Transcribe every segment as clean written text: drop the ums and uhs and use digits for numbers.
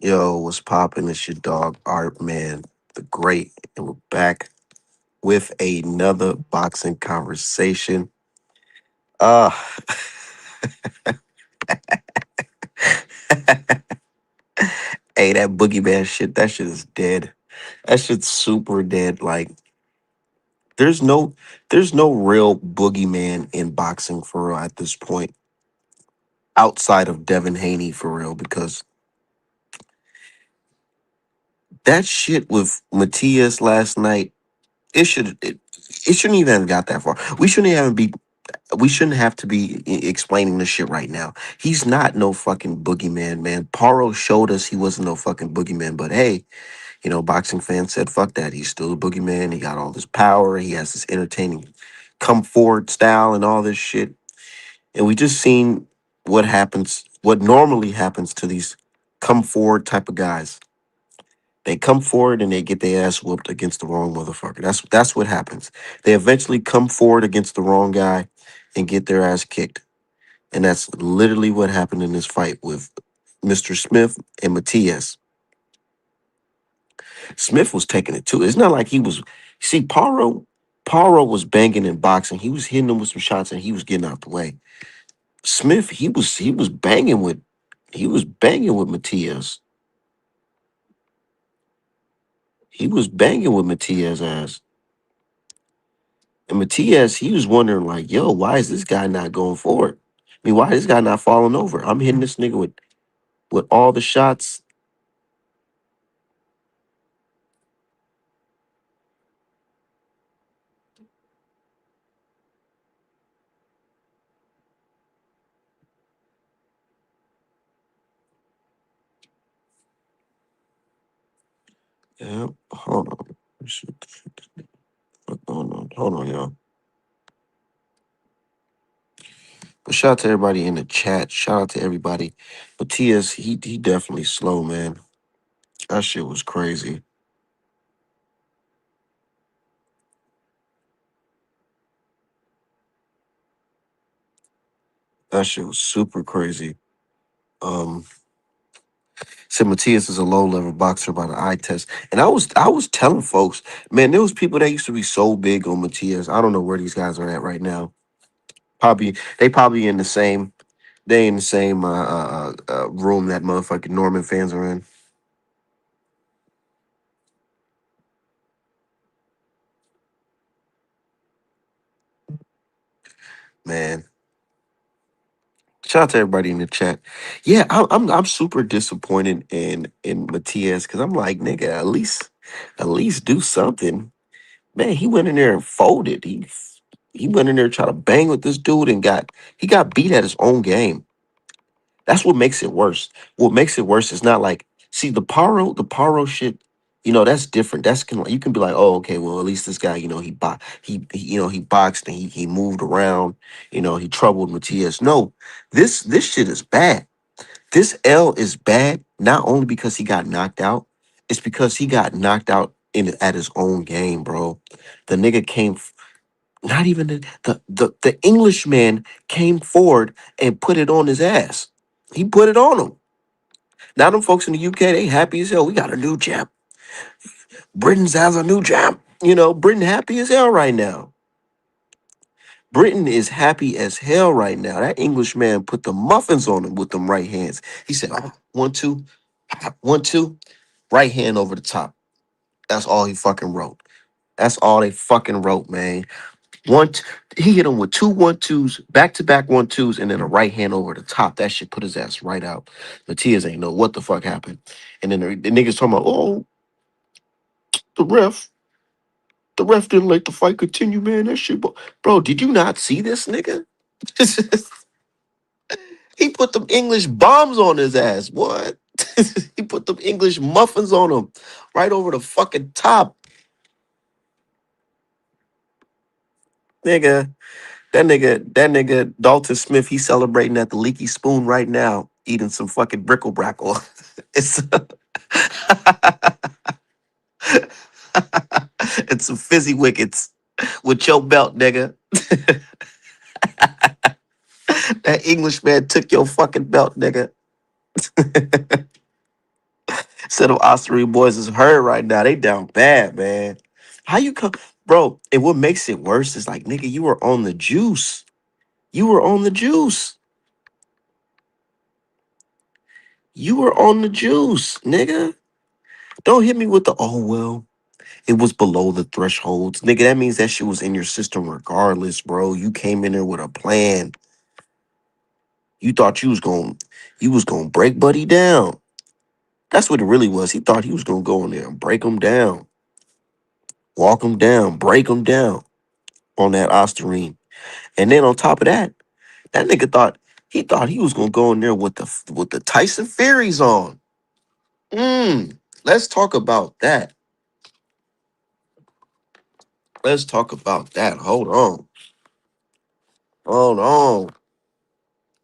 Yo, what's poppin'? It's your dog Art Man, the Great, and we're back with another boxing conversation. Uh hey, that boogeyman shit, that shit is dead. That shit's super dead. Like, there's no there's no real boogeyman in boxing for real at this point, outside of Devin Haney for real, because that shit with Matias last night, it shouldn't even have got that far. We shouldn't have to be explaining this shit right now. He's not no fucking boogeyman, man. Paro showed us he wasn't no fucking boogeyman, but hey, boxing fans said fuck that. He's still a boogeyman. He got all this power. He has this entertaining come forward style and all this shit. And we just seen what normally happens to these come forward type of guys. They come forward and they get their ass whooped against the wrong motherfucker. That's what happens. They eventually come forward against the wrong guy and get their ass kicked. And that's literally what happened in this fight with Mr. Smith and Matias. Smith was taking it too. It's not like he was. See, Paro was banging in boxing. He was hitting him with some shots and he was getting out the way. Smith, he was banging with Matias. He was banging with Matias' ass. And Matias, he was wondering like, yo, why is this guy not going forward? I mean, why is this guy not falling over? I'm hitting this nigga with all the shots. Yeah, hold on. Shit, hold on, y'all. But shout out to everybody in the chat. Shout out to everybody. Matias, he definitely slow, man. That shit was crazy. That shit was super crazy. Um, said Matias is a low level boxer by the eye test, and I was telling folks, man, there was people that used to be so big on Matias. I don't know where these guys are at right now. They probably in the same they in the same room that motherfucking Norman fans are in. Man, shout out to everybody in the chat. Yeah, I'm super disappointed in Matias because I'm like, nigga, at least do something. Man, he went in there and folded. He went in there trying to bang with this dude and got beat at his own game. That's what makes it worse. What makes it worse is not like, see, the Paro shit. That's different. You can be like, oh, okay, well, at least this guy, he boxed and he moved around. He troubled Matias. No, this shit is bad. This L is bad not only because he got knocked out, it's because he got knocked out at his own game, bro. The nigga not even the Englishman came forward and put it on his ass. He put it on him. Now them folks in the UK, they happy as hell. We got a new champ. Britain's has a new champ. Britain happy as hell right now. Britain is happy as hell right now. That Englishman put the muffins on him with them right hands. He said, "Ah, 1, 2, ah, 1, 2, right hand over the top." That's all he fucking wrote. That's all they fucking wrote, man. He hit him with 2 1 2s, back to back 1 2s, and then a right hand over the top. That shit put his ass right out. Matias ain't know what the fuck happened. And then the niggas talking about, oh, the ref, the ref didn't let the fight continue, man. That shit, bro. Did you not see this nigga? He put them English bombs on his ass. What? He put them English muffins on him, right over the fucking top, nigga. That nigga Dalton Smith, he's celebrating at the Leaky Spoon right now, eating some fucking brickle-brackle. It's it's some fizzy wickets with your belt, nigga. That Englishman took your fucking belt, nigga. Said them Osprey boys is hurt right now. They down bad, man. How you come, bro? And what makes it worse is like, nigga, you were on the juice. You were on the juice. You were on the juice, nigga. Don't hit me with the oh well. It was below the thresholds, nigga. That means that shit was in your system regardless, bro. You came in there with a plan. You thought you was gonna break Buddy down. That's what it really was. He thought he was gonna go in there and break him down, walk him down, break him down on that Osterine. And then on top of that, that nigga thought he was gonna go in there with the Tyson Furies on. Let's talk about that. Let's talk about that. Hold on. Hold on.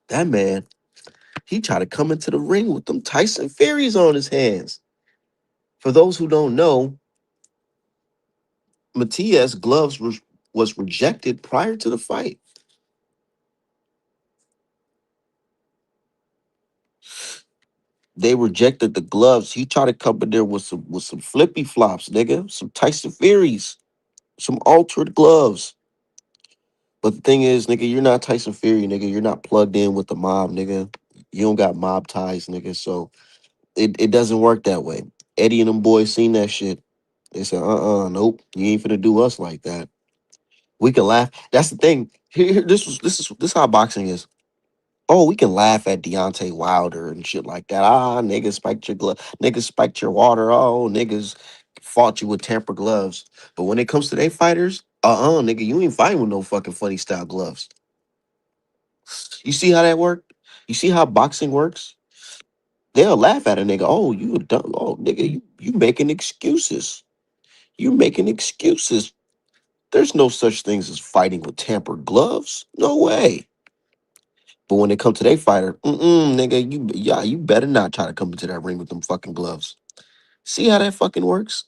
That man, he tried to come into the ring with them Tyson Furies on his hands. For those who don't know, Matias' gloves was rejected prior to the fight. They rejected the gloves. He tried to come in there with some flippy flops, nigga. Some Tyson Furies. Some altered gloves. But the thing is, nigga, you're not Tyson Fury, nigga. You're not plugged in with the mob, nigga. You don't got mob ties, nigga. So it doesn't work that way. Eddie and them boys seen that shit. They said, nope, you ain't finna do us like that. We can laugh. That's the thing. This how boxing is. Oh, we can laugh at Deontay Wilder and shit like that. Niggas spiked your glove. Niggas spiked your water. Oh, niggas fought you with tamper gloves. But when it comes to they fighters, nigga, you ain't fighting with no fucking funny style gloves. You see how that worked? You see how boxing works? They'll laugh at a nigga. Oh, you a dumb. Oh, nigga, you making excuses. You making excuses. There's no such things as fighting with tampered gloves. No way. But when it comes to their fighter, nigga, you better not try to come into that ring with them fucking gloves. See how that fucking works?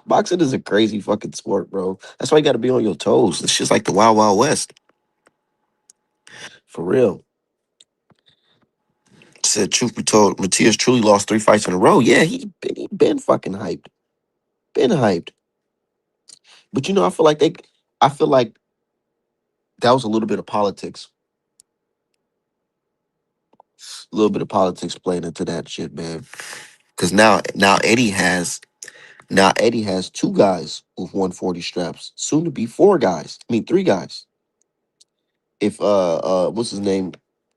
Boxing is a crazy fucking sport, bro. That's why you got to be on your toes. It's just like the Wild Wild West, for real. Said truth be told, Matias truly lost 3 fights in a row. Yeah, he been fucking hyped, been hyped. But I feel like that was a little bit of politics, a little bit of politics playing into that shit, man. Because now Eddie has 2 guys with 140 straps, soon to be 4 guys. I mean 3 guys. If what's his name,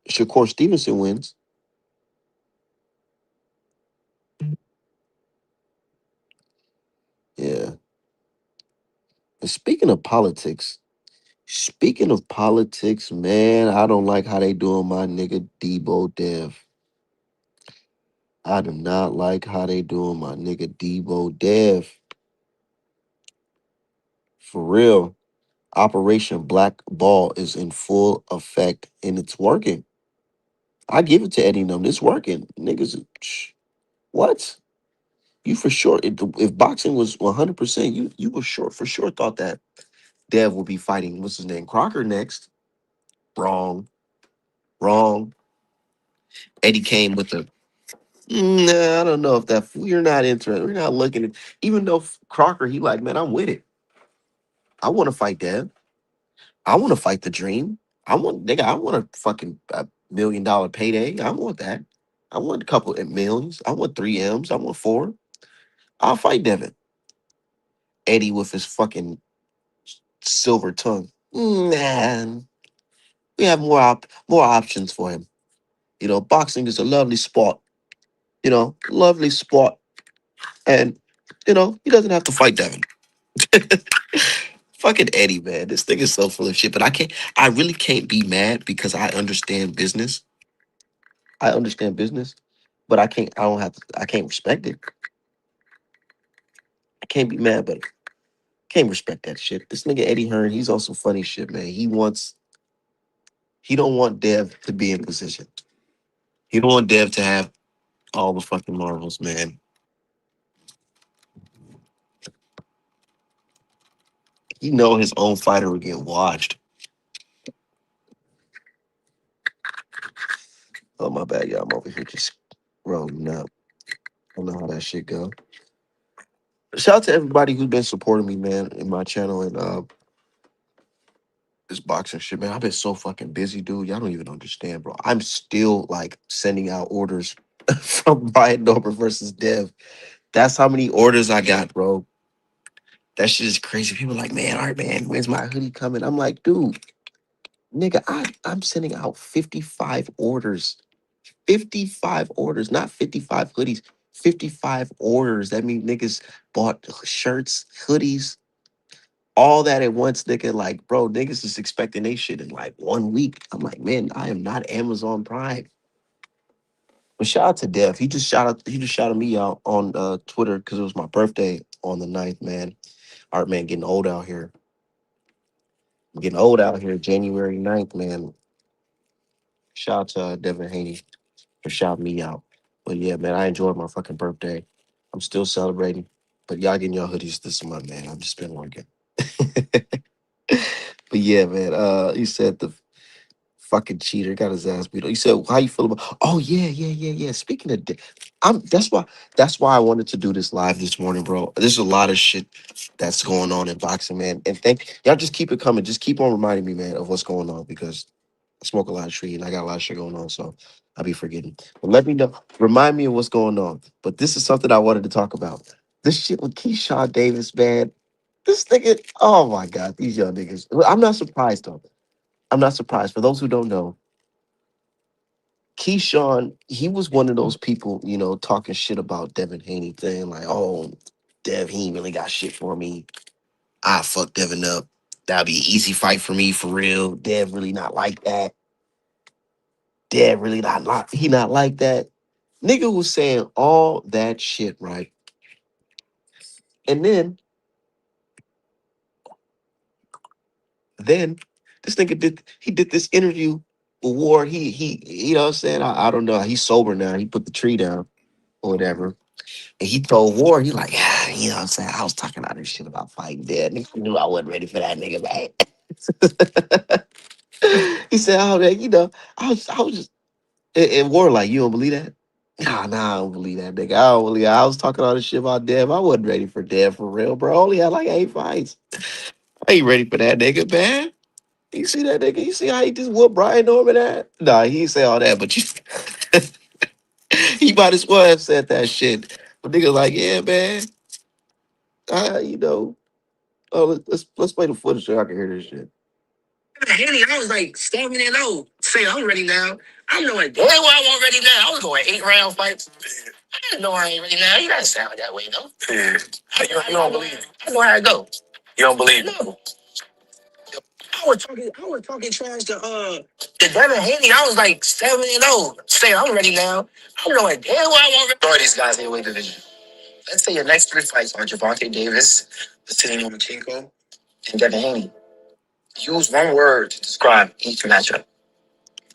Shakur Stevenson wins, yeah. And speaking of politics, man, I don't like how they doing my nigga Debo Dev. I do not like how they doing my nigga Debo Dev. For real. Operation Black Ball is in full effect and it's working. I give it to Eddie and them. It's working. Niggas, what? You for sure, if boxing was 100%, you were sure, for sure thought that Dev would be fighting, what's his name, Crocker next. Wrong. Wrong. Eddie came with the, nah, I don't know if that, we're not interested. We're not looking at, even though Crocker, he like, man, I'm with it. I want to fight Dev. I want to fight the dream. Nigga, I want a fucking $1 million payday. I want that. I want a couple of millions. I want 3 M's. I want 4. I'll fight Devin. Eddie with his fucking silver tongue. Man, we have more options for him. Boxing is a lovely sport. Lovely sport. And, he doesn't have to fight Devin. Fucking Eddie, man. This thing is so full of shit. But I really can't be mad because I understand business. I understand business, but I can't respect it. I can't be mad, but can't respect that shit. This nigga Eddie Hearn, he's on some funny shit, man. He don't want Dev to be in position. He don't want Dev to have all the fucking marbles, man. He know his own fighter will get watched. Oh my bad, y'all. I'm over here just rolling up. I know how that shit go. Shout out to everybody who's been supporting me, man, in my channel and this boxing shit, man. I've been so fucking busy, dude. Y'all don't even understand, bro. I'm still like sending out orders from Brian Nober versus Dev. That's how many orders I got, bro. That shit is crazy. People are like, man, all right, man, when's my hoodie coming? I'm like, dude, nigga, I'm sending out 55 orders. 55 orders, not 55 hoodies. 55 orders. That means niggas bought shirts, hoodies, all that at once, nigga. Like, bro, niggas is expecting they shit in like 1 week. I'm like, man, I am not Amazon Prime. But shout out to Dev. He just shouted me out on Twitter because it was my birthday on the 9th, man. All right, man, getting old out here. I'm getting old out here, January 9th, man. Shout out to Devin Haney for shouting me out. But yeah, man, I enjoyed my fucking birthday. I'm still celebrating. But y'all getting your hoodies this month, man. I've just been working. But yeah, man. You said the fucking cheater got his ass beat up. You said how you feel about? Oh yeah, yeah. Speaking of, I'm. That's why I wanted to do this live this morning, bro. There's a lot of shit that's going on in boxing, man. And thank y'all. Just keep it coming. Just keep on reminding me, man, of what's going on because I smoke a lot of tree and I got a lot of shit going on, so I'll be forgetting. But let me know. Remind me of what's going on. But this is something I wanted to talk about. This shit with Keyshawn Davis, man. This nigga. Oh my god, these young niggas. Well, I'm not surprised though. I'm not surprised. For those who don't know, Keyshawn, he was one of those people, talking shit about Devin Haney, saying like, "Oh, Dev, he ain't really got shit for me. I fuck Devin up. That'll be an easy fight for me, for real. Dev really not like that. Dev really not like he not like that." Nigga was saying all that shit, right? And then this nigga did this interview with War. He you know what I'm saying? I don't know. He's sober now. He put the tree down or whatever. And he told War, he like, you know what I'm saying? I was talking all this shit about fighting dead. Nigga knew I wasn't ready for that nigga, man. He said, oh man, I was just and War like, you don't believe that? Nah, I don't believe that nigga. I don't believe I was talking all this shit about Dev. I wasn't ready for Dev for real, bro. I only had like 8 fights. I ain't ready for that nigga, man. You see that nigga? You see how he just whooped Brian Norman at? Nah, he ain't say all that, but you he might as well have said that shit. But nigga like, yeah, man. You know, oh, let's play the footage so I can hear this shit. Haney, I was like 7-0. Say I'm ready now. I'm knowing damn well I wasn't ready now. I was going 8 round fights. I didn't know I ain't ready now. You don't sound that way though. Yeah. You don't believe it. I know how it go. You don't believe it? No. I was talking trash to Devin Haney. I was like 7-0. Say I'm ready now. I'm knowing damn well I wasn't ready. These guys in your weight division. Let's say your next 3 fights are Javante Davis, Vasilij Lomachenko, and Devin Haney. Use one word to describe each matchup.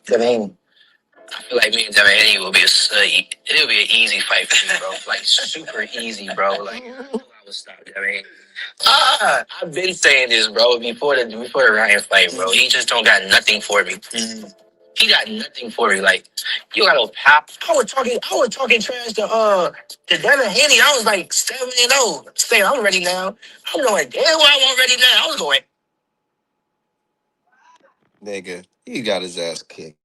Devin Haney. I feel like me and Devin Haney will be it'll be an easy fight for me, bro. Like super easy, bro. Like I know I would stop Devin Haney. I've been saying this, bro, before the Ryan fight, bro. He just don't got nothing for me. He got nothing for me. Like you got no pop. I was talking trash to Devin Haney. I was like 7-0. Saying I'm ready now. I'm going damn well I wasn't ready now. I was going. Nigga, he got his ass kicked.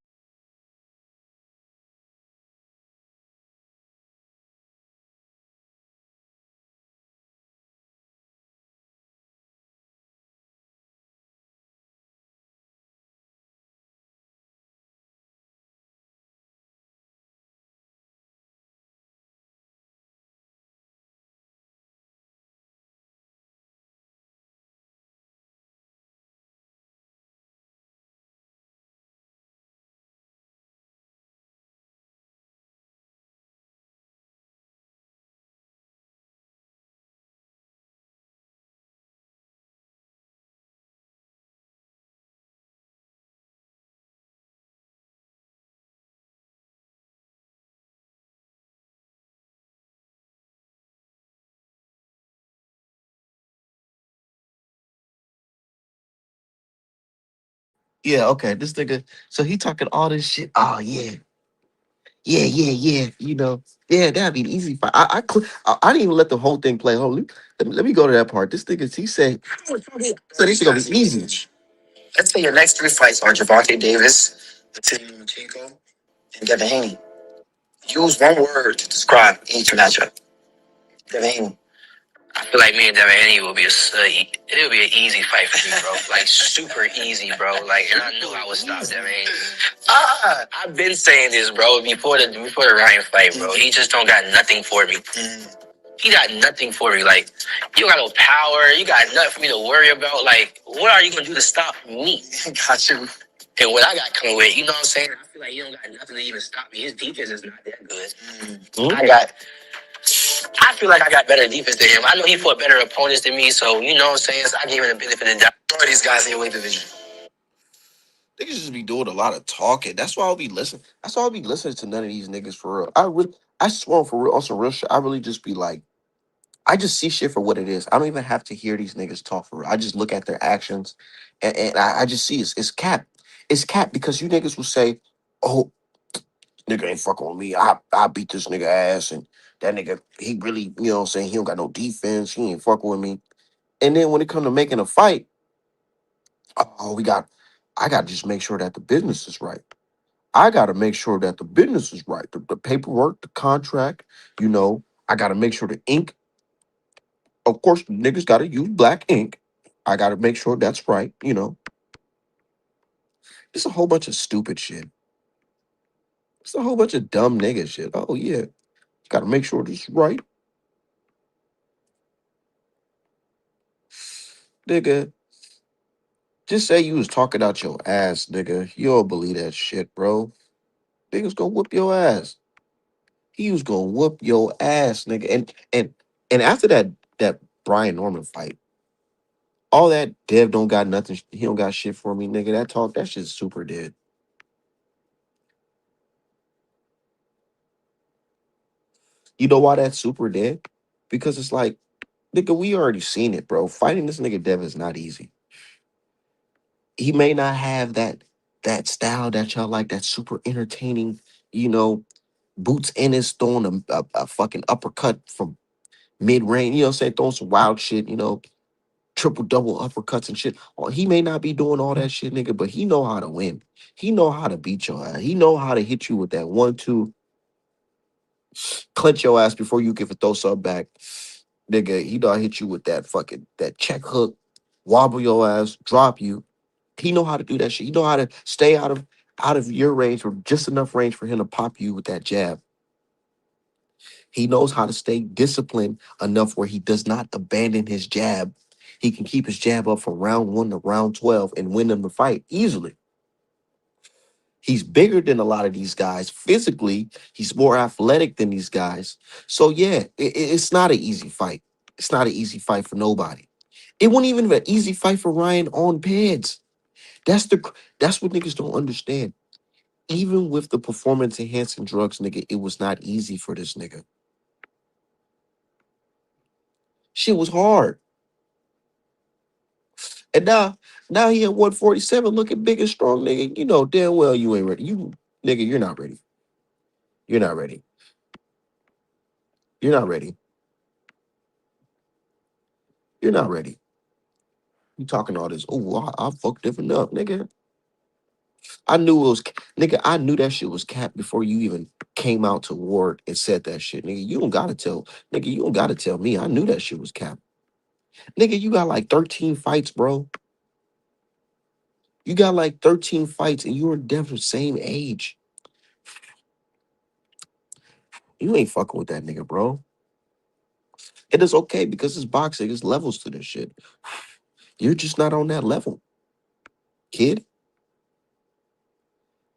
Yeah, okay. This nigga, so he talking all this shit. Oh yeah. Yeah, yeah, yeah. Yeah, that'd be an easy fight. I didn't even let the whole thing play. Hold on, let me go to that part. This thing is, he said, so this is gonna be easy. Let's say your next three fights are Javante Davis, Lomachenko, and Devin Haney. Use one word to describe each matchup. Devin Haney. I feel like me and Devin Haney will be it will be an easy fight for me, bro. Like super easy, bro. Like, and I knew I would stop Devin Haney. I've been saying this, bro, before the Ryan fight, bro. He just don't got nothing for me. He got nothing for me. Like, you got no power. You got nothing for me to worry about. Like, what are you gonna do to stop me? Got you. And what I got coming with, you know what I'm saying? I feel like he don't got nothing to even stop me. His defense is not that good. I feel like I got better defense than him. I know he fought better opponents than me, so you know what I'm saying? So I gave him the benefit of the doubt. All these guys in your weight division. Niggas just be doing a lot of talking. That's why I'll be listening. That's why I'll be listening to none of these niggas for real. I swear for real, on some real shit. I really just be like, I just see shit for what it is. I don't even have to hear these niggas talk for real. I just look at their actions, and I just see it's cap. It's cap because you niggas will say, "Oh, nigga ain't fucking with me. I beat this nigga ass, and that nigga he really, you know what I'm saying, he don't got no defense. He ain't fucking with me." And then when it come to making a fight, oh, I got to just make sure that the business is right. I got to make sure that the business is right. The paperwork, the contract, I got to make sure the ink, of course, the niggas got to use black ink. I got to make sure that's right. It's a whole bunch of stupid shit. It's a whole bunch of dumb nigga shit. Oh, yeah. Got to make sure this is right. Nigga, just say you was talking out your ass, nigga. You don't believe that shit, bro. Niggas gonna whoop your ass. He was gonna whoop your ass, nigga. And after that Brian Norman fight, all that Dev don't got nothing. He don't got shit for me, nigga. That shit's super dead. You know why that's super dead? Because it's like, nigga, we already seen it, bro. Fighting this nigga Dev is not easy. He may not have that style that y'all like, that super entertaining, you know, boots in his throwing a fucking uppercut from mid range, you know what I'm saying? Throwing some wild shit, triple double uppercuts and shit. Oh, he may not be doing all that shit, nigga, but he know how to win. He know how to beat your ass. He know how to hit you with that 1-2, clench your ass before you give a throw something back. Nigga, he know how to hit you with that check hook, wobble your ass, drop you. He know how to do that shit. He know how to stay out of your range or just enough range for him to pop you with that jab. He knows how to stay disciplined enough where he does not abandon his jab. He can keep his jab up from round 1 to round 12 and win them the fight easily. He's bigger than a lot of these guys. Physically, he's more athletic than these guys. So, yeah, it's not an easy fight. It's not an easy fight for nobody. It wasn't even an easy fight for Ryan on pads. That's what niggas don't understand. Even with the performance enhancing drugs, nigga, it was not easy for this nigga. Shit was hard. And now he at 147 looking big and strong, nigga. You know damn well you ain't ready. Nigga, you're not ready. You're not ready. You're not ready. You're not ready. You talking all this, oh, I fucked different up, nigga. I knew it was, nigga, I knew that shit was cap before you even came out to war and said that shit, nigga. You don't gotta tell me. I knew that shit was cap. Nigga, you got like 13 fights, bro. You got like 13 fights and you are definitely same age. You ain't fucking with that nigga, bro. It is okay because it's boxing. It's levels to this shit. You're just not on that level, kid.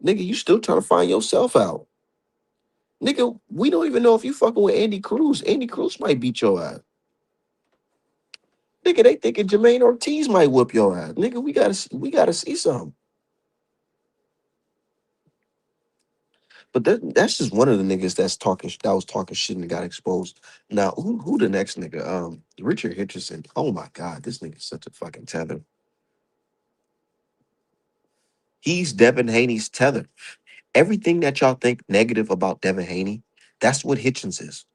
Nigga, you still trying to find yourself out. Nigga, we don't even know if you fucking with Andy Cruz. Andy Cruz might beat your ass. Nigga, they thinking Jermaine Ortiz might whoop your ass. Nigga, we gotta see something. But that's just one of the niggas that was talking shit and got exposed. Now, who the next nigga? Richard Hitchison. Oh my god, this nigga's such a fucking tether. He's Devin Haney's tether. Everything that y'all think negative about Devin Haney, that's what Hitchens is.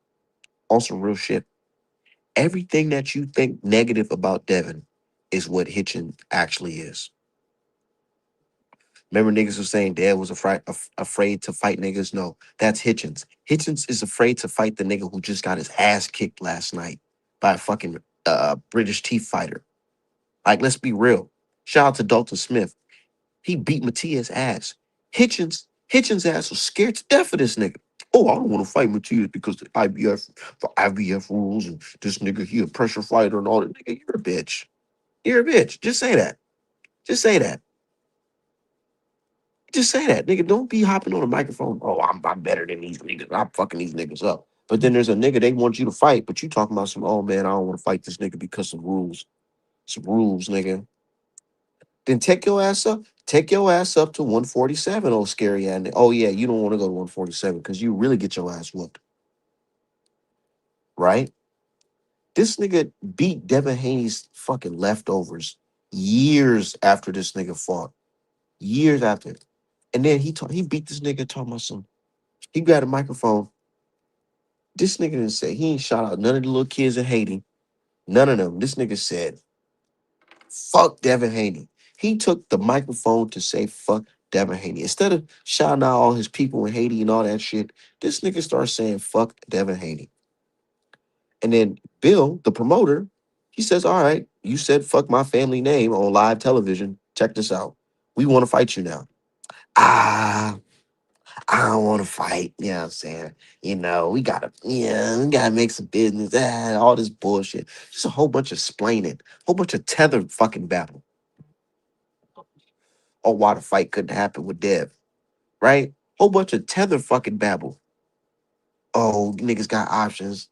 On some real shit. Everything that you think negative about Devin is what Hitchens actually is. Remember niggas was saying Dad was afraid to fight niggas? No, that's Hitchens. Hitchens is afraid to fight the nigga who just got his ass kicked last night by a fucking British teeth fighter. Like, let's be real. Shout out to Dalton Smith. He beat Matias' ass. Hitchens' ass was scared to death of this nigga. Oh, I don't want to fight Matias because the IBF rules, and this nigga, he a pressure fighter and all that. Nigga, you're a bitch. You're a bitch. Just say that. Just say that. Just say that. Nigga, don't be hopping on a microphone. Oh, I'm better than these niggas. I'm fucking these niggas up. But then there's a nigga they want you to fight, but you talking about some, oh man, I don't want to fight this nigga because of rules. Some rules, nigga. Then take your ass up. Take your ass up to 147, oh scary ass. Oh yeah, you don't want to go to 147 because you really get your ass whooped, right? This nigga beat Devin Haney's fucking leftovers years after this nigga fought. Years after. And then he beat this nigga talking about some. He got a microphone. This nigga didn't say he ain't shot out none of the little kids in Haiti. None of them. This nigga said, fuck Devin Haney. He took the microphone to say fuck Devin Haney. Instead of shouting out all his people in Haiti and all that shit, this nigga starts saying fuck Devin Haney. And then Bill, the promoter, he says, all right, you said fuck my family name on live television. Check this out. We want to fight you now. Ah, I don't want to fight. You know what I'm saying? We gotta make some business. All this bullshit. Just a whole bunch of splaining, whole bunch of tethered fucking babble. Or why the fight couldn't happen with Dev, right? Whole bunch of tether fucking babble. Oh, niggas got options.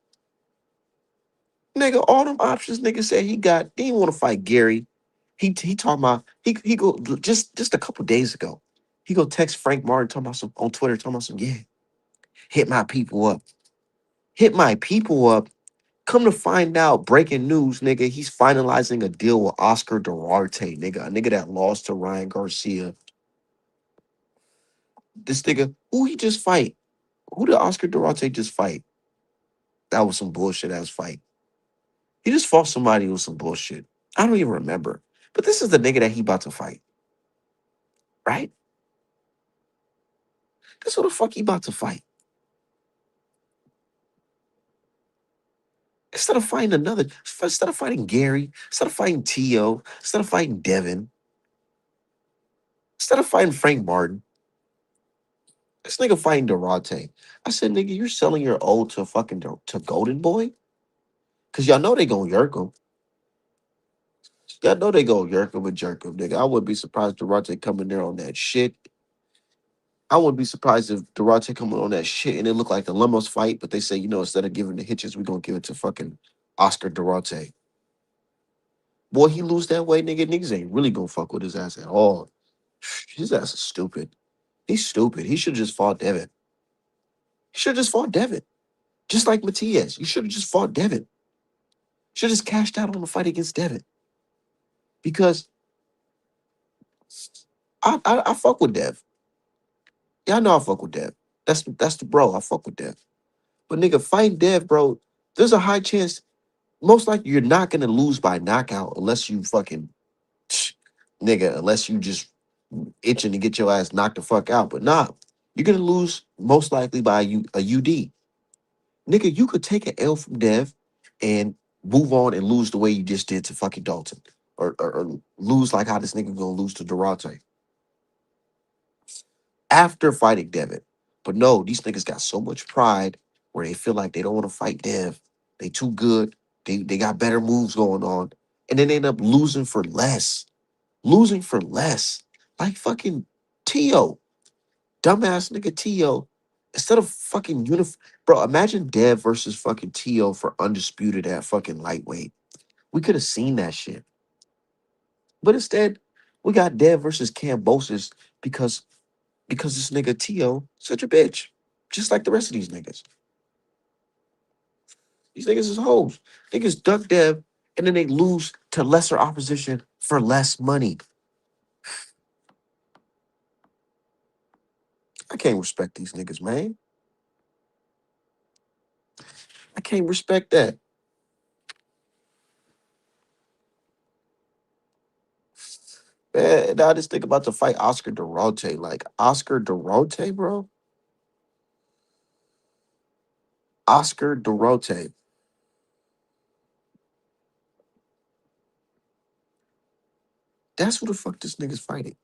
Nigga, all them options nigga said he got, he didn't want to fight Gary. He talking about, he go, just a couple days ago, he go text Frank Martin talking about some, on Twitter, talking about some, yeah, hit my people up. Hit my people up. Come to find out, breaking news, nigga, he's finalizing a deal with Oscar Duarte, nigga, a nigga that lost to Ryan Garcia. This nigga, who he just fight? Who did Oscar Duarte just fight? That was some bullshit ass fight. He just fought somebody with some bullshit. I don't even remember. But this is the nigga that he about to fight, right? That's who the fuck he about to fight. Instead of fighting instead of fighting Gary, instead of fighting T.O., instead of fighting Devin, instead of fighting Frank Martin, this nigga fighting Durante. I said, nigga, you're selling your old to fucking to Golden Boy? Cause y'all know they gonna yerk him. Y'all know they gonna yerk him and jerk him, nigga. I wouldn't be surprised Durante coming there on that shit. I wouldn't be surprised if Durante coming on that shit and it looked like the Lemos fight, but they say, instead of giving the hitches, we're gonna give it to fucking Oscar Durante. Boy, he lose that way, nigga. Niggas ain't really gonna fuck with his ass at all. His ass is stupid. He's stupid. He should have just fought Devin. He should have just fought Devin. Just like Matias. You should have just fought Devin. Should have just cashed out on the fight against Devin. Because I fuck with Dev. Y'all know I fuck with Dev. That's the bro. I fuck with Dev. But nigga, fighting Dev, bro, there's a high chance, most likely you're not gonna lose by knockout unless you fucking nigga, unless you just itching to get your ass knocked the fuck out. But nah, you're gonna lose most likely by a UD. Nigga, you could take an L from Dev and move on and lose the way you just did to fucking Dalton. Or lose like how this nigga gonna lose to Durante after fighting Devin. But no, these niggas got so much pride where they feel like they don't want to fight Dev. They too good. They got better moves going on. And then they end up losing for less. Losing for less. Like fucking T.O. Dumbass nigga T.O. Instead of fucking bro, imagine Dev versus fucking T.O. for undisputed at fucking lightweight. We could have seen that shit. But instead, we got Dev versus Cambosis because this nigga T.O. such a bitch. Just like the rest of these niggas. These niggas is hoes. Niggas duck Dev and then they lose to lesser opposition for less money. I can't respect these niggas, man. I can't respect that. Man, now I just think about the fight Oscar Durante. Like Oscar Durante, bro. Oscar Durante. That's who the fuck this nigga's fighting.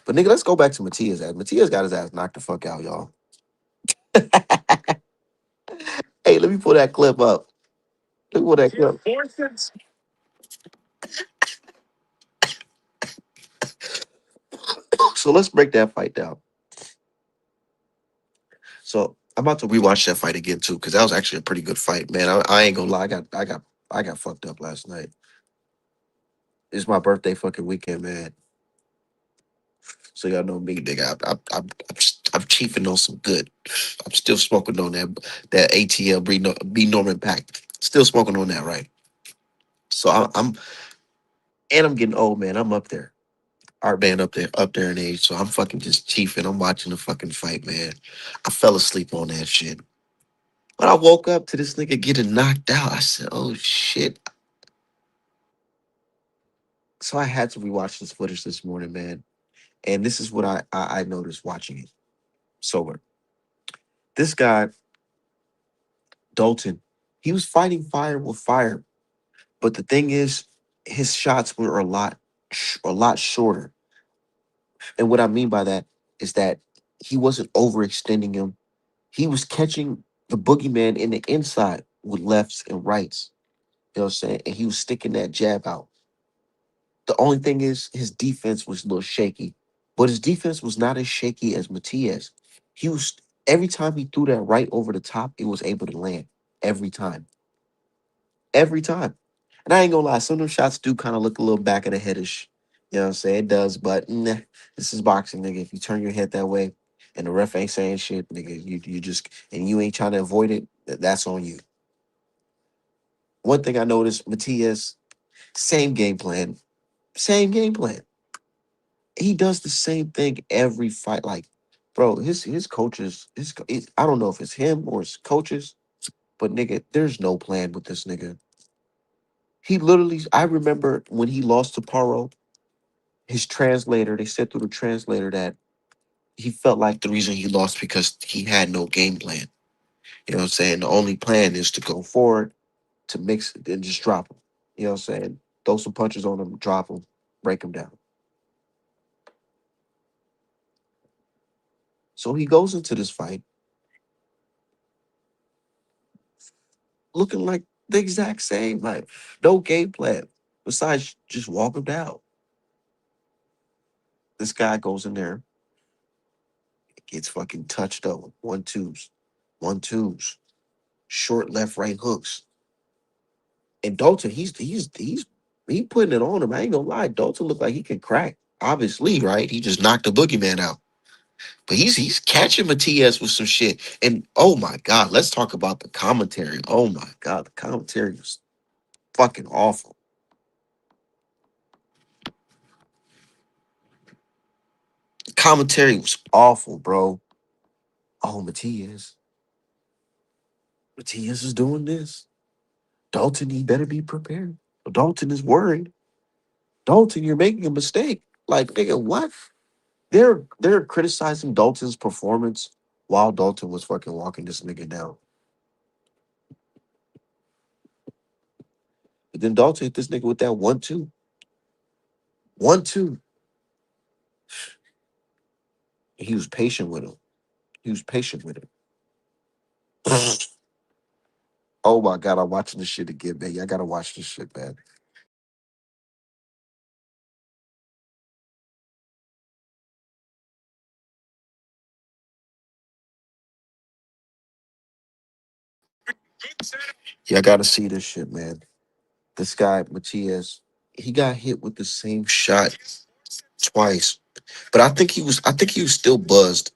But nigga, let's go back to Matias. Matias got his ass knocked the fuck out, y'all. Hey, let me pull that clip up. Let me pull that clip. So let's break that fight down. So I'm about to rewatch that fight again too, because that was actually a pretty good fight, man. I ain't gonna lie, I got fucked up last night. It's my birthday fucking weekend, man. So y'all know me, nigga. I'm chiefing on some good. I'm still smoking on that ATL B Norman pack. Still smoking on that, right? So I'm and I'm getting old, man. I'm up there. Our band up there in age. So I'm fucking just chiefing. I'm watching the fucking fight, man. I fell asleep on that shit. But I woke up to this nigga getting knocked out. I said, oh shit. So I had to rewatch this footage this morning, man. And this is what I noticed watching it sober. This guy, Dalton, he was fighting fire with fire. But the thing is, his shots were a lot shorter. And what I mean by that is that he wasn't overextending him. He was catching the boogeyman in the inside with lefts and rights. You know what I'm saying? And he was sticking that jab out. The only thing is his defense was a little shaky. But his defense was not as shaky as Matias. He was every time he threw that right over the top, it was able to land. Every time. Every time. And I ain't gonna lie, some of them shots do kind of look a little back of the headish. You know what I'm saying? It does, but nah, this is boxing, nigga. If you turn your head that way and the ref ain't saying shit, nigga, you just and you ain't trying to avoid it, that's on you. One thing I noticed, Matias, same game plan. Same game plan. He does the same thing every fight. Like, bro, his coaches, I don't know if it's him or his coaches, but nigga, there's no plan with this nigga. He literally, I remember when he lost to Paro, his translator, they said through the translator that he felt like the reason he lost because he had no game plan. You know what I'm saying? The only plan is to go forward, to mix it, and just drop him. You know what I'm saying? Throw some punches on him, drop him, break him down. So he goes into this fight looking like the exact same, like no game plan besides just walk him down. This guy goes in there, gets fucking touched up with one twos, short left right hooks. And Dalton, he's he putting it on him. I ain't gonna lie, Dalton looked like he can crack. Obviously, right? He just knocked the boogeyman out. But he's catching Matias with some shit. And oh my god, let's talk about the commentary. Oh my god, the commentary was fucking awful. The commentary was awful, bro. Oh, Matias is doing this. Dalton, he better be prepared. Dalton is worried. Dalton, you're making a mistake. Like, nigga, what? They're criticizing Dalton's performance while Dalton was fucking walking this nigga down. But then Dalton hit this nigga with that 1-2. 1-2. He was patient with him. He was patient with him. Oh my god, I'm watching this shit again, man. I gotta watch this shit, man. Yeah, I gotta see this shit, man. This guy, Matias, he got hit with the same shot twice. But I think he was still buzzed.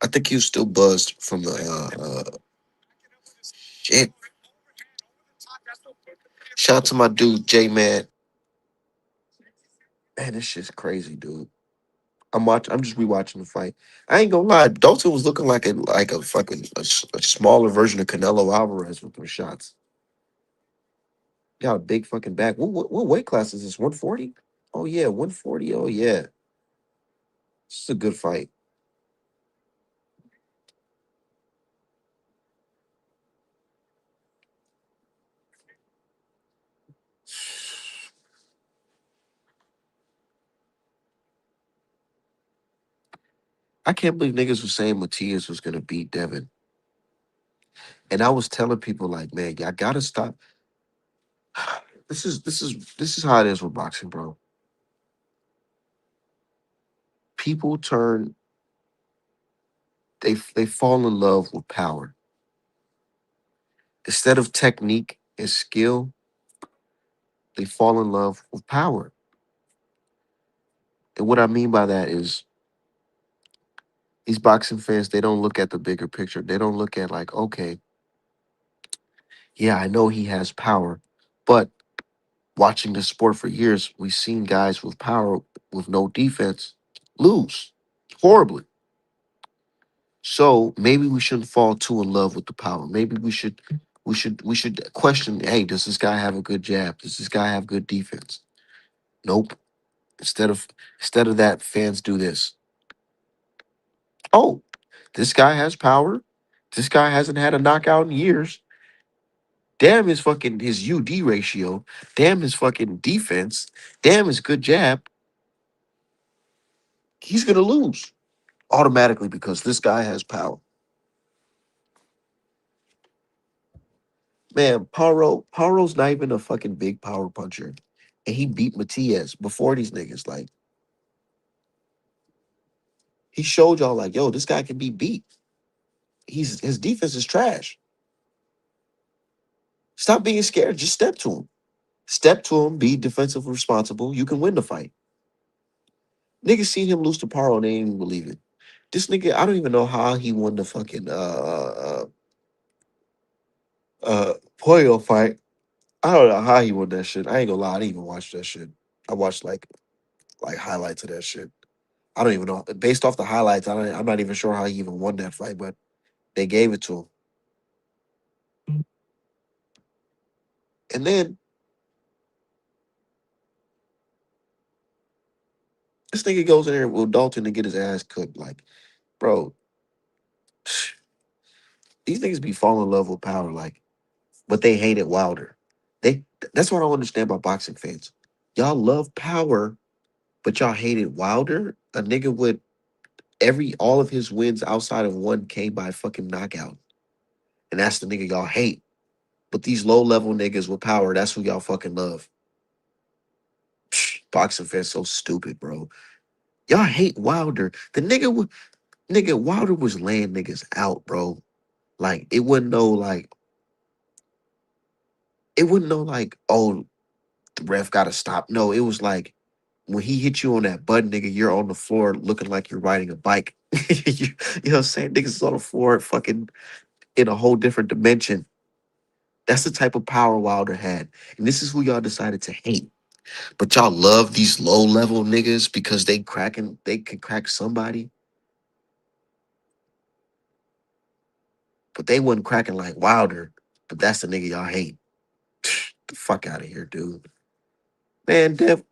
I think he was still buzzed from the shit. Shout out to my dude J Man. Man, this shit's crazy, dude. I'm just rewatching the fight. I ain't gonna lie. Dalton was looking like a fucking a smaller version of Canelo Alvarez with those shots. Got a big fucking back. What weight class is this? 140? Oh yeah, 140. Oh yeah, this is a good fight. I can't believe niggas was saying Matias was gonna beat Devin, and I was telling people like, man, y'all gotta stop. This is how it is with boxing, bro. People turn they fall in love with power instead of technique and skill. They fall in love with power, and what I mean by that is these boxing fans they don't look at the bigger picture. They don't look at like, okay, yeah, I know he has power, but watching the sport for years, we've seen guys with power with no defense lose horribly. So maybe we shouldn't fall too in love with the power. Maybe we should question, hey, does this guy have a good jab? Does this guy have good defense? Nope. Instead of instead of that, fans do this. Oh, this guy has power. This guy hasn't had a knockout in years. Damn his UD ratio. Damn his fucking defense. Damn his good jab. He's gonna lose automatically because this guy has power. Man, Paro's not even a fucking big power puncher. And he beat Matias before these niggas. Like, he showed y'all, like, yo, this guy can be beat. His defense is trash. Stop being scared. Just step to him. Step to him, be defensive responsible. You can win the fight. Niggas seen him lose to Paro and they ain't even believe it. This nigga, I don't even know how he won the fucking Poyo fight. I don't know how he won that shit. I ain't gonna lie, I didn't even watch that shit. I watched like highlights of that shit. I don't even know. Based off the highlights, I'm not even sure how he even won that fight, but they gave it to him. And then this nigga goes in there with Dalton to get his ass cooked. Like, bro, these niggas be falling in love with power, like, but they hated Wilder. They that's what I don't understand about boxing fans. Y'all love power, but y'all hated Wilder. A nigga with all of his wins outside of one came by fucking knockout. And that's the nigga y'all hate. But these low level niggas with power, that's who y'all fucking love. Boxing fans so stupid, bro. Y'all hate Wilder. Nigga Wilder was laying niggas out, bro. Like it wouldn't know like, oh, the ref gotta stop. No, it was like when he hit you on that button, nigga, you're on the floor looking like you're riding a bike. You know what I'm saying? Niggas is on the floor fucking in a whole different dimension. That's the type of power Wilder had. And this is who y'all decided to hate. But y'all love these low level niggas because they can crack somebody, but they wasn't cracking like Wilder. But that's the nigga y'all hate. The fuck out of here, dude. Man, Dev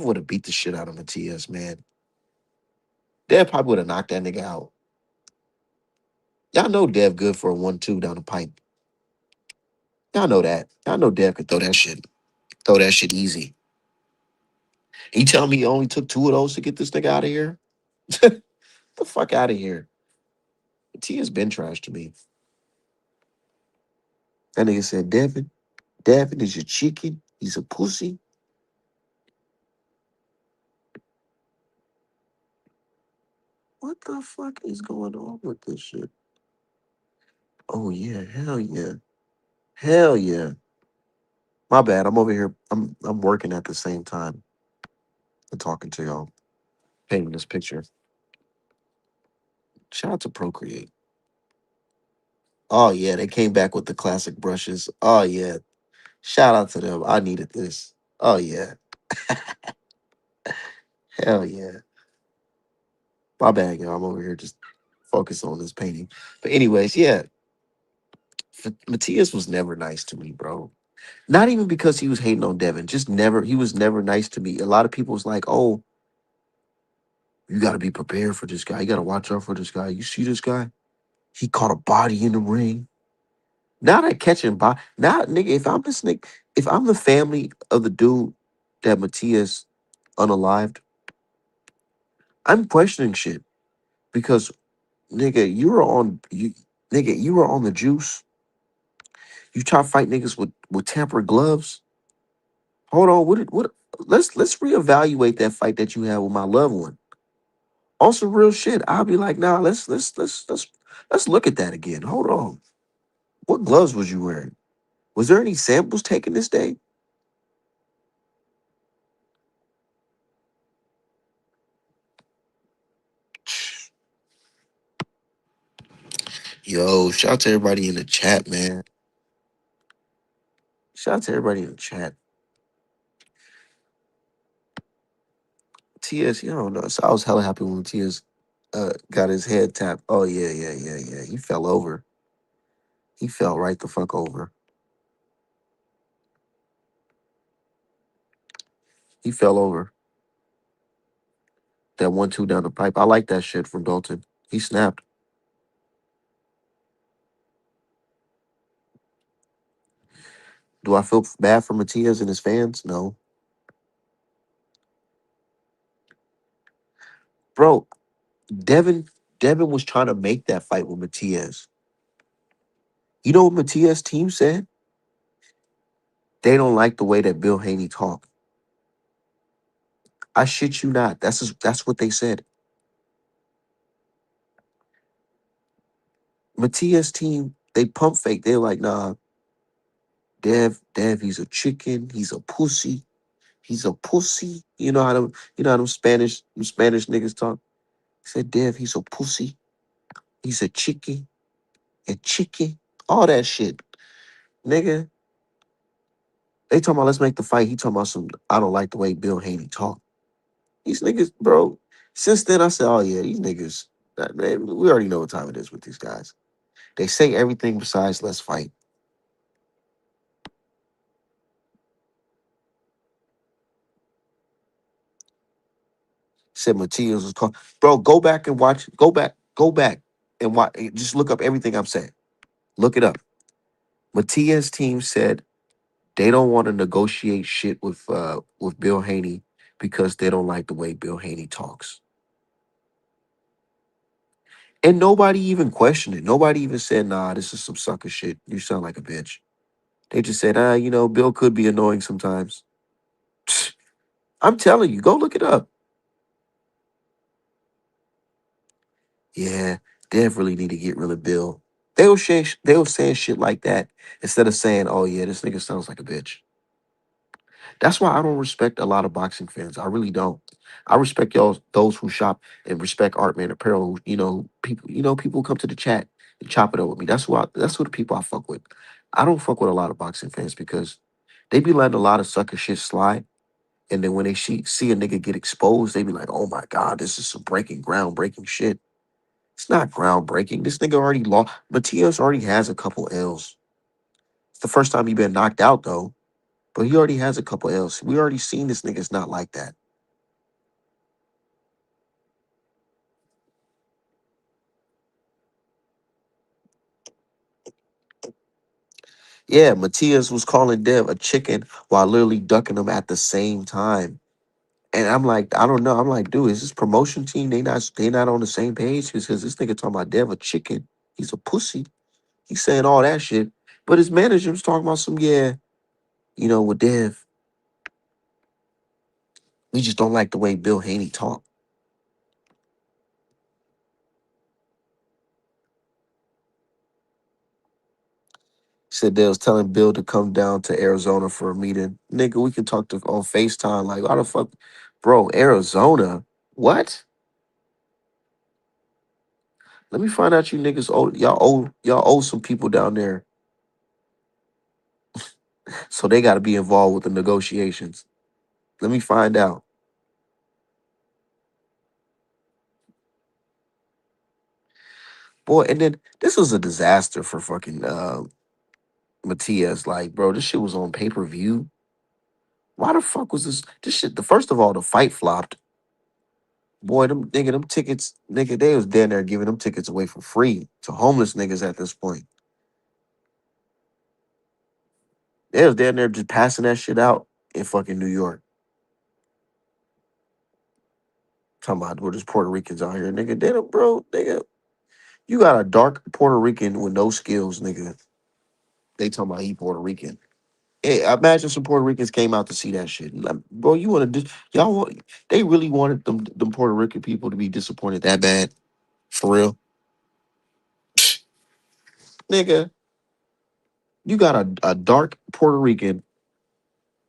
would have beat the shit out of Matias, man. Dev probably would have knocked that nigga out. Y'all know Dev good for a 1-2 down the pipe. Y'all know that. Y'all know Dev could throw that shit easy. He tell me he only took two of those to get this nigga out of here. The fuck out of here. Matias been trash to me. That nigga said, Devin is your chicken. He's a pussy. What the fuck is going on with this shit? Oh yeah, hell yeah. Hell yeah. My bad. I'm over here. I'm working at the same time and talking to y'all, painting this picture. Shout out to Procreate. Oh yeah, they came back with the classic brushes. Oh yeah. Shout out to them. I needed this. Oh yeah. Hell yeah. My bad, y'all. I'm over here just focused on this painting. But anyways, yeah, Matias was never nice to me, bro. Not even because he was hating on Devin. Just never. He was never nice to me. A lot of people was like, "Oh, you got to be prepared for this guy. You got to watch out for this guy. You see this guy? He caught a body in the ring. Now that catching body. Now, nigga, if I'm this nigga, if I'm the family of the dude that Matias unalived, I'm questioning shit because nigga, you were on the juice. You try to fight niggas with tampered gloves. Hold on, what? Let's reevaluate that fight that you had with my loved one. On some real shit, I'll be like, nah, let's look at that again. Hold on. What gloves was you wearing? Was there any samples taken this day? Yo, shout out to everybody in the chat, man. Shout out to everybody in the chat. TS, you don't know. So I was hella happy when TS got his head tapped. Oh yeah, yeah, yeah, yeah. He fell over. He fell right the fuck over. He fell over. That 1-2 down the pipe. I like that shit from Dalton. He snapped. Do I feel bad for Matias and his fans? No. Bro, Devin Devin was trying to make that fight with Matias. You know what Matias' team said? They don't like the way that Bill Haney talk. I shit you not. That's what they said. Matias' team, they pump fake. They're like, nah, Dev, he's a chicken. He's a pussy. He's a pussy. You know how them Spanish niggas talk. He said, Dev, he's a pussy. He's a chicken, all that shit. Nigga, they talking about let's make the fight. He talking about some, I don't like the way Bill Haney talk. These niggas, bro. Since then, I said, oh yeah, these niggas, man, we already know what time it is with these guys. They say everything besides let's fight. Said Matias was called. Bro, go back and watch. Go back and watch. Just look up everything I'm saying. Look it up. Matias' team said they don't want to negotiate shit with Bill Haney because they don't like the way Bill Haney talks. And nobody even questioned it. Nobody even said, nah, this is some sucker shit. You sound like a bitch. They just said, Bill could be annoying sometimes. I'm telling you, go look it up. Yeah, Dev really need to get rid of Bill. They were saying shit like that instead of saying, oh yeah, this nigga sounds like a bitch. That's why I don't respect a lot of boxing fans. I really don't. I respect y'all, those who shop and respect Artman Apparel. People come to the chat and chop it up with me. That's what the people I fuck with. I don't fuck with a lot of boxing fans because they be letting a lot of sucker shit slide. And then when they see a nigga get exposed, they be like, oh my God, this is some groundbreaking shit. It's not groundbreaking. This nigga already lost. Matias already has a couple L's. It's the first time he been knocked out though, but he already has a couple L's. We already seen this nigga's not like that. Yeah, Matias was calling Dev a chicken while literally ducking him at the same time. And I'm like, I don't know. I'm like, dude, is this promotion team? They not on the same page? Because this nigga talking about Dev a chicken. He's a pussy. He's saying all that shit. But his manager was talking about some, yeah, with Dev, we just don't like the way Bill Haney talk. Said they was telling Bill to come down to Arizona for a meeting. Nigga, we can talk to on FaceTime. Like, why the fuck, bro? Arizona? What? Let me find out you niggas owe y'all owe some people down there, so they got to be involved with the negotiations. Let me find out. boy. And then this was a disaster for fucking Matias. Like, bro, this shit was on pay per view. Why the fuck was this shit? The first of all, the fight flopped. Boy, them tickets, nigga, they was down there giving them tickets away for free to homeless niggas at this point. They was down there just passing that shit out in fucking New York. Talking about where there's Puerto Ricans out here, nigga. They don't, bro, nigga. You got a dark Puerto Rican with no skills, nigga. They talking about he Puerto Rican. Hey, imagine some Puerto Ricans came out to see that shit. Like, bro, you want to? Y'all want? They really wanted them Puerto Rican people to be disappointed that bad, for real, nigga. You got a dark Puerto Rican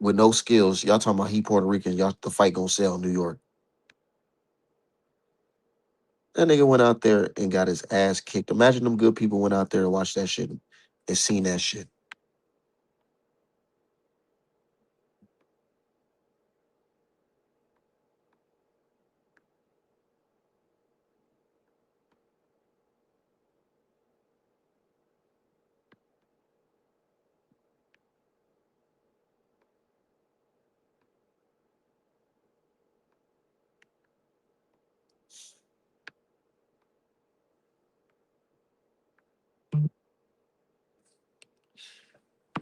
with no skills. Y'all talking about he Puerto Rican. Y'all the fight gonna sell in New York. That nigga went out there and got his ass kicked. Imagine them good people went out there and watched that shit and seen that shit.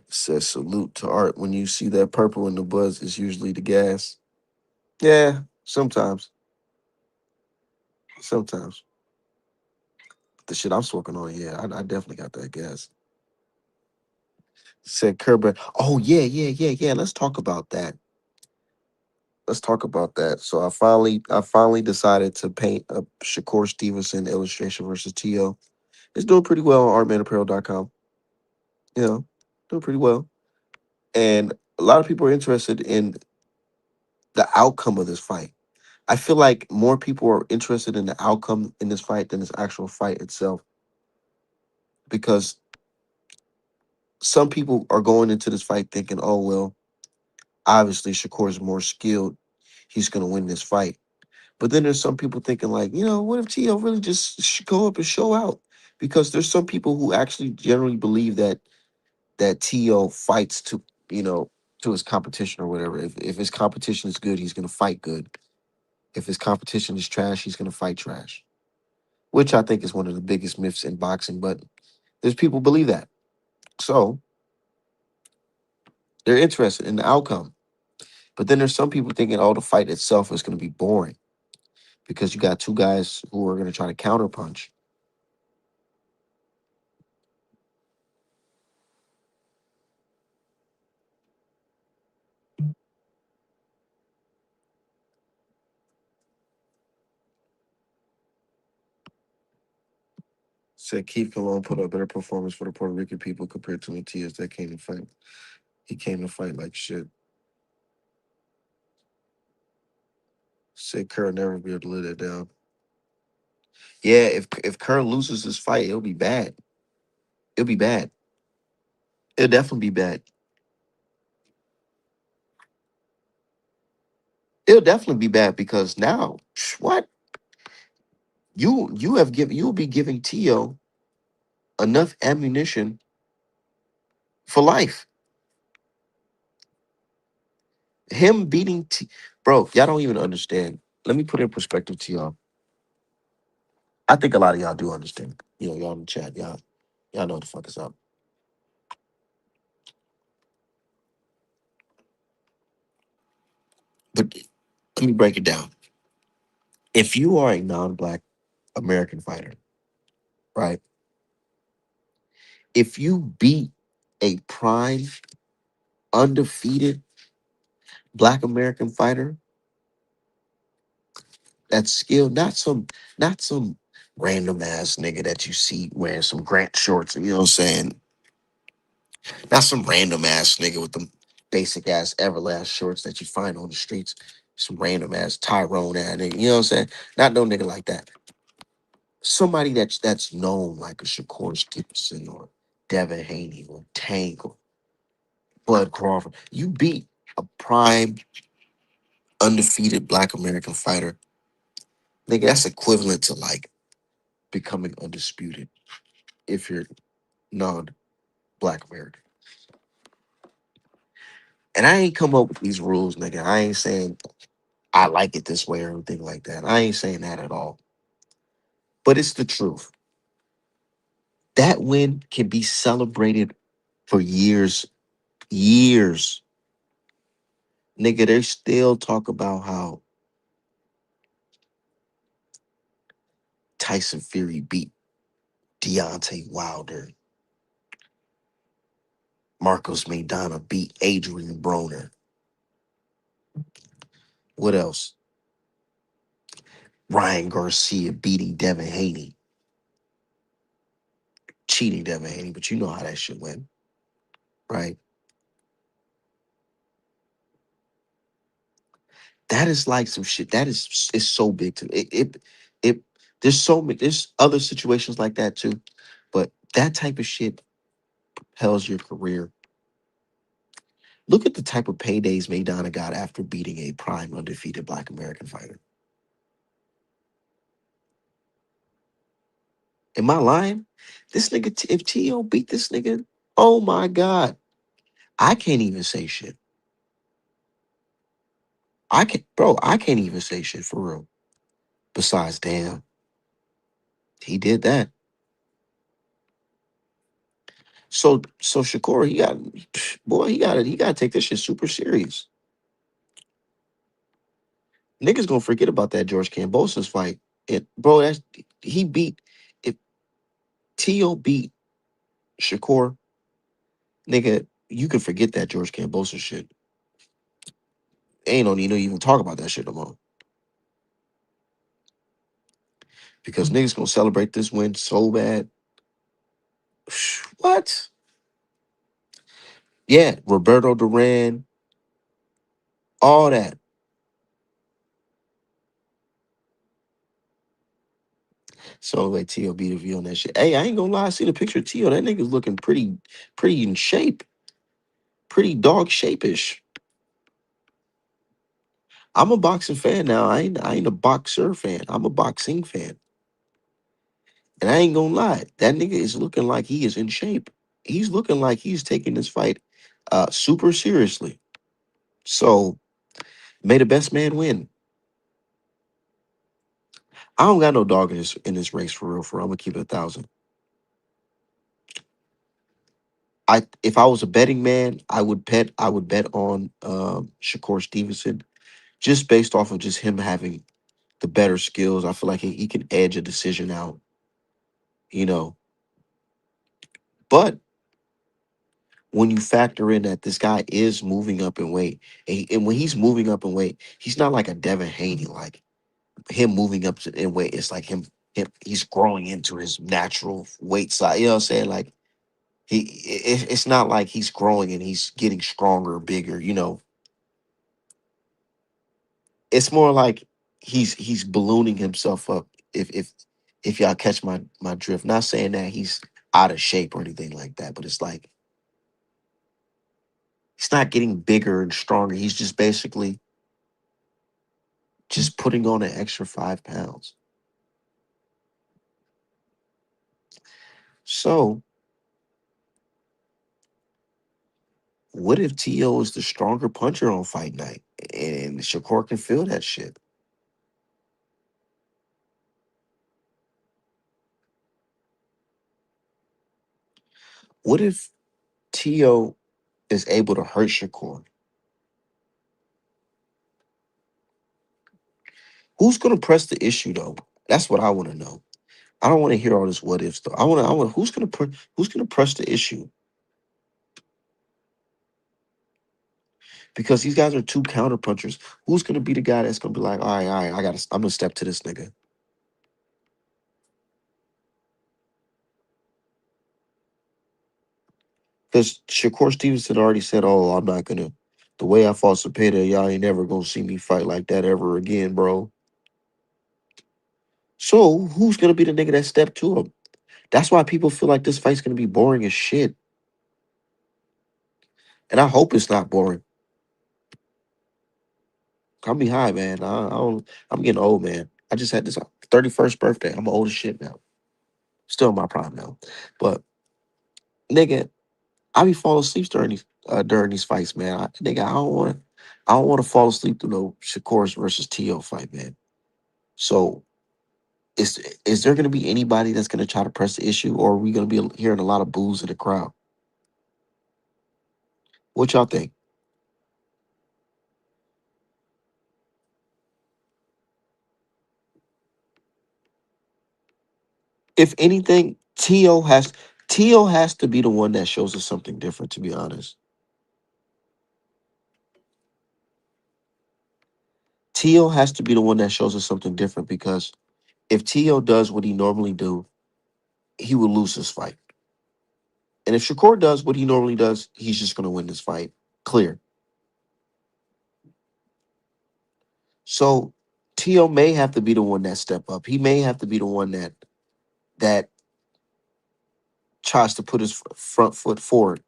Says salute to art. When you see that purple in the buzz, it's usually the gas. Yeah, sometimes. Sometimes. The shit I'm smoking on, yeah, I definitely got that gas. Said Kerber. Oh yeah. Let's talk about that. Let's talk about that. So I finally decided to paint a Shakur Stevenson illustration versus T.O. It's doing pretty well on artmanapparel.com. You know, doing pretty well. And a lot of people are interested in the outcome of this fight. I feel like more people are interested in the outcome in this fight than this actual fight itself. Because some people are going into this fight thinking, oh well, obviously Shakur is more skilled. He's gonna win this fight. But then there's some people thinking like, what if Tio really just go up and show out? Because there's some people who actually generally believe that Tio fights to his competition or whatever. If his competition is good, he's gonna fight good. If his competition is trash, he's gonna fight trash. Which I think is one of the biggest myths in boxing, but there's people believe that. So they're interested in the outcome. But then there's some people thinking, oh, the fight itself is gonna be boring because you got two guys who are gonna try to counterpunch. Said Keith Colon put up better performance for the Puerto Rican people compared to Matias that came to fight. He came to fight like shit. Said Kerr never be able to live that down. Yeah, if Kerr loses this fight, it'll be bad. It'll be bad. It'll definitely be bad. It'll definitely be bad because now, what you'll be giving Tio enough ammunition for life. Him beating bro, y'all don't even understand. Let me put it in perspective to y'all. I think a lot of y'all do understand. Y'all in the chat, y'all know what the fuck is up. But let me break it down. If you are a non-black American fighter, right? If you beat a prime, undefeated black American fighter that's skilled, not some random ass nigga that you see wearing some Grant shorts, you know what I'm saying? Not some random ass nigga with them basic ass Everlast shorts that you find on the streets. Some random ass Tyrone ass nigga, you know what I'm saying? Not no nigga like that. Somebody that's known like a Shakur Stevenson or Devin Haney or Tank or Bud Crawford. You beat a prime undefeated black American fighter. Nigga, that's equivalent to like becoming undisputed if you're non-black American. And I ain't come up with these rules, nigga. I ain't saying I like it this way or anything like that. I ain't saying that at all. But it's the truth. That win can be celebrated for years, years. Nigga, they still talk about how Tyson Fury beat Deontay Wilder. Marcos Maidana beat Adrian Broner. What else? Ryan Garcia beating Devin Haney. Cheating Devin Haney, but you know how that shit went, right? That is like some shit. That is so big to me. It there's so many there's other situations like that too. But that type of shit propels your career. Look at the type of paydays Maidana got after beating a prime undefeated black American fighter. Am I lying? This nigga, if T.O. beat this nigga, oh my God. I can't even say shit. I can't even say shit for real. Besides, damn, he did that. So Shakur, boy, he got to take this shit super serious. Niggas gonna forget about that George Kambosos fight. Bro, he beat if T.O. beat Shakur, nigga, you can forget that George Kambosos shit. Ain't no need to even talk about that shit no more. Because niggas gonna celebrate this win so bad. What? Yeah, Roberto Duran, all that. So like T.O. beat the V on that shit. Hey, I ain't gonna lie, I see the picture of T.O. That nigga's looking pretty in shape. Pretty dog shape-ish. I'm a boxing fan now. I ain't a boxer fan. I'm a boxing fan. And I ain't gonna lie, that nigga is looking like he is in shape. He's looking like he's taking this fight super seriously. So may the best man win. I don't got no dog in this race for real. I'm gonna keep it 1,000. If I was a betting man, I would bet on Shakur Stevenson just based off of just him having the better skills. I feel like he can edge a decision out, you know. But when you factor in that this guy is moving up in weight, and when he's moving up in weight, he's not like a Devin Haney. Like him moving up in weight, it's like he's growing into his natural weight size. You know what I'm saying? Like it's not like he's growing and he's getting stronger, bigger. You know, it's more like he's ballooning himself up. If y'all catch my drift, not saying that he's out of shape or anything like that, but it's like he's not getting bigger and stronger. He's just basically just putting on an extra 5 pounds. So what if T.O. is the stronger puncher on fight night and Shakur can feel that shit? What if T.O. is able to hurt Shakur? Who's gonna press the issue though? That's what I want to know. I don't want to hear all this what ifs though. I want who's gonna press the issue? Because these guys are two counter punchers. Who's gonna be the guy that's gonna be like, all right, I'm gonna step to this nigga. Because Shakur Stevenson already said, oh, I'm not gonna the way I fought Cepeda, y'all ain't never gonna see me fight like that ever again, bro. So who's gonna be the nigga that step to him? That's why people feel like this fight's gonna be boring as shit. And I hope it's not boring. Call me high, man. I'm getting old, man. I just had this 31st birthday. I'm old as shit now. Still in my prime now. But nigga, I be falling asleep during these fights, man. Nigga, I don't want to fall asleep through no Shakur's versus Tio fight, man. So is there gonna be anybody that's gonna try to press the issue, or are we gonna be hearing a lot of boos in the crowd? What y'all think? If anything, Tio has to be the one that shows us something different. To be honest, Tio has to be the one that shows us something different because if Tio does what he normally do, he will lose this fight. And if Shakur does what he normally does, he's just gonna win this fight. Clear. So Tio may have to be the one that step up. He may have to be the one that tries to put his front foot forward.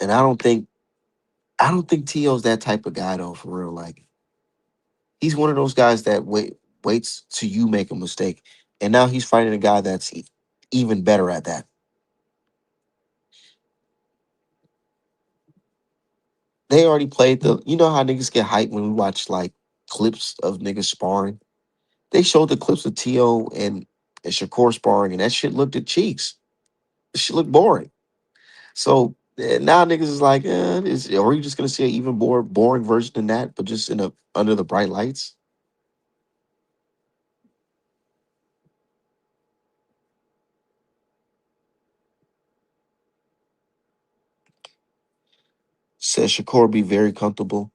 And I don't think Tio's that type of guy though, for real. Like he's one of those guys that waits till you make a mistake. And now he's fighting a guy that's even better at that. They already played you know how niggas get hyped when we watch like clips of niggas sparring? They showed the clips of Tio and Shakur sparring, and that shit looked at cheeks. It shit looked boring. So now niggas is like, are you just gonna see an even more boring version than that, but just in a under the bright lights? Says Shakur be very comfortable.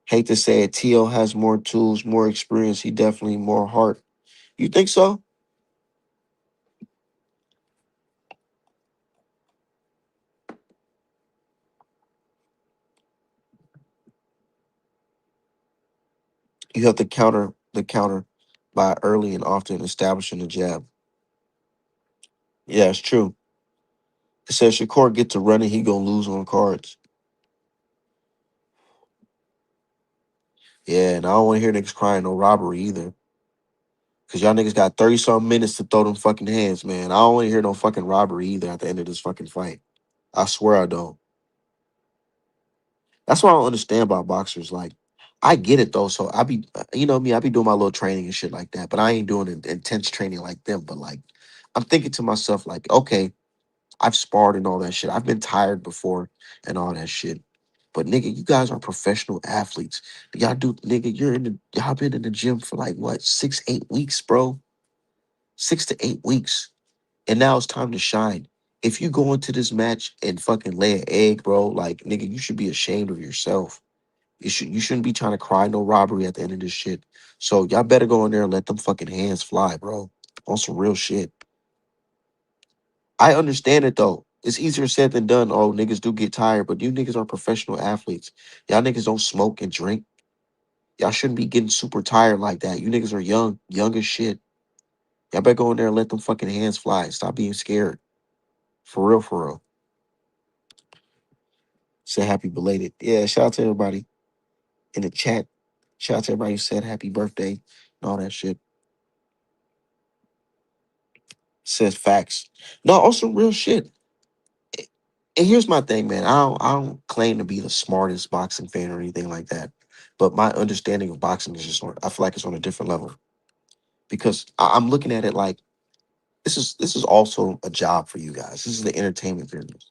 Hate to say it, Tio has more tools, more experience. He definitely more heart. You think so? You have to counter the counter by early and often establishing the jab. Yeah, it's true. It says Shakur get to running, he gonna lose on cards. Yeah, and I don't want to hear niggas crying no robbery either. Cause y'all niggas got 30 some minutes to throw them fucking hands, man. I don't want to hear no fucking robbery either at the end of this fucking fight. I swear I don't. That's what I don't understand about boxers. Like, I get it though. So I be, you know me, I be doing my little training and shit like that. But I ain't doing intense training like them. But like, I'm thinking to myself, like, okay, I've sparred and all that shit. I've been tired before and all that shit. But nigga, you guys are professional athletes. Y'all do, nigga, y'all been in the gym for like what, 6, 8 weeks, bro? 6 to 8 weeks. And now it's time to shine. If you go into this match and fucking lay an egg, bro, like nigga, you should be ashamed of yourself. You shouldn't be trying to cry no robbery at the end of this shit. So y'all better go in there and let them fucking hands fly, bro. On some real shit. I understand it though. It's easier said than done. Oh, niggas do get tired, but you niggas are professional athletes. Y'all niggas don't smoke and drink. Y'all shouldn't be getting super tired like that. You niggas are young as shit. Y'all better go in there and let them fucking hands fly. Stop being scared. For real, for real. Say happy belated. Yeah, shout out to everybody in the chat. Shout out to everybody who said happy birthday and all that shit. Says facts. No, also real shit. And here's my thing, man. I don't claim to be the smartest boxing fan or anything like that. But my understanding of boxing is just I feel like it's on a different level. Because I'm looking at it like this is also a job for you guys. This is the entertainment business.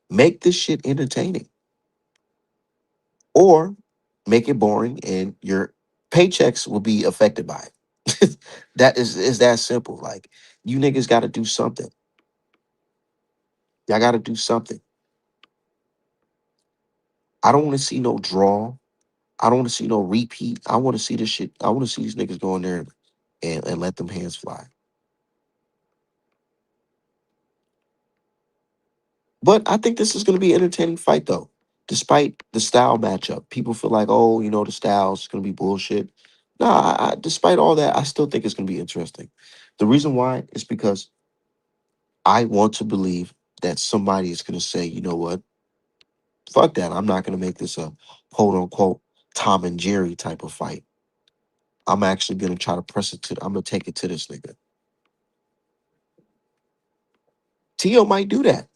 Make this shit entertaining. Or make it boring and your paychecks will be affected by it. That is that simple. Like you niggas gotta do something. Y'all gotta do something. I don't want to see no draw. I don't want to see no repeat. I want to see this shit. I want to see these niggas go in there and let them hands fly. But I think this is going to be an entertaining fight, though. Despite the style matchup, people feel like, oh, you know, the style's going to be bullshit. No, despite all that, I still think it's going to be interesting. The reason why is because I want to believe that somebody is going to say, you know what, fuck that. I'm not going to make this a quote unquote Tom and Jerry type of fight. I'm actually gonna try to press it to. I'm gonna take it to this nigga. Tio might do that,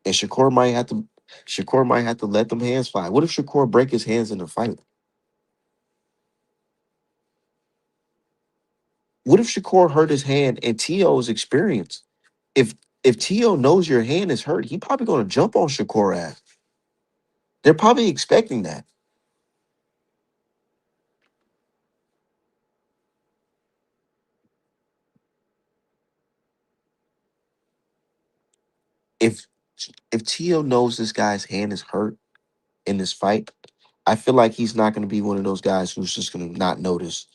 and Shakur might have to. Shakur might have to let them hands fly. What if Shakur break his hands in the fight? What if Shakur hurt his hand and Tio is experienced? If if Tio knows your hand is hurt, he probably gonna jump on Shakur ass. They're probably expecting that. If if Tio knows this guy's hand is hurt in this fight, I feel like he's not gonna be one of those guys who's just gonna not notice.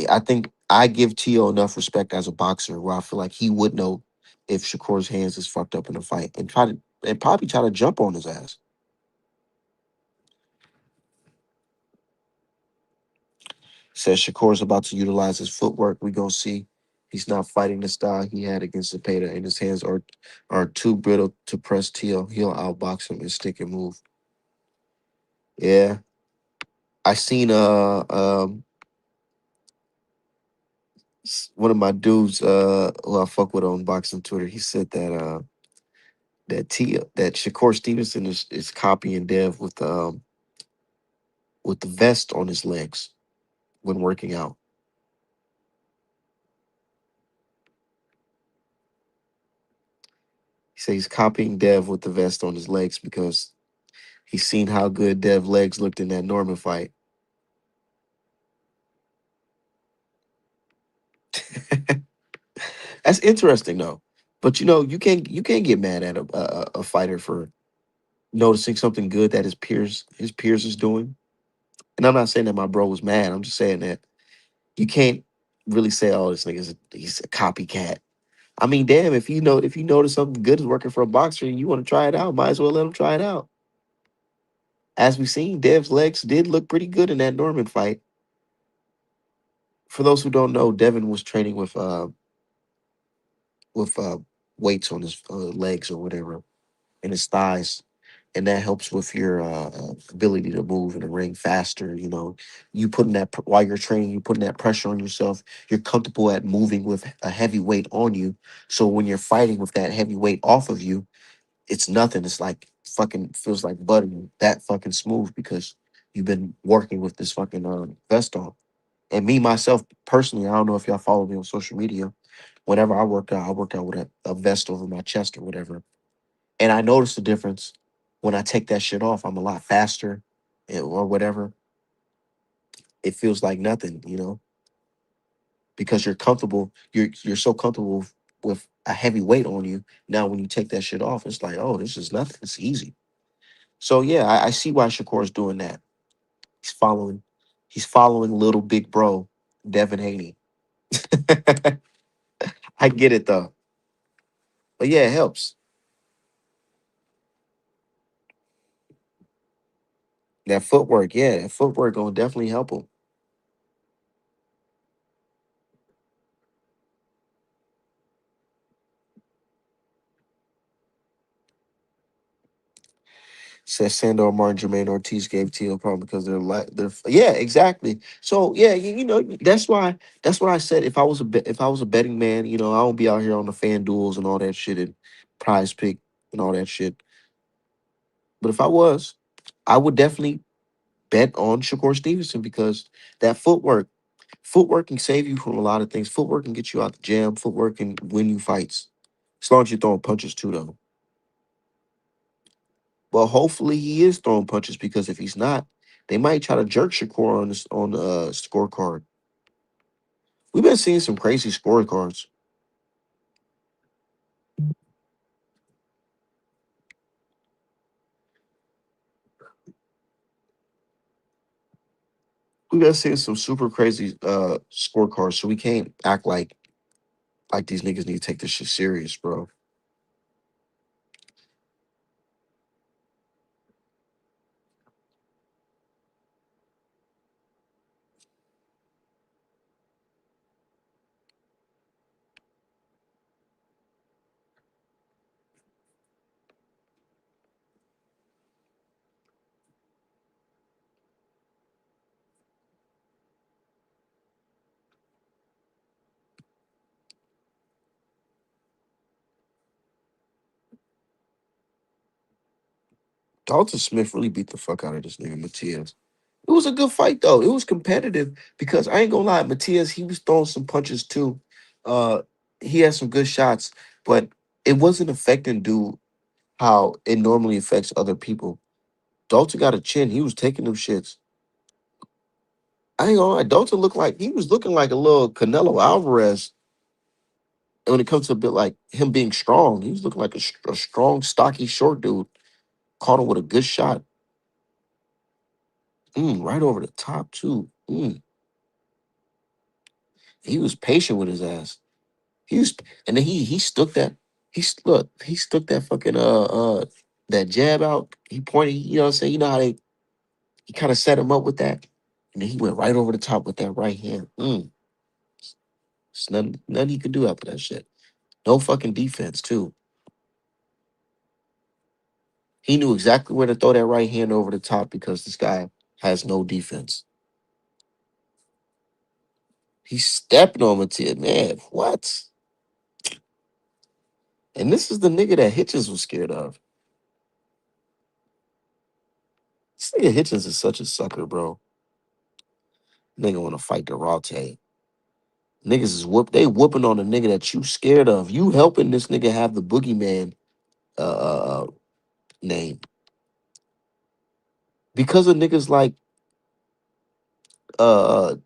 I think I give Tio enough respect as a boxer where I feel like he would know if Shakur's hands is fucked up in a fight and probably try to jump on his ass. Says Shakur's about to utilize his footwork. We gonna see. He's not fighting the style he had against Zepeda, and his hands are too brittle to press Tio. He'll outbox him and stick and move. Yeah, I seen one of my dudes who I fuck with on boxing Twitter. He said that that Shakur Stevenson is copying Dev with the vest on his legs when working out. He says he's copying Dev with the vest on his legs because he's seen how good Dev legs looked in that Norman fight. That's interesting though. But you can't get mad at a fighter for noticing something good that his peers is doing. And I'm not saying that my bro was mad. I'm just saying that you can't really say, "Oh, this nigga's he's a copycat." I mean, damn, if you notice something good is working for a boxer and you want to try it out, might as well let him try it out. As we've seen, Dev's legs did look pretty good in that Norman fight. For those who don't know, Devin was training with weights on his legs or whatever and his thighs, and that helps with your ability to move in the ring faster. You putting while you're training, you putting that pressure on yourself. You're comfortable at moving with a heavy weight on you. So when you're fighting with that heavy weight off of you, it's nothing. It's like fucking feels like butter that fucking smooth because you've been working with this fucking vest on. And me myself personally, I don't know if y'all follow me on social media. Whenever I work out with a vest over my chest or whatever. And I notice the difference when I take that shit off. I'm a lot faster or whatever. It feels like nothing, because you're comfortable. You're so comfortable with a heavy weight on you. Now when you take that shit off, it's like, oh, this is nothing. It's easy. So yeah, I see why Shakur's doing that. He's following he's following little big bro, Devin Haney. I get it though. But yeah, it helps. That footwork, yeah, that footwork gonna definitely help him. Says Sandor Martin Jermaine Ortiz gave Tio a problem because yeah, exactly. So yeah, that's what I said. If I was a betting man, I don't be out here on the fan duels and all that shit and prize pick and all that shit. But if I was, I would definitely bet on Shakur Stevenson because that footwork can save you from a lot of things. Footwork can get you out the jam. Footwork can win you fights. As long as you're throwing punches too, though. Well, hopefully he is throwing punches because if he's not, they might try to jerk Shakur on the scorecard. We've been seeing some crazy scorecards. We've been seeing some super crazy scorecards, so we can't act like these niggas need to take this shit serious, bro. Dalton Smith really beat the fuck out of this nigga Matias. It was a good fight though. It was competitive because I ain't gonna lie, Matias, he was throwing some punches too. Uh he had some good shots, but it wasn't affecting dude how it normally affects other people. Dalton got a chin. He was taking them shits. I ain't gonna lie. Dalton looked like he was looking like a little Canelo Alvarez. And when it comes to a bit like him being strong, he was looking like a strong, stocky, short dude. Caught him with a good shot. Right over the top too. He was patient with his ass. He was, and then he stuck that. He stuck that fucking that jab out. He pointed. You know what I'm saying? You know how he kind of set him up with that, and then he went right over the top with that right hand. It's nothing he could do after that shit. No fucking defense too. He knew exactly where to throw that right hand over the top because this guy has no defense. He's stepping on Matias, man. What? And this is the nigga that Hitchens was scared of. This nigga Hitchens is such a sucker, bro. Nigga want to fight the Raw. Niggas is they whooping on the nigga that you scared of. You helping this nigga have the boogeyman name. Because of niggas like uh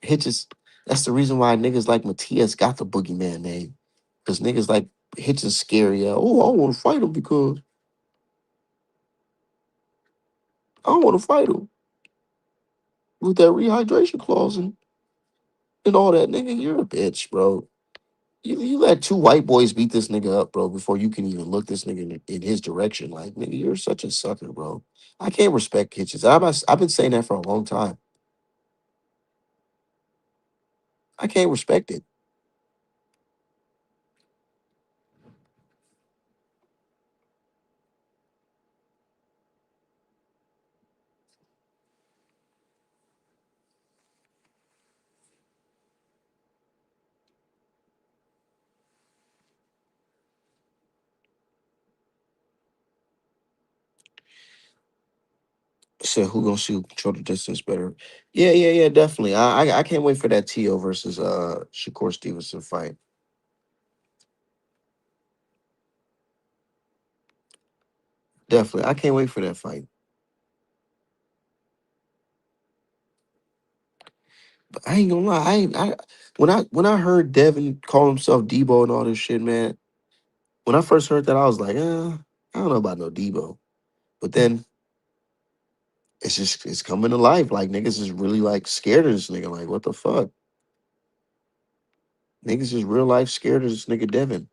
Hitches, that's the reason why niggas like Matias got the boogeyman name. Because niggas like Hitches scary. Oh, I want to fight him because I don't want to fight him with that rehydration clause and all that. Nigga, you're a bitch, bro. You let two white boys beat this nigga up, bro, before you can even look this nigga in his direction. Like, nigga, you're such a sucker, bro. I can't respect Hitchens. I've been saying that for a long time. I can't respect it. Said who gonna shoot control the distance better? Yeah, definitely. I can't wait for that T.O. versus Shakur Stevenson fight. Definitely, I can't wait for that fight. But I ain't gonna lie, when I heard Devin call himself Debo and all this shit, man. When I first heard that, I was like, I don't know about no Debo. But then it's coming to life. Like niggas is really like scared of this nigga. Like what the fuck? Niggas is real life scared of this nigga Devin.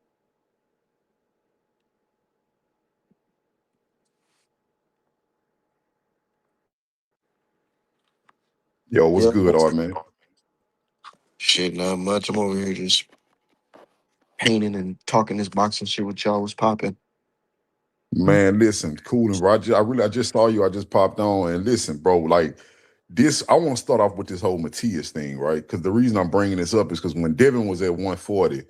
Yo, what's Yeah. good, Art man? Shit, not much. I'm over here just painting and talking this boxing shit with y'all was popping. Man, listen, cool and Roger. I just saw you. I just popped on and listen, bro. Like this, I want to start off with this whole Matias thing, right? Because the reason I'm bringing this up is because when Devin was at 140,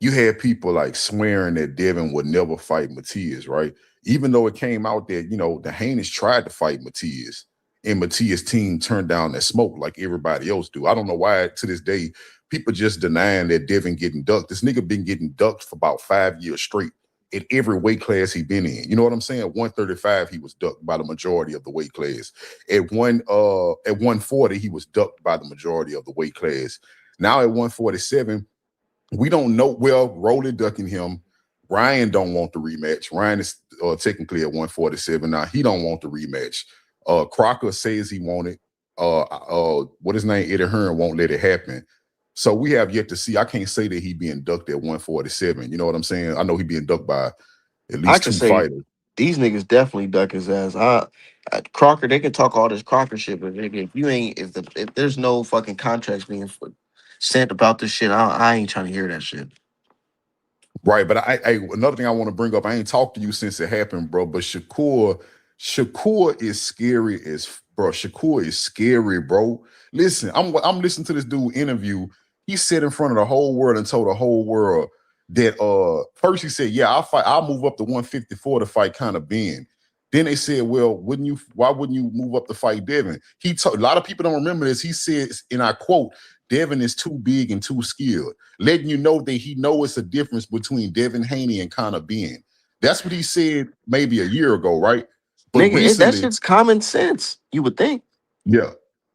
you had people like swearing that Devin would never fight Matias, right? Even though it came out that, the Haynes tried to fight Matias and Matias' team turned down that smoke like everybody else do. I don't know why to this day people just denying that Devin getting ducked. This nigga been getting ducked for about 5 years straight in every weight class he been in. You know what I'm saying? At 135, he was ducked by the majority of the weight class. At 140, he was ducked by the majority of the weight class. Now at 147, we don't know. Well, Rolly ducking him. Ryan don't want the rematch. Ryan is technically at 147 now. He don't want the rematch. Crocker says he want it. What his name? Eddie Hearn won't let it happen. So we have yet to see. I can't say that he being ducked at 147. You know what I'm saying? I know he being ducked by at I least can two say fighters. these niggas definitely duck his ass. Crocker, they can talk all this Crocker shit, but nigga, if there's no fucking contracts being sent about this shit, I ain't trying to hear that shit. Right, but another thing I want to bring up. I ain't talked to you since it happened, bro. But Shakur is scary as bro. Shakur is scary, bro. Listen, I'm listening to this dude interview. He said in front of the whole world and told the whole world that first he said, "Yeah, I'll move up to 154 to fight kind of Ben." Then they said, well, wouldn't you? Why wouldn't you move up to fight Devin? A lot of people don't remember this. He says, and I quote, Devin is too big and too skilled, letting you know that he knows it's a difference between Devin Haney and Connor Ben. That's what he said maybe a year ago, right? But Nigga, that recently, shit's common sense. You would think. yeah.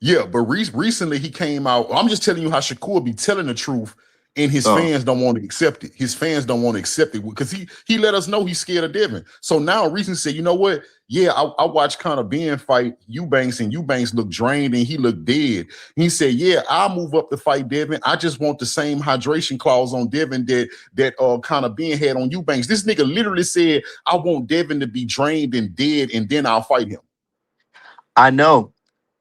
Yeah, but recently he came out. I'm just telling you how Shakur be telling the truth, and his Oh, fans don't want to accept it. His fans don't want to accept it because he let us know he's scared of Devin. So now recently said, you know what? Yeah, I watched Conor Ben fight Eubanks, and Eubanks looked drained and he looked dead. He said, yeah, I'll move up to fight Devin. I just want the same hydration clause on Devin that Conor Ben had on Eubanks. This nigga literally said, I want Devin to be drained and dead, and then I'll fight him. I know.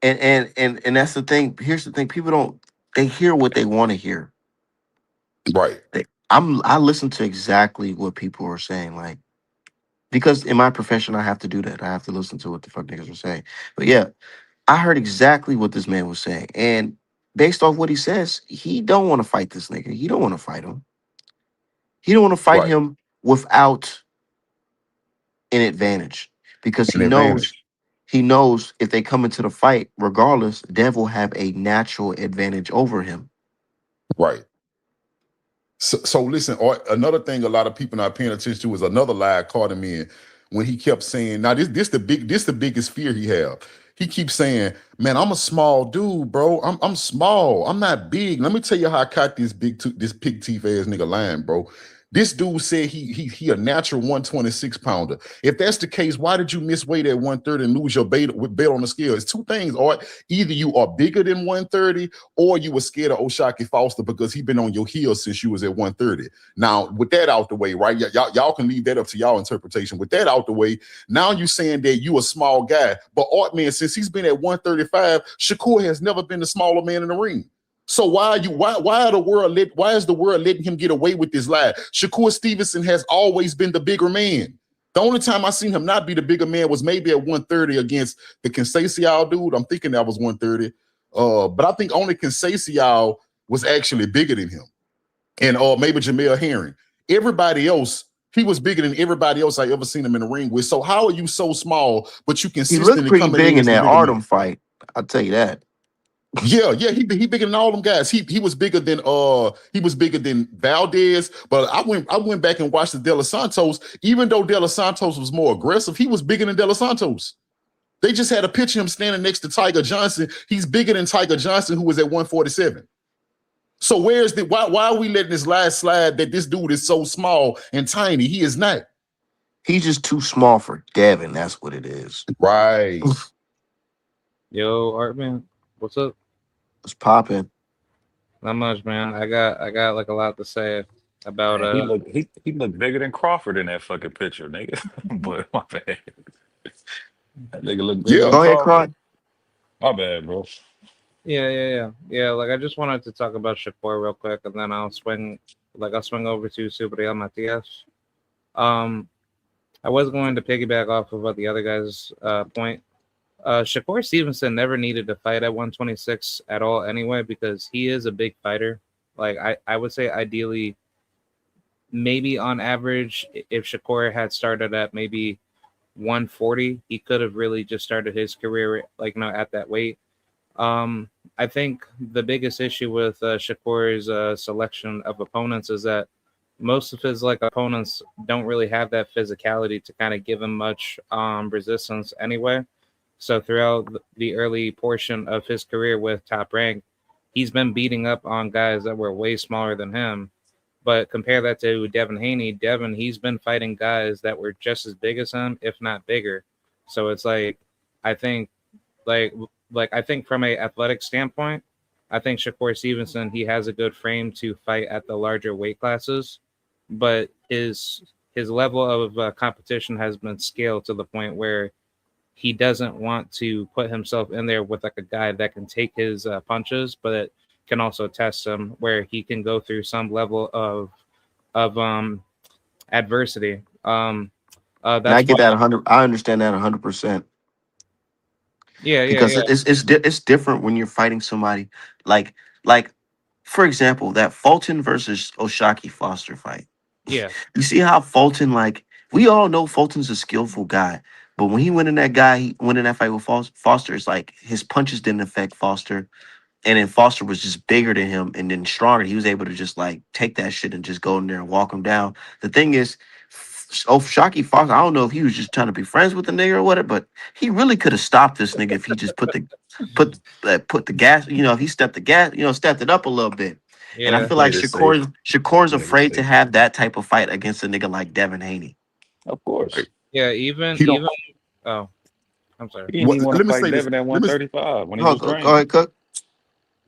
And that's the thing. Here's the thing. People don't they hear what they want to hear. Right, I listen to exactly what people are saying, like because in my profession I have to do that. I have to listen to what the fuck niggas are saying. But yeah, I heard exactly what this man was saying. And based off what he says, he don't want to fight this nigga. He don't want to fight him. He don't want to fight right. him without an advantage. Because An advantage. he knows if they come into the fight, regardless, Dev will have a natural advantage over him. Right. So listen, another thing a lot of people not paying attention to is another lie I caught him in when he kept saying, now this the biggest fear he have. He keeps saying, man, I'm a small dude, bro. I'm small. I'm not big. Let me tell you how I caught this pig teeth ass nigga lying, bro. This dude said he a natural 126 pounder. If that's the case, why did you miss weight at 130 and lose your bet on the scale? It's two things, Art. Either you are bigger than 130 or you were scared of Oshaki Foster because he been on your heels since you was at 130. Now, with that out the way, right? Y'all can leave that up to y'all interpretation. With that out the way, now you saying that you a small guy. But Art, man, since he's been at 135, Shakur has never been the smaller man in the ring. So why is the world letting him get away with this lie? Shakur Stevenson has always been the bigger man. The only time I seen him not be the bigger man was maybe at 130 against the Conceição dude. I'm thinking that was 130. But I think only Conceição was actually bigger than him. And maybe Jamel Herring. Everybody else, he was bigger than everybody else I ever seen him in the ring with. So how are you so small, but you He looked consistently pretty coming big in in as the that bigger man? Artem fight. I'll tell you that. Yeah, he bigger than all them guys. He was bigger than Valdez. But I went back and watched the De Los Santos. Even though De Los Santos was more aggressive, he was bigger than De Los Santos. They just had a picture of him standing next to Tiger Johnson. He's bigger than Tiger Johnson, who was at 147. So why are we letting this lie slide that this dude is so small and tiny? He is not. He's just too small for Devin. That's what it is. Right. Yo, Art man, what's up? It's popping. Not much, man. I got like a lot to say about Man, he looked bigger than Crawford in that fucking picture, nigga. But my bad. That nigga look bigger Yeah. than Go ahead, Cry. Crawford. My bad, bro. yeah. Like I just wanted to talk about Shakur real quick, and then I'll swing over to Super Matias. Um, I was going to piggyback off of what the other guy's point. Shakur Stevenson never needed to fight at 126 at all anyway, because he is a big fighter. Like I would say ideally, maybe on average, if Shakur had started at maybe 140, he could have really just started his career at that weight. I think the biggest issue with Shakur's selection of opponents is that most of his opponents don't really have that physicality to kind of give him much resistance anyway. So throughout the early portion of his career with Top Rank, he's been beating up on guys that were way smaller than him. But compare that to Devin Haney. Devin, he's been fighting guys that were just as big as him, if not bigger. So it's I think, like, I think from a athletic standpoint, I think Shakur Stevenson, he has a good frame to fight at the larger weight classes, but his level of competition has been scaled to the point where he doesn't want to put himself in there with a guy that can take his punches, but it can also test him, where he can go through some level of adversity. And I That's get why. that 100. I understand that 100%. Because Yeah. it's different when you're fighting somebody like like for example that Fulton versus Oshaki Foster fight. Yeah. You see how Fulton, like, we all know Fulton's a skillful guy, But when he went in that guy, he went in that fight with Foster. It's like his punches didn't affect Foster, and then Foster was just bigger than him and then stronger. He was able to just like take that shit and just go in there and walk him down. The thing is, Shocky Foster, I don't know if he was just trying to be friends with the nigga or whatever, but he really could have stopped this nigga if he just put the gas. You know, if he stepped the gas, stepped it up a little bit. And I Yeah, feel like Played it safe. Shakur's Played it afraid to safe. have that type of fight against a nigga like Devin Haney. Of Right. course. yeah. Even He don't. even. Oh, I'm sorry. He didn't What? even want to Let me fight say this. Devin at Let me 135 when he Oh, was go ahead, drained. Cook.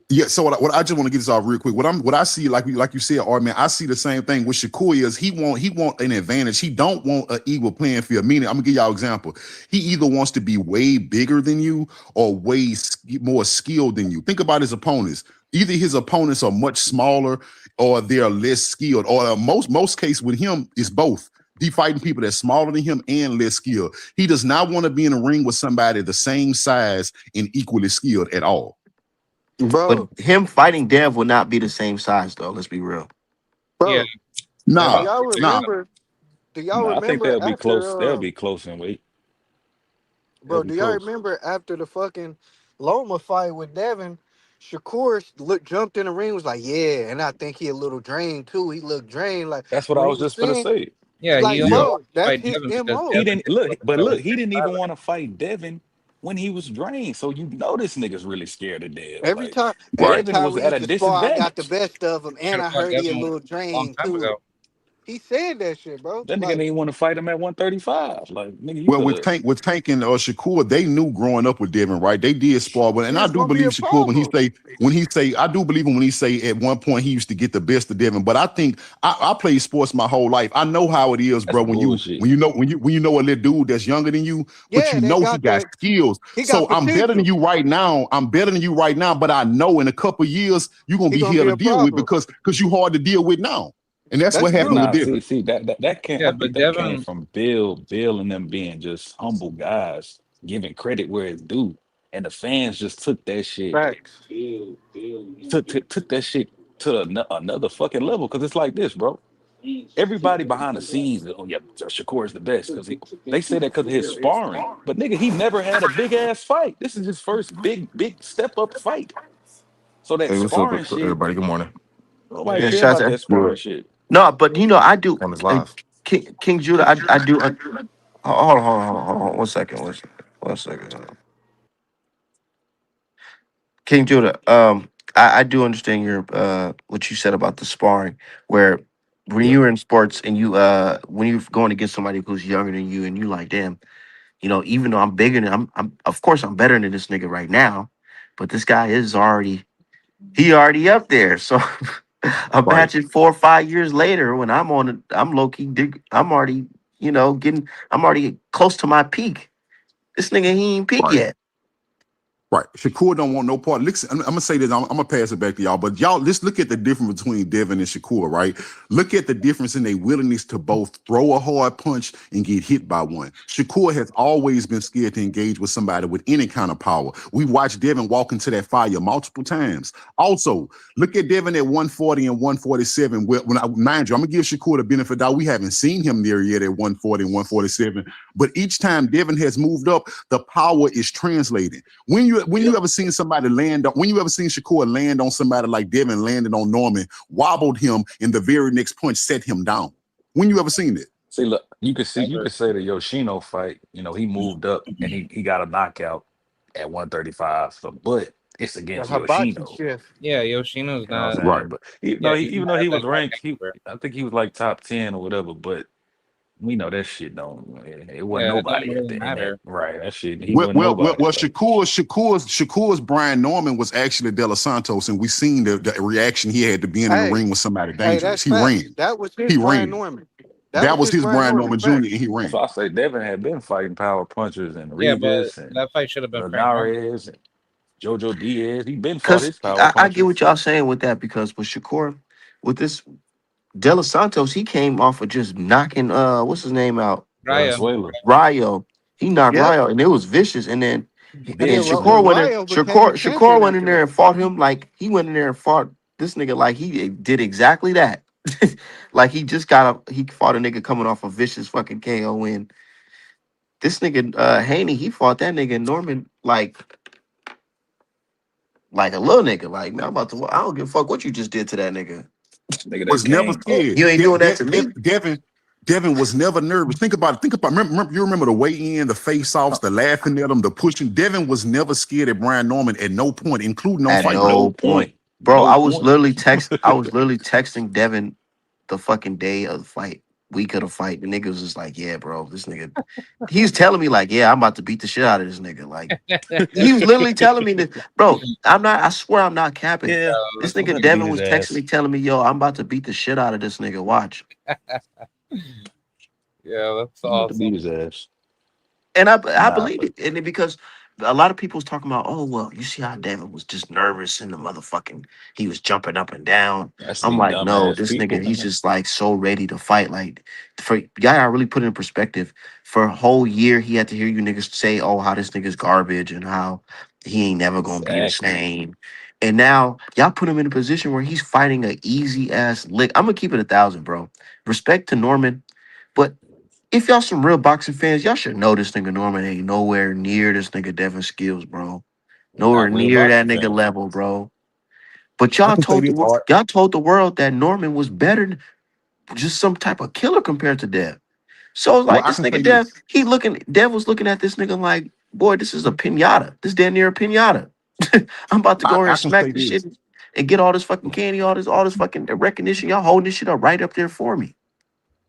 Yeah, so what I just want to get this off real quick. What I see, like you said, Art, man, I see the same thing with Shakur is he want an advantage. He don't want an equal playing field. Meaning, I'm gonna give y'all an example. He either wants to be way bigger than you or way more skilled than you. Think about his opponents. Either his opponents are much smaller or they're less skilled. Or most case with him is both. He fighting people that's smaller than him and less skilled. He does not want to be in a ring with somebody the same size and equally skilled at all. But Bro, him fighting Dev will not be the same size though. Let's be real. Yeah, bro, do Nah, Devin. y'all nah. remember? Do y'all No, I think remember they'll be close. after They'll be close in weight. They'll bro, be do y'all close. remember after the fucking Loma fight with Devin, Shakur jumped in the ring, was like, yeah, and I think he a little drained too. He looked drained. Like That's what I when he was was just gonna saying, say. Yeah, he like, only Yeah. bro, wanted to that's fight his Devin because MO. He Devin didn't didn't look, want to but fight look, with he didn't even Tyler. want to fight Devin when he was drained. So you know this nigga's really scared of Dev. Every Like time, Right. every Devin time was we at used a to spar, I got the disadvantage. best of him, Should and have I fought heard he a Devin little a long drained time too. ago. He said that shit, bro. That nigga Like, didn't want to fight him at 135. Like, nigga, you Well, could have. With Tank and Shakur, they knew growing up with Devin, right? They did spar with, and I it's do gonna be believe a Shakur problem. when he say I do believe him when he say at one point he used to get the best of Devin. But I think I played sports my whole life. I know how it is, That's bro. bullshit. When you know a little dude that's younger than you, but you Yeah, they know he got got the skills. he got So I'm better than potential. you right now. I'm better than you right now. But I know in a couple years you're gonna He be gonna here be to a deal with problem. because you hard to deal with now, and that's what That's But happened true. with nah, Devin. see that can't. Yeah, I think but that came Devin. from Bill and them being just humble guys, giving credit where it's due, and the fans just took that shit, Facts. took that shit to another fucking level. Because it's like this, bro. Everybody behind the scenes, oh yeah, Shakur is the best because they say that because of his sparring. But nigga, he never had a big ass fight. This is his first big step up fight. So that Hey, what's up, sparring shit, everybody? Good morning. nobody Yeah, Yeah, care shots about there. that sparring Good. shit. No, but I do. On this live. King Judah, I do. Hold on. 1 second. 1 second. 1 second. King Judah, I do understand your what you said about the sparring, where when Yeah. you're in sports and you when you're going against somebody who's younger than you and you like, damn, even though I'm bigger than I'm of course I'm better than this nigga right now, but this guy is already up there. So Right. imagine 4 or 5 years later when I'm low key I'm already, I'm already close to my peak. This nigga he ain't peak Right. yet. Right. Shakur don't want no part. Listen, I'm gonna say this. I'm gonna pass it back to y'all. But y'all, let's look at the difference between Devin and Shakur, right? Look at the difference in their willingness to both throw a hard punch and get hit by one. Shakur has always been scared to engage with somebody with any kind of power. We watched Devin walk into that fire multiple times. Also, look at Devin at 140 and 147. Mind you, I'm gonna give Shakur the benefit of the doubt. We haven't seen him there yet at 140 and 147. But each time Devin has moved up, the power is translating. When you ever seen somebody land on when you ever seen Shakur land on somebody like Devin landed on Norman, wobbled him, and the very next punch set him down? When you ever seen it? See, look, you never. could say the Yoshino fight, he moved up and he got a knockout at 135. So, but it's The against hibachi Yoshino. shift. Yeah, Yoshino's You know what not. I'm Right. saying? But Yeah, he's even not though at he that was kind of ranked, he caliber. I think he was like top 10 or whatever, but we know that shit don't it wasn't Yeah, it don't nobody really in that matter. right. That shit, he wasn't nobody. Like Shakur's Brian Norman was actually De Los Santos, and we seen the reaction he had to being in the Hey, ring with somebody hey, dangerous. that's He facts. ran. That was his He Brian ran. Norman. That That was was his his Brian Brian Norman. Norman Jr. Facts. and he so ran. I say Devin had been fighting power punchers and Yeah, but Regis and that fight should have been pretty normal. Linares and Jojo Diaz. He been fought Cause his power I get what punchers. y'all saying with that because with Shakur, with this De Los Santos, he came off of just knocking what's his name out? Raya. Valenzuela. Rayo. He knocked Yep. Rayo and it was vicious. And then Vicious, nigga. Ryo became a champion Shakur went in after there that. and fought him like he went in there and fought this nigga like he did exactly that. Like he fought a nigga coming off a vicious fucking KO win. This nigga Haney, he fought that nigga Norman like a little nigga. Like, man, I'm about to. I don't give a fuck what you just did to that nigga. Nigga that Was never came up. scared. You ain't doing that to me. Devin was never nervous. Think about it. Remember, you remember the weigh in, the face offs, the laughing at him, the pushing. Devin was never scared at Brian Norman at no point, including on At fight No night. no point, point. bro. No I was point. literally texting Devin the fucking day of the fight, week of the fight. The nigga was just like, "Yeah, bro, this nigga." He was telling me like, "Yeah, I'm about to beat the shit out of this nigga." Like, he was literally telling me that, bro. I'm not. I swear, I'm not capping. Yeah, This I'm nigga gonna beat Devin his was texting me, ass. telling me, "Yo, I'm about to beat the shit out of this nigga. Watch." Yeah, that's I'm about to beat awesome. his ass. And I Nah, believe but it. And it because a lot of people was talking about, oh well, you see how David was just nervous and the motherfucking he was jumping up and down. that's I'm these like, no, dumbass this nigga, people, he's man. just like so ready to fight. Like for guy, I really put it in perspective. For a whole year, he had to hear you niggas say, oh, how this nigga's garbage and how he ain't never gonna be the Exactly. same. And now y'all put him in a position where he's fighting a easy ass lick. I'm gonna keep it 1,000, bro. Respect to Norman, but if y'all some real boxing fans, y'all should know this nigga Norman ain't nowhere near this nigga Devin Skills, bro. We're Nowhere not real near that boxing nigga fans. level, bro. But I can say this, Art. y'all told the world that Norman was better, just some type of killer compared to Dev. So it's Well, like I this can say nigga Dev, this. Dev was looking at this nigga like, boy, this is a pinata. This damn near a pinata. I'm about to go here I and can smack say this this. shit and get all this fucking candy, all this fucking recognition. Y'all holding this shit up right up there for me.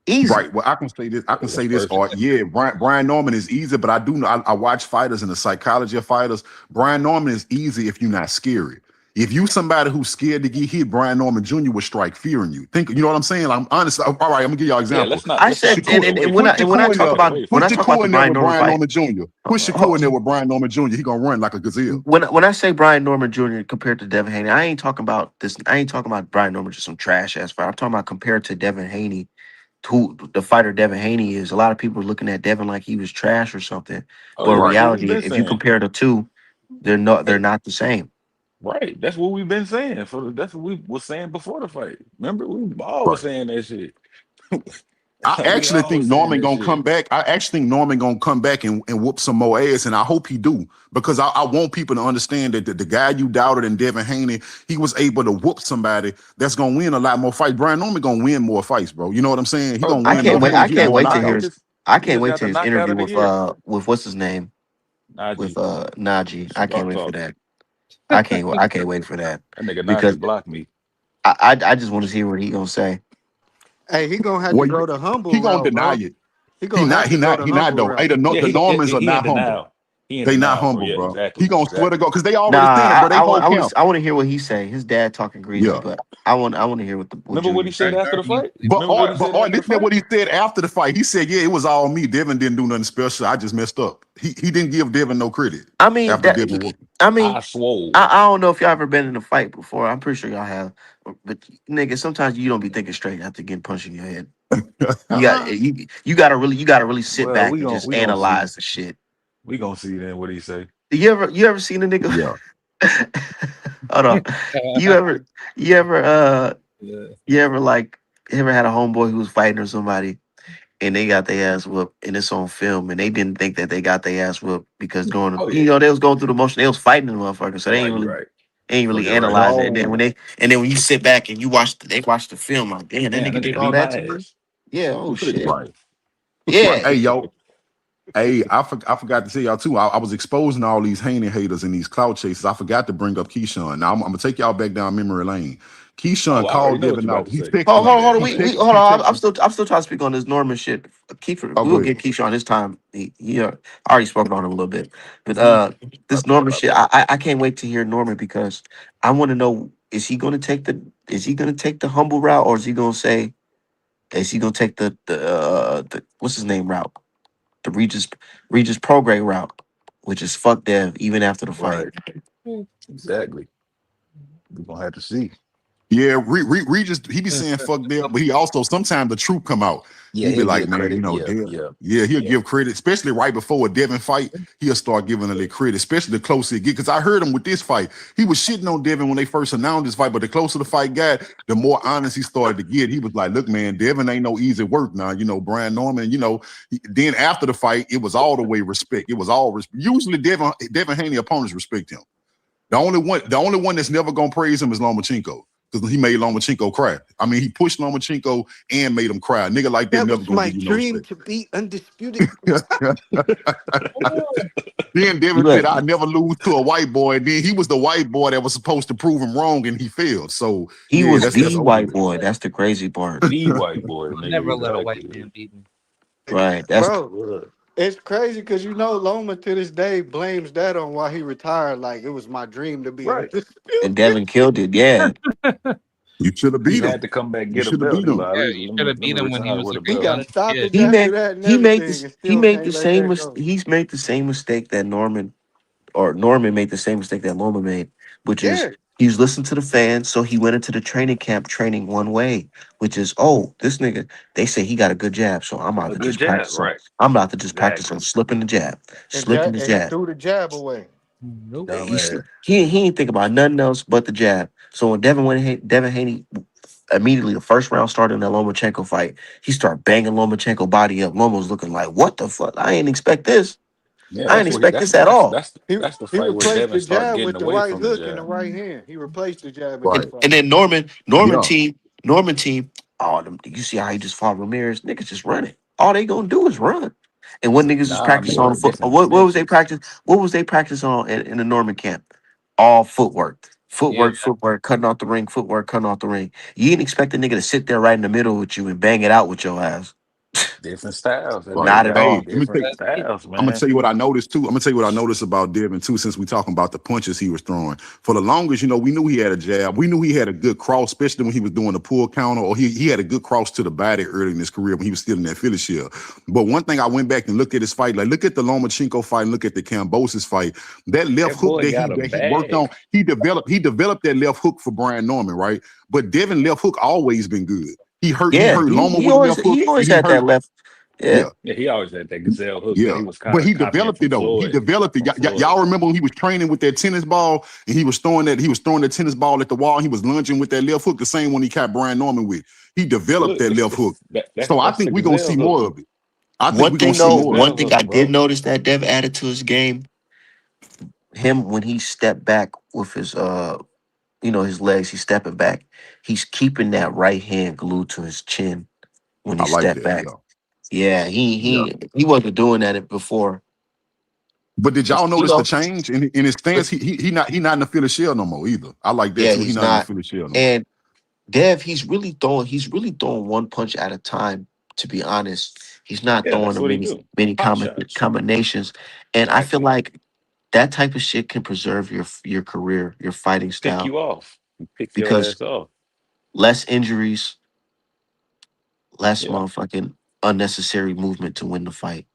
Easy. Right. Well, I can say this. I can That's say this, perfect. Art. Yeah, Brian Norman is easy, but I do know I watch fighters and the psychology of fighters. Brian Norman is easy if you're not scary. If you somebody who's scared to get hit, Brian Norman Jr. would strike fear in you. Think you know what I'm saying? I'm honest. All right, I'm gonna give y'all an Yeah, example. I let's not said, take Shakur, it away and from it. Shakur Let's not take it in away when put I from it. talk about Shakur the in there Brian with Norman Brian fight, Norman Jr. Put Shakur in there ho- with Brian Norman Jr. He gonna run like a gazelle. when I say Brian Norman Jr. compared to Devin Haney, I ain't talking about this. I ain't talking about Brian Norman just some trash ass fight. I'm talking about compared to Devin Haney, who the fighter Devin Haney is. A lot of people are looking at Devin like he was trash or something, Oh but in yeah, that's Right. what we've reality, been if you saying. compare the two, they're not the same. Right. That's what we've been saying. That's what we was saying before the fight. Remember, we all was Right. saying that shit. I We actually all think was saying Norman that gonna come shit. back. I actually think Norman gonna come back and whoop some more ass, and I hope he do because I want people to understand that the guy you doubted in Devin Haney, he was able to whoop somebody that's gonna win a lot more fights. Brian Norman gonna win more fights, bro. You know what I'm saying? He Bro, gonna I win Brian more can't wait. Norman I fights, just get can't got more wait to knocked. hear He his. knockouts. just I he can't just wait got to the his knockout of interview the year. with what's his name with Najee. Najee. I can't Talk wait for talk. that. I can't wait for that That nigga because Najee blocked me. I just want to see what he gonna say. Hey, he gonna have to Well, go the he humble gonna route, deny bro. it. He gonna have to go the He not humble though. Hey, route. Yeah, the Normans are he in not humble. denial. He in They not denial, bro. humble, Yeah, bro. He exactly. gonna swear to Exactly. go because they Nah, already saying it, bro. They whole camp. I want to hear what he say. His dad talking greasy, Yeah. but I want to hear what Remember what he Junior said say. after the fight? But Remember what he Art, said after the listen to fight? what he said after the fight. He said, "Yeah, it was all me. Devin didn't do nothing special. I just messed up." He didn't give Devin no credit I mean after that. Devin whooped him. I mean I swole. I don't know if y'all ever been in a fight before. I'm pretty sure y'all have, but nigga, sometimes you don't be thinking straight after getting punched in your head. You gotta really sit Well, back and just we gonna see. analyze the shit. We gonna see then what he say. You ever seen a nigga? Yeah. Hold on. You ever you ever Yeah. you ever like you ever had a homeboy who was fighting or somebody and they got their ass whooped and it's on film and they didn't think that they got their ass whooped because during Oh the, you yeah. know they was going through the motion, they was fighting the motherfucker, so Right, you right. ain't Oh, really you're right. analyze it. No. And then when you sit back and they watch the film like, damn, that Damn, nigga nigga did gave me all my that to me. ass. Yeah, oh shit. Right. Right. Yeah. Hey, yo. Hey, I forgot to tell y'all too. I was exposing all these Haney haters and these clout chasers. I forgot to bring up Keyshawn. Now I'm gonna take y'all back down memory lane. Oh, Keyshawn I already called know what Devin you're about out. to He say. texted him. My bad. We He hold on. texted him. I'm still trying to speak on this Norman shit. Oh, We'll go ahead. get Keyshawn his time. He I already spoken on him a little bit. But Mhm. this Norman shit, I can't wait to hear Norman because I want to know, is he gonna take the humble route, or is he gonna take the what's his name route? The Regis Prograde route, which is fuck Dev even after the fight. Right. Exactly. We're gonna have to see. Yeah, Regis, he be saying fuck them, but he also sometimes the truth come out. Yeah, He be he'll like, give man, credit. Yeah, Devin. yeah, Yeah, he'll yeah. give credit, especially right before a Devin fight. He'll start giving a little credit, especially the closer it get. Because I heard him with this fight. He was shitting on Devin when they first announced this fight, but the closer the fight got, the more honest he started to get. He was like, look, man, Devin ain't no easy work now. Brian Norman, then after the fight, it was all the way respect. It was all respect. Usually Devin Haney opponents respect him. The only one that's never gonna praise him is Lomachenko. Because he made Lomachenko cry. I mean, he pushed Lomachenko and made him cry. A nigga like that That never was gonna my give you no dream respect. to be undisputed. Then You Devin said, let I never lose to a white boy. And then he was the white boy that was supposed to prove him wrong and he failed. So he yeah, was that's the over white with. boy. That's the crazy part. The white boy, Never nigga, let a white exactly. man beat me. Right. That's Bro, it's crazy because Loma to this day blames that on why he retired. Like it was my dream to be Right. undisputed. and Devin killed it. Yeah. You should have He beat him. had to come back and You get a should have belt. beat He him. like, Yeah, let you should me have let beat me him when he retire was with a like a He belt. got young a stoppage kid. He after made that and he made everything, this and he still made can't the let same that go. mistake that Norman made the same mistake that Loma made, which is Yeah, he was listening to the fans, so he went into the training camp training one way, which is, oh, this nigga, they say he got a good jab, so A good jab, right? I'm about to just practice on Exactly. slipping the jab, and slipping the he jab. threw the jab away. Nope. Dumbass. He ain't think about nothing else but the jab. So when Devin Haney immediately the first round started in that Lomachenko fight, he started banging Lomachenko body up. Loma was looking like, what the fuck? I ain't expect this. Yeah, I ain't that's what he, expect this at all. that's the He fight where replaced Devin the started jab getting with the away right from the hook in the jab. right hand. He replaced the jab in that Right. And fight. then Yeah. Norman team. Oh, you see how he just fought Ramirez? Niggas just running. All they gonna do is run. And what niggas was Nah, practicing nigga, on Right. it's foot? different What was they dimensions. practice? What was they practice on in the Norman camp? All footwork, Yeah, footwork, cutting off the ring, footwork, cutting off the ring. You didn't expect the nigga to sit there right in the middle with you and bang it out with your ass. Different styles. That Right. nigga Not at got Hey, all. let me take different styles, I'm gonna man. tell you what I noticed too. I'm gonna tell you what I noticed about Devin too, since we talking about the punches he was throwing. For the longest, we knew he had a jab. We knew he had a good cross, especially when he was doing the pull counter, or he had a good cross to the body early in his career when he was still in that Philly shield. But one thing I went back and looked at his fight, like look at the Lomachenko fight and look at the Cambosis fight. That left That hook boy got a that he worked on, bag. he developed that left hook for Brian Norman, right? But Devin left hook always been good. He Yeah, hurt Loma he with a always left hook, and he had that hurt. left. Yeah, Yeah. Yeah, he always had that gazelle hook that Yeah. he was But kind of he copying developed from it though. He Floyd. developed it. From Floyd. Y'all remember when he was training with that tennis ball and he was throwing the tennis ball at the wall. And he was lunging with that left hook, the same one he caught Brian Norman with. He developed Look, that left hook. So I that's the think we're gonna gazelle see hook. more of it. I think one we're gonna thing That's the see though, more of it. one gazelle thing hook, I did bro. notice that Dev added to his game, him when he stepped back with his his legs, he's stepping back. He's keeping that right hand glued to his chin when he I like stepped that. back. Yeah. Yeah, Yeah. he wasn't doing that before. But did y'all You notice the know, change in his stance? He not in the Philly shell no more either. I like that yeah, too. He he's not in the not. Philly shell no more. And Dev, he's really throwing one punch at a time. To be honest, he's not Yeah, throwing that's the what he do. many Pot shots. combinations. And I feel Exactly. like that type of shit can preserve your career, your fighting Pick style, you off. Pick your because ass off. less injuries, less Yeah. motherfucking unnecessary movement to win the fight.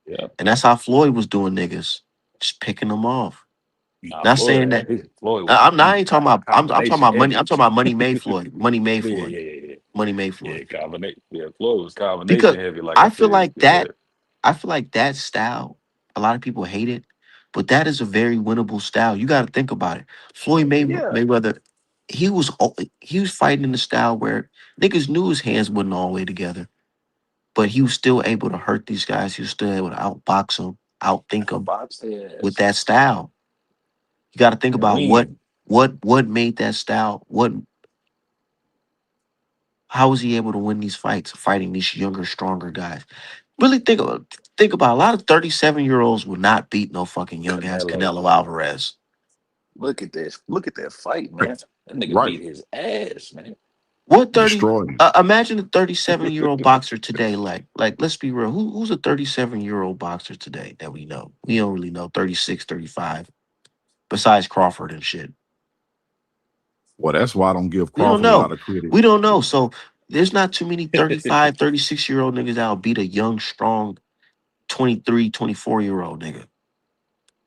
Yeah. And that's how Floyd was doing niggas, just picking them off. Nah, Not saying Floyd, that Floyd was I'm not. I he ain't talking about. I'm talking combination about money. heavy. I'm talking about Money Made Floyd. Money Made Yeah, Floyd. yeah, yeah, yeah. Money Made Yeah, Floyd. combination. Yeah, Floyd was Because combination heavy, like I I feel said. like Yeah. that. I feel like that style. A lot of people hate it, but that is a very winnable style. You got to think about it. Yeah. Mayweather, he was fighting in the style where niggas knew his hands wasn't all the way together, but he was still able to hurt these guys. He was still able to outbox them, outthink them Box with ass that style. You got to think and about win. what made that style. How was he able to win these fights, fighting these younger, stronger guys? Really think about a lot of 37-year-olds would not beat no fucking young ass Canelo. Canelo Alvarez. Look at this. Look at that fight, Right. man. That nigga Right. beat his ass, man. What 30 Destroyed him. imagine a 37-year-old boxer today, like let's be real. Who's a 37-year-old boxer today that we know? We don't really know 36, 35, besides Crawford and shit. Well, that's why I don't give We don't Crawford a know. lot of credit. We don't know. So there's not too many 35, 36-year-old niggas that'll beat a young, strong 23, 24-year-old nigga.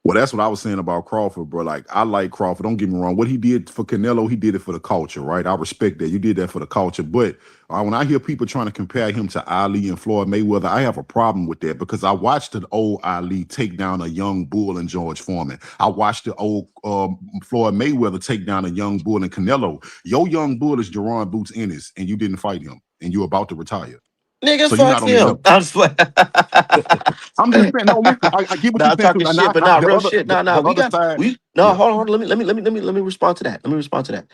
Well, that's what I was saying about Crawford, bro. Like, I like Crawford. Don't get me wrong. What he did for Canelo, he did it for the culture, right? I respect that. You did that for the culture. But when I hear people trying to compare him to Ali and Floyd Mayweather, I have a problem with that because I watched the old Ali take down a young bull and George Foreman. I watched the old Floyd Mayweather take down a young bull and Canelo. Your young bull is Jerron Boots Ennis, and you didn't fight him, and you're about to retire. Nigga, So you're fuck not on the him. level. I'm just like, I'm just saying, no, listen, I get what nah, you're I'm saying too. talking And shit, but nah, the real other shit. Nah, the we other got side, we no, yeah. hold on. Let me respond to that. Let me respond to that.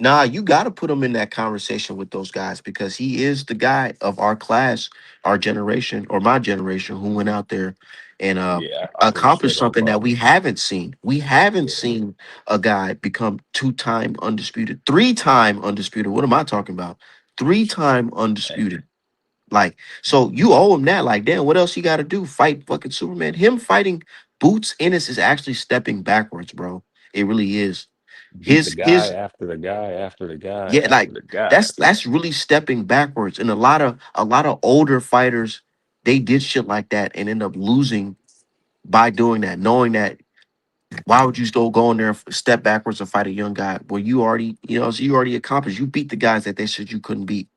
Nah, you got to put him in that conversation with those guys because he is the guy of our class, our generation, or my generation who went out there and Yeah, I can accomplished respect no something that we problem. haven't seen. We haven't Yeah, seen a guy become 2-time undisputed, 3-time undisputed. What am I talking about? 3-time man. undisputed. Like, so you owe him that. Like, damn, what else you got to do? Fight fucking Superman? Him fighting Boots Ennis is actually stepping backwards, bro. It really is. Beat the guy His after the guy after the guy yeah, after like the guy. that's really stepping backwards. And a lot of older fighters, they did shit like that and end up losing by doing that, knowing that why would you still go in there and step backwards and fight a young guy where you already, so you already accomplished. You beat the guys that they said you couldn't beat.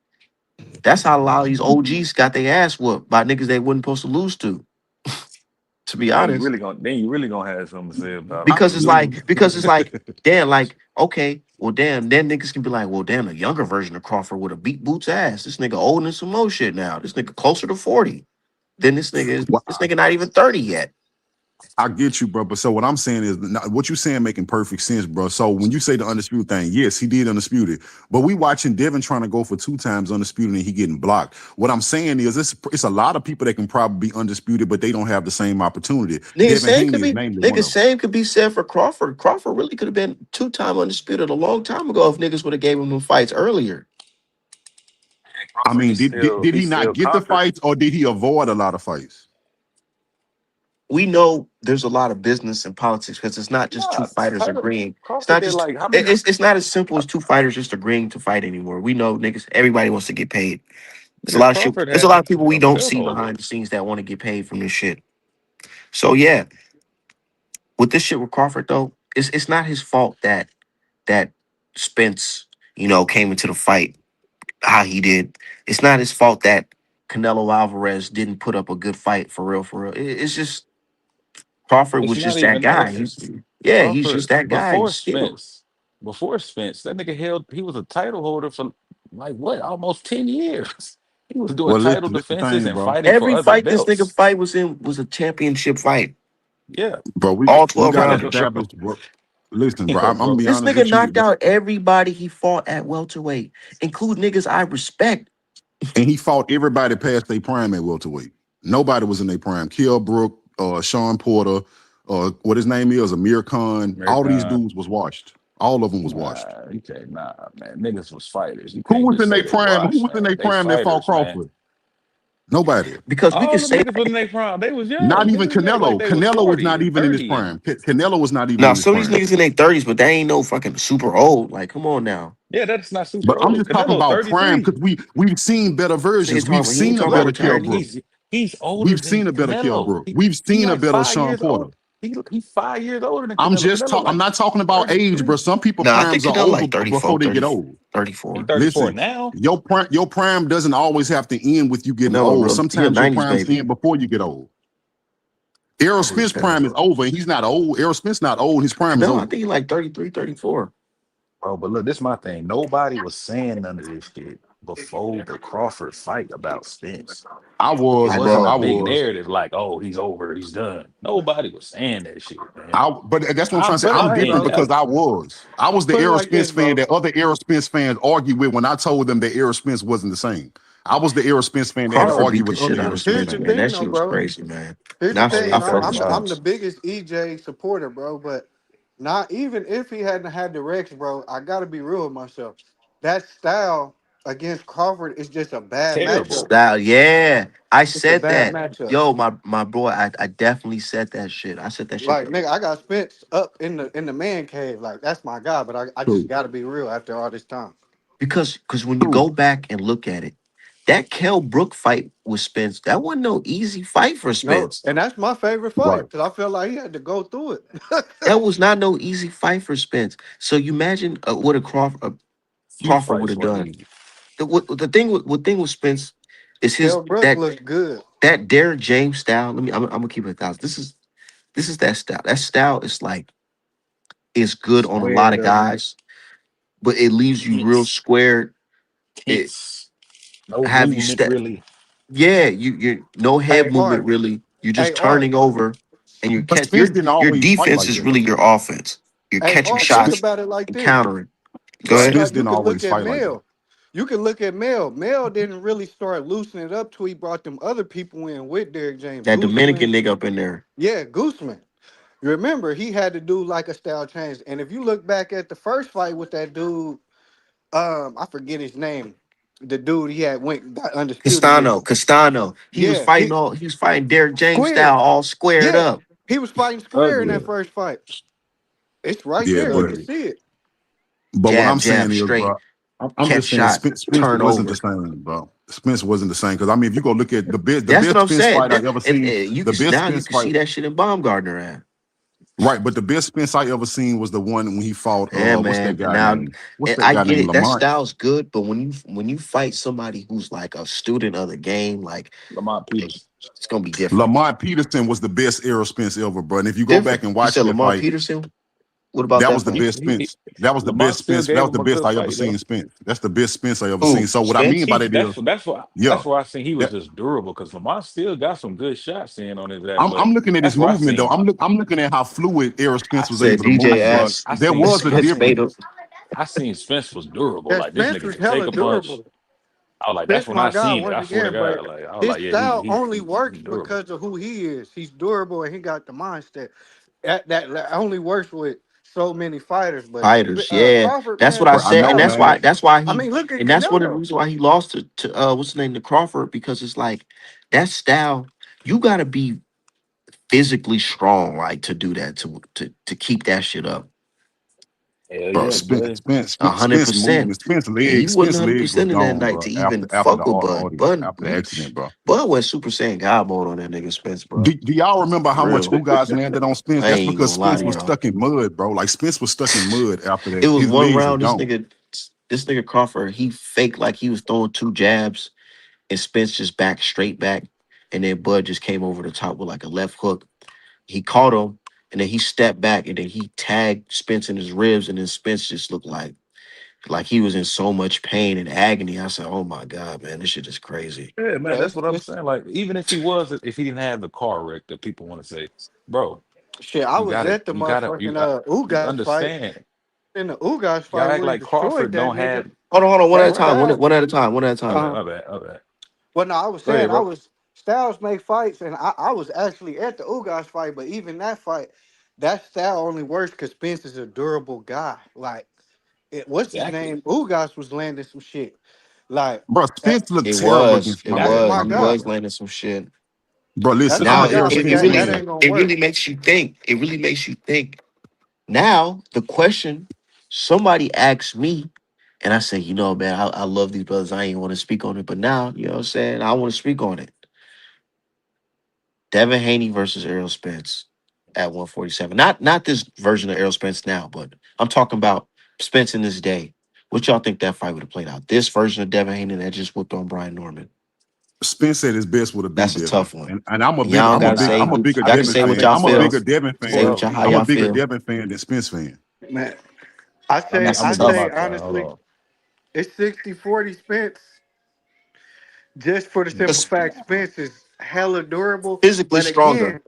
That's how a lot of these OGs got their ass whooped by niggas they wasn't supposed to lose to be honest. Then you really gonna have something to say about him Because because it's he like, damn, like, okay, well, damn, then niggas can be like, well, damn, the younger version of Crawford would have beat Boots' ass. This nigga older than some more shit now. This nigga closer to 40. Then this nigga not even 30 yet. I get you, bro. But so what I'm saying is, what you saying making perfect sense, bro. So when you say the undisputed thing, yes, he did undisputed. But we watching Devin trying to go for 2 times undisputed and he getting blocked. What I'm saying is, it's a lot of people that can probably be undisputed, but they don't have the same opportunity. Devin Haney is namely one of them. Same could be said for Crawford. Crawford really could have been 2-time undisputed a long time ago if niggas would have gave him them fights earlier. I Crawford mean, is did he he not still get the conquered. fights or did he avoid a lot of fights? We know there's a lot of business and politics because it's not just two Nah, fighters Tyler agreeing. It's Crawford not did just like how many? it's not as simple as two fighters just agreeing to fight anymore. We know niggas, everybody wants to get paid. There's a Yeah, lot of shit. Crawford There's a had lot of people we a don't belt see holder. behind the scenes that want to get paid from this shit. So yeah, with this shit with Crawford though, it's not his fault that Spence, came into the fight how he did. It's not his fault that Canelo Alvarez didn't put up a good fight for real, for real. It's just Crawford It's was not just that even that. guy. He's Crawford just that guy. Still, Before Spence, that nigga he was a title holder for like what, almost 10 years. He was doing Well, title listen, that's the defenses thing, and bro. fighting for every other fight this nigga belts. fight was a championship fight. Yeah. Bro, we All we 12 got to rounds. Yo, Bro. establish. Bro, listen, bro. yo, I'm gonna bro. be This honest nigga with you. knocked out everybody he fought at welterweight, including niggas I respect. And he fought everybody past their prime at welterweight. Nobody was in their prime. Kell Brook, Sean Porter, what his name is, Amir Khan. All of these American. dudes was washed. All of them was washed. Nah, you can't. Nah, man. Niggas was fighters. You Who can't was just in say their they prime? Who washed, was in man. their They prime that fought fighters, man. Crawford? Nobody. Because we can All them say niggas was in their prime. They was Not young, even nigga. They was like Canelo. they was Canelo was 40 not and even in his 30. prime. Canelo was not even now in his some of these prime. niggas in their 30s, but they ain't no fucking super old. Like, come on now. Yeah, that's not super But I'm old. just talking Canelo about prime 33. because we've seen better This nigga versions. We've talking, he ain't seen a talking about better Bro, Kell retired Brook. yet. he's older We've than seen a better Kell Canelo. Brook. We've He seen a like better five Sean years Porter. old. He's 5 years older than Canelo. Canelo I'm like not talking about age, bro. 33. Some people No, I think primes are Canelo over like 34, before they get 30, old. He 34. 34 Listen, now. your prime doesn't always have to end with you getting Canelo old. real, he a Sometimes your 90s primes baby. end before you get old. Errol That nigga Spence prime is Canelo. over, and he's not old. Errol Spence not old. His prime is Canelo, I over. think he like 33, 34. Bro, but look, this is my thing. Nobody was saying none of this shit before the Crawford fight about Spence. I It was, Like, bro. wasn't a I bro, big was. narrative like, oh, he's over, he's done. Nobody was saying that shit, man. But that's what I'm trying to say. Put it I'm like, different And bro. because I was the Put it Errol like this, Spence fan bro. that other Errol Spence fans argue with when I told them that Errol Spence wasn't the same. I was the Errol Spence fan that had to Crawford Bro, argue beat the with other shit out Errol of Spence here's Spence, the fans. man. thing, That though, shit was bro. crazy, man. Here's And the I, thing, I and fuck with I'm the Spence. biggest EJ supporter, bro. But not even if he hadn't had the Rex, bro, I gotta be real with myself. That style against Crawford is just a bad matchup. terrible. Style, yeah. I It's a said bad that. matchup. Yo, my boy, I definitely said that shit. I said that shit Like, nigga, I got Spence up in the man cave. Like, that's my guy. But I just True. gotta be real after all this time. because when you True. go back and look at it, that Kell Brook fight with Spence, that wasn't no easy fight for No, Spence. and that's my favorite fight Right. because I felt like he had to go through it. That was not no easy fight for Spence. So you imagine what Few Crawford would fights have wasn't done. easy. The thing with Spence is his Kell Brook that looks good. that Derrick James style. I'm gonna keep it 1,000. This is that style. That style is like it's good on a lot Squared of up, guys, but it leaves you real tense, squared. It tense. No have you movement step. really. Yeah, you're no head Hey, movement Art. really. You're Hey, just Art. turning over, and you're But catch Spence didn't your always fight defense like is that really though. your offense. You're Hey, catching Art. Think Spence, shots about it like and this. countering. Go Just ahead. Spence like you didn't can always look at fight like that. Mel. You can look at Mel. Mel didn't really start loosening it up till he brought them other people in with Derrick James. That Dominican Gooseman. nigga up in there. Yeah, Gooseman. You remember he had to do like a style change. And if you look back at the first fight with that dude, I forget his name. The dude he had went got undisputed with. Castano. Yeah, He was fighting Derrick James square. style, all squared Yeah, up. he was fighting square in Ugly. that Yeah. first fight. It's right Yeah, there. You but can Ugly. see it. what I'm Jab, saying jab, is, straight, bro, I'm catch just saying shot, Spence turn wasn't the over. same, bro. Spence wasn't the same because I mean, if you go look at the That's what best I'm Spence saying. fight I ever And seen, you the can best now you Spence can see fight, that shit in Baumgartner at. right? But the best Spence I ever seen was the one when he fought. Yeah, What's that man. guy Now, name? What's and that I guy get named it. That Lamont? style's good, but when you fight somebody who's like a student of the game, like Lamont Peters. it's gonna be different. Lamont Peterson was the best Errol Spence ever, bro. And if you go back Different. and You watch said that Lamar fight, Peterson. What about that that was the fight? best Spence. That was the best Lamont still Spence. That gave was the him a best good I ever fight seen though. Spence. That's the best Spence I ever seen. Who? So what I Spence? mean by He that is, yeah, that's why I think he was that just durable because Lamont still got some good shots in on his ass. I'm But looking at his that's where I movement though. seen I'm looking at how fluid Errol I Spence was Said able to DJ I move, bro. seen ass. I There seen was a Spence Spence. made him. difference, I seen Spence was durable. Yeah, Like this Spence nigga was could take hella a punch. durable. I was like, that's Spence, when my I God, seen it. once I swear to again, but God, like I was his like, yeah, style only he works durable. because of who he is. He's durable and he got the mindset. That only works with so many fighters. But Fighters, yeah, Crawford, that's man, what I bro. his I said, and know, style that's man. why trash. I he, mean, look at and that's one of the Canelo. reasons why he lost to what's the name, to Crawford, because it's like that style. You got to be physically strong, like to do that, to keep that shit up, Hell Bro, yeah, boy. a hundred Spence movement, percent. And he wasn't Spence 100 legs was percent in that gone, night bro. to even After fuck the with Bud. after the accident, bro. Bud went Super Saiyan God mode on that nigga Spence, bro. Do y'all remember For how much real, Ugas landed on Spence? I That's ain't because gonna lie Spence to was y'all. stuck in mud, bro. Like Spence was stuck in mud after It that. was His one legs was round. gone. This nigga Crawford, he faked like he was throwing two jabs, and Spence just back straight back, and then Bud just came over the top with like a left hook. He caught him, and then he stepped back, and then he tagged Spence in his ribs, and then Spence just looked like he was in so much pain and agony. I said, "Oh my god, man, this shit is crazy." Yeah, man, Yeah, that's what I'm it's saying. Like, even if he didn't have the car wreck that people want to say, bro, shit. I was at the you motherfucking got you Ugas fight. understand. In the Ugas fight Y'all act where he like destroyed Crawford that don't nigga. have. Hold on, one at a That time, style. one at a My time. bad, Uh, my bad, my bad. well, no, I was Go ahead, saying I bro. was Styles make fights, and I was actually at the Ugas fight, but even that fight, that style only works because Spence is a durable guy. Like, what's his Exactly. name? Ugas was landing some shit. Like, Bro, that, Spence looked It terrible was, against it That's Mayan, was, my my he nigga. God, was landing some shit. Bro, listen, that's I'm Now my an Errol God. But Spence that fan. ain't gonna it work. really makes you think. It really makes you think. Now the question, somebody asked me, and I said, man, I love these brothers. I ain't want to speak on it, but now, you know what I'm saying, I want to speak on it. Devin Haney versus Errol Spence at 147. Not this version of Errol Spence now, but I'm talking about Spence in this day. What y'all think that fight would have played out? This version of Devin Haney that just whooped on Brian Norman. Spence said his best would have beat That's a Devin. tough one. And I'm a And big, y'all I'm a gotta big, I'm say, a Nah, bigger y'all can Devin say I what fan. y'all think I'm a feel. bigger 12, Devin Say fan. what 12. y'all how I'm a y'all bigger feel. Devin fan than Spence fan. Man, That's a I I'm gonna tough give say my one. time. Hold honestly, on. it's 60-40 Spence, just for the simple Because fact Spence is hella durable. physically But stronger. again,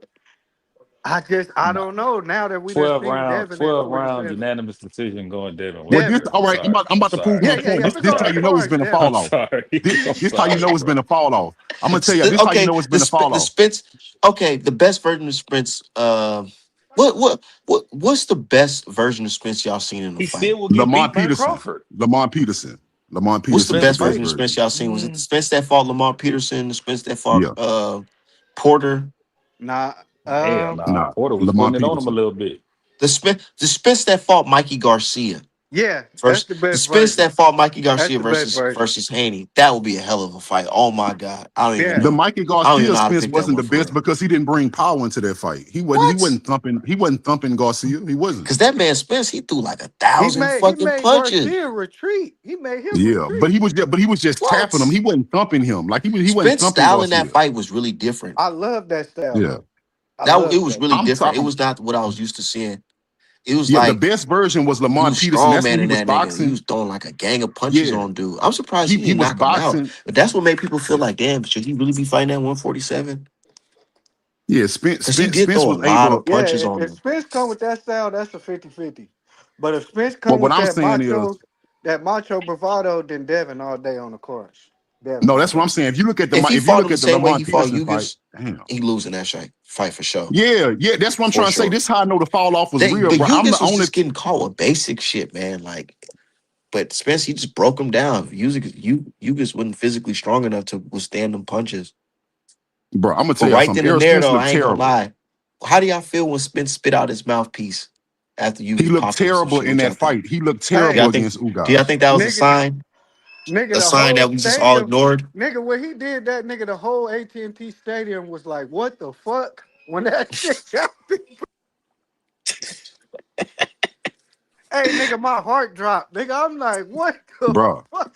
I don't know now that we done 12 seen round, Devin at 12 round 47. unanimous decision going Devin Well, Way, this Devin. bro. all I'm right. sorry. I'm I'm about to prove Yeah, my sorry. yeah, point. yeah. This We're this going how as you Sorry. know it's far as been a I'm fall Devin. off. sorry. I'm This how you sorry, know it's bro. been a fall off. I'm gonna tell you. This how you Okay, know it's been a fall the off. Spence. Okay, the best version of Spence. What's the best version of Spence y'all seen in a He fight? still will get Lamont beat by Peterson. Crawford. Lamont Peterson. Lamont What's the Peterson is the Best best best version of fight. Spence version. y'all seen? Was it the Mm, Spence that fought Lamar Peterson? The Spence that fought Mm, Yeah. Porter? Nah, hell nah. Nah. Porter was putting Lamont it on him a Peterson. little bit. The Spence that fought Mikey Garcia? Yeah, that's Versus the the best Spence version. that fought Mikey That's Garcia the best versus version. Haney. That would be a hell of a fight. Oh my God. I don't even Yeah. The know. Mikey I don't even Garcia know how to Spence pick that wasn't one the for best real. because he didn't bring power into that fight. He What? wasn't thumping. He wasn't thumping Garcia. He wasn't. Because that man Spence, he threw like a He thousand made he fucking made punches. Garcia retreat. He made him Yeah, retreat. but he was just tapping him. What? He wasn't thumping him. Like he wasn't Spence thumping style in that Garcia. fight was really different. I love that style, Yeah. bro. I That it love was that. really I'm different. It talking. was not what I was used to seeing. It was Yeah, the like best version was he Lamont was Peterson. strong That's when man he in was that nigga. He boxing. was throwing like a gang of punches Yeah, on dude. I'm surprised he he didn't was knock him out. boxing. But that's what made people feel like, damn, should he really be fighting at 147? Yeah, Spence Because he Spence did Spence throw a was lot able. of punches Yeah, on if him. Spence come with that style, that's a 50-50. But if Spence But come what with I'm saying is, that macho bravado, then Devin all day on the course. Devin no, all that's what day. I'm saying. If he If you fought look him the at the same way he Lamont fought Peterson fight, Yugas, damn. he losing that fight for sure. Yeah, yeah, that's what I'm For trying to say. sure. This how I know the fall off was real, But bro. I'm the Yugas was only just getting caught with basic shit, man. Like, but Spence, he just broke him down. Yugas wasn't physically strong enough to withstand them punches. bro. I'm gonna But tell you right then something. and Errol there, Spence though, looked I ain't gonna terrible. lie. How do y'all feel when Spence spit out his mouthpiece after He Yugas looked popped him with some terrible shit? in What y'all that think? fight. He looked Do Hey, terrible y'all think? against Do y'all Ugas. think that was a nigga, sign? nigga, A the sign whole that we just all stadium, ignored? nigga, when he did that, nigga, the whole AT&T stadium was like, what the fuck? When that shit happened. Hey, nigga, my heart dropped. Nigga, I'm like, what the Bro. fuck?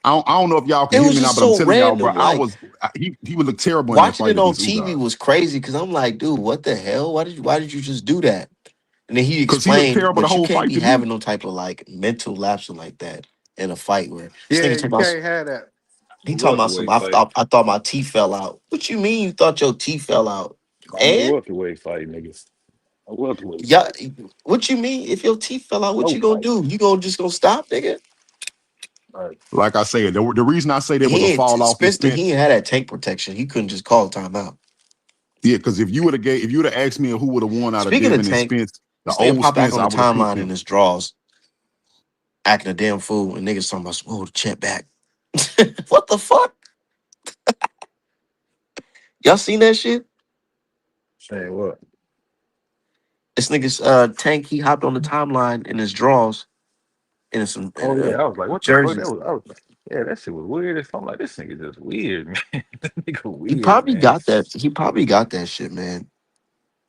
I don't know if y'all can It hear was me now, just but I'm so telling y'all, bro, random. Like he would look terrible in that watching fight it on against TV Ugas. was crazy because I'm like, dude, what the hell? Why did you just do that? And then he Because he looked explained, terrible the but you whole can't fight be to me. having no type of like mental lapse like that in a fight where this Yeah, nigga talking you about can't have that. A he talking about some. welterweight fight. I thought my teeth fell out. What you mean you thought your teeth fell out? I'm a And welterweight fight, niggas. A welterweight yeah, fight. what you mean if your teeth fell out? What No you gonna fight. do? You gonna just gonna stop, nigga? Right. Like I said, the reason I say there was a He ain't fall off in Spencer. Spence, He ain't had that tank protection. He couldn't just call a timeout. yeah, because if you would have asked me who would have won out of Speaking of Devin and tank, Spence, the this nigga old pop back Spence, on I the would have picked timeline in him. his draws, acting a damn fool, and niggas talking about, oh, the check back. What the fuck? Y'all seen that shit? Saying what? This nigga's tank. He hopped on the timeline in his draws in some Oh yeah, I was like, what the fuck? jerseys. I was like, yeah, that shit was weird. I'm like, this nigga just weird, man. That nigga He weird, probably man. got that. He probably got that shit, man.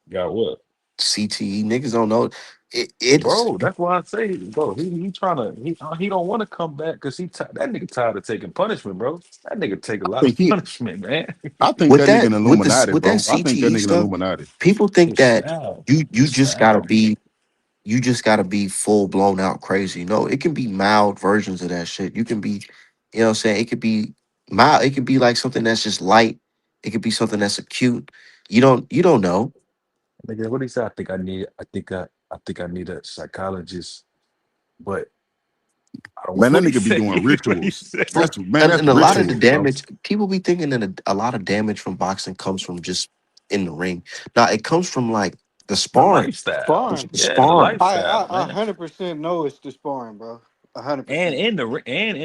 Got what? CTE niggas don't know. It's Bro, that's why I say, bro, he trying to he don't want to come back because that nigga tired of taking punishment, bro. That nigga take a I lot of think he, punishment, man. I think with that nigga that an with this Illuminati, with that bro. I think that CTE nigga an stuff. Illuminati. People think His that style, you his just gotta style. be full blown out crazy. No, it can be mild versions of that shit. You can be, you know what I'm saying? It could be mild. It could be like something that's just light. It could be something that's acute. You don't know. Nigga, what he said? I think I need a psychologist, but I don't Man, that what he nigga be say. doing What he rituals. say? That's And a lot of the rituals, bro. damage, people be thinking that a lot of damage from boxing comes from just in the ring. Now it comes from like the The sparring. lifestyle. Sparring. Yeah, the Sparring. lifestyle, I man. 100% know it's the sparring, bro. And 100%. in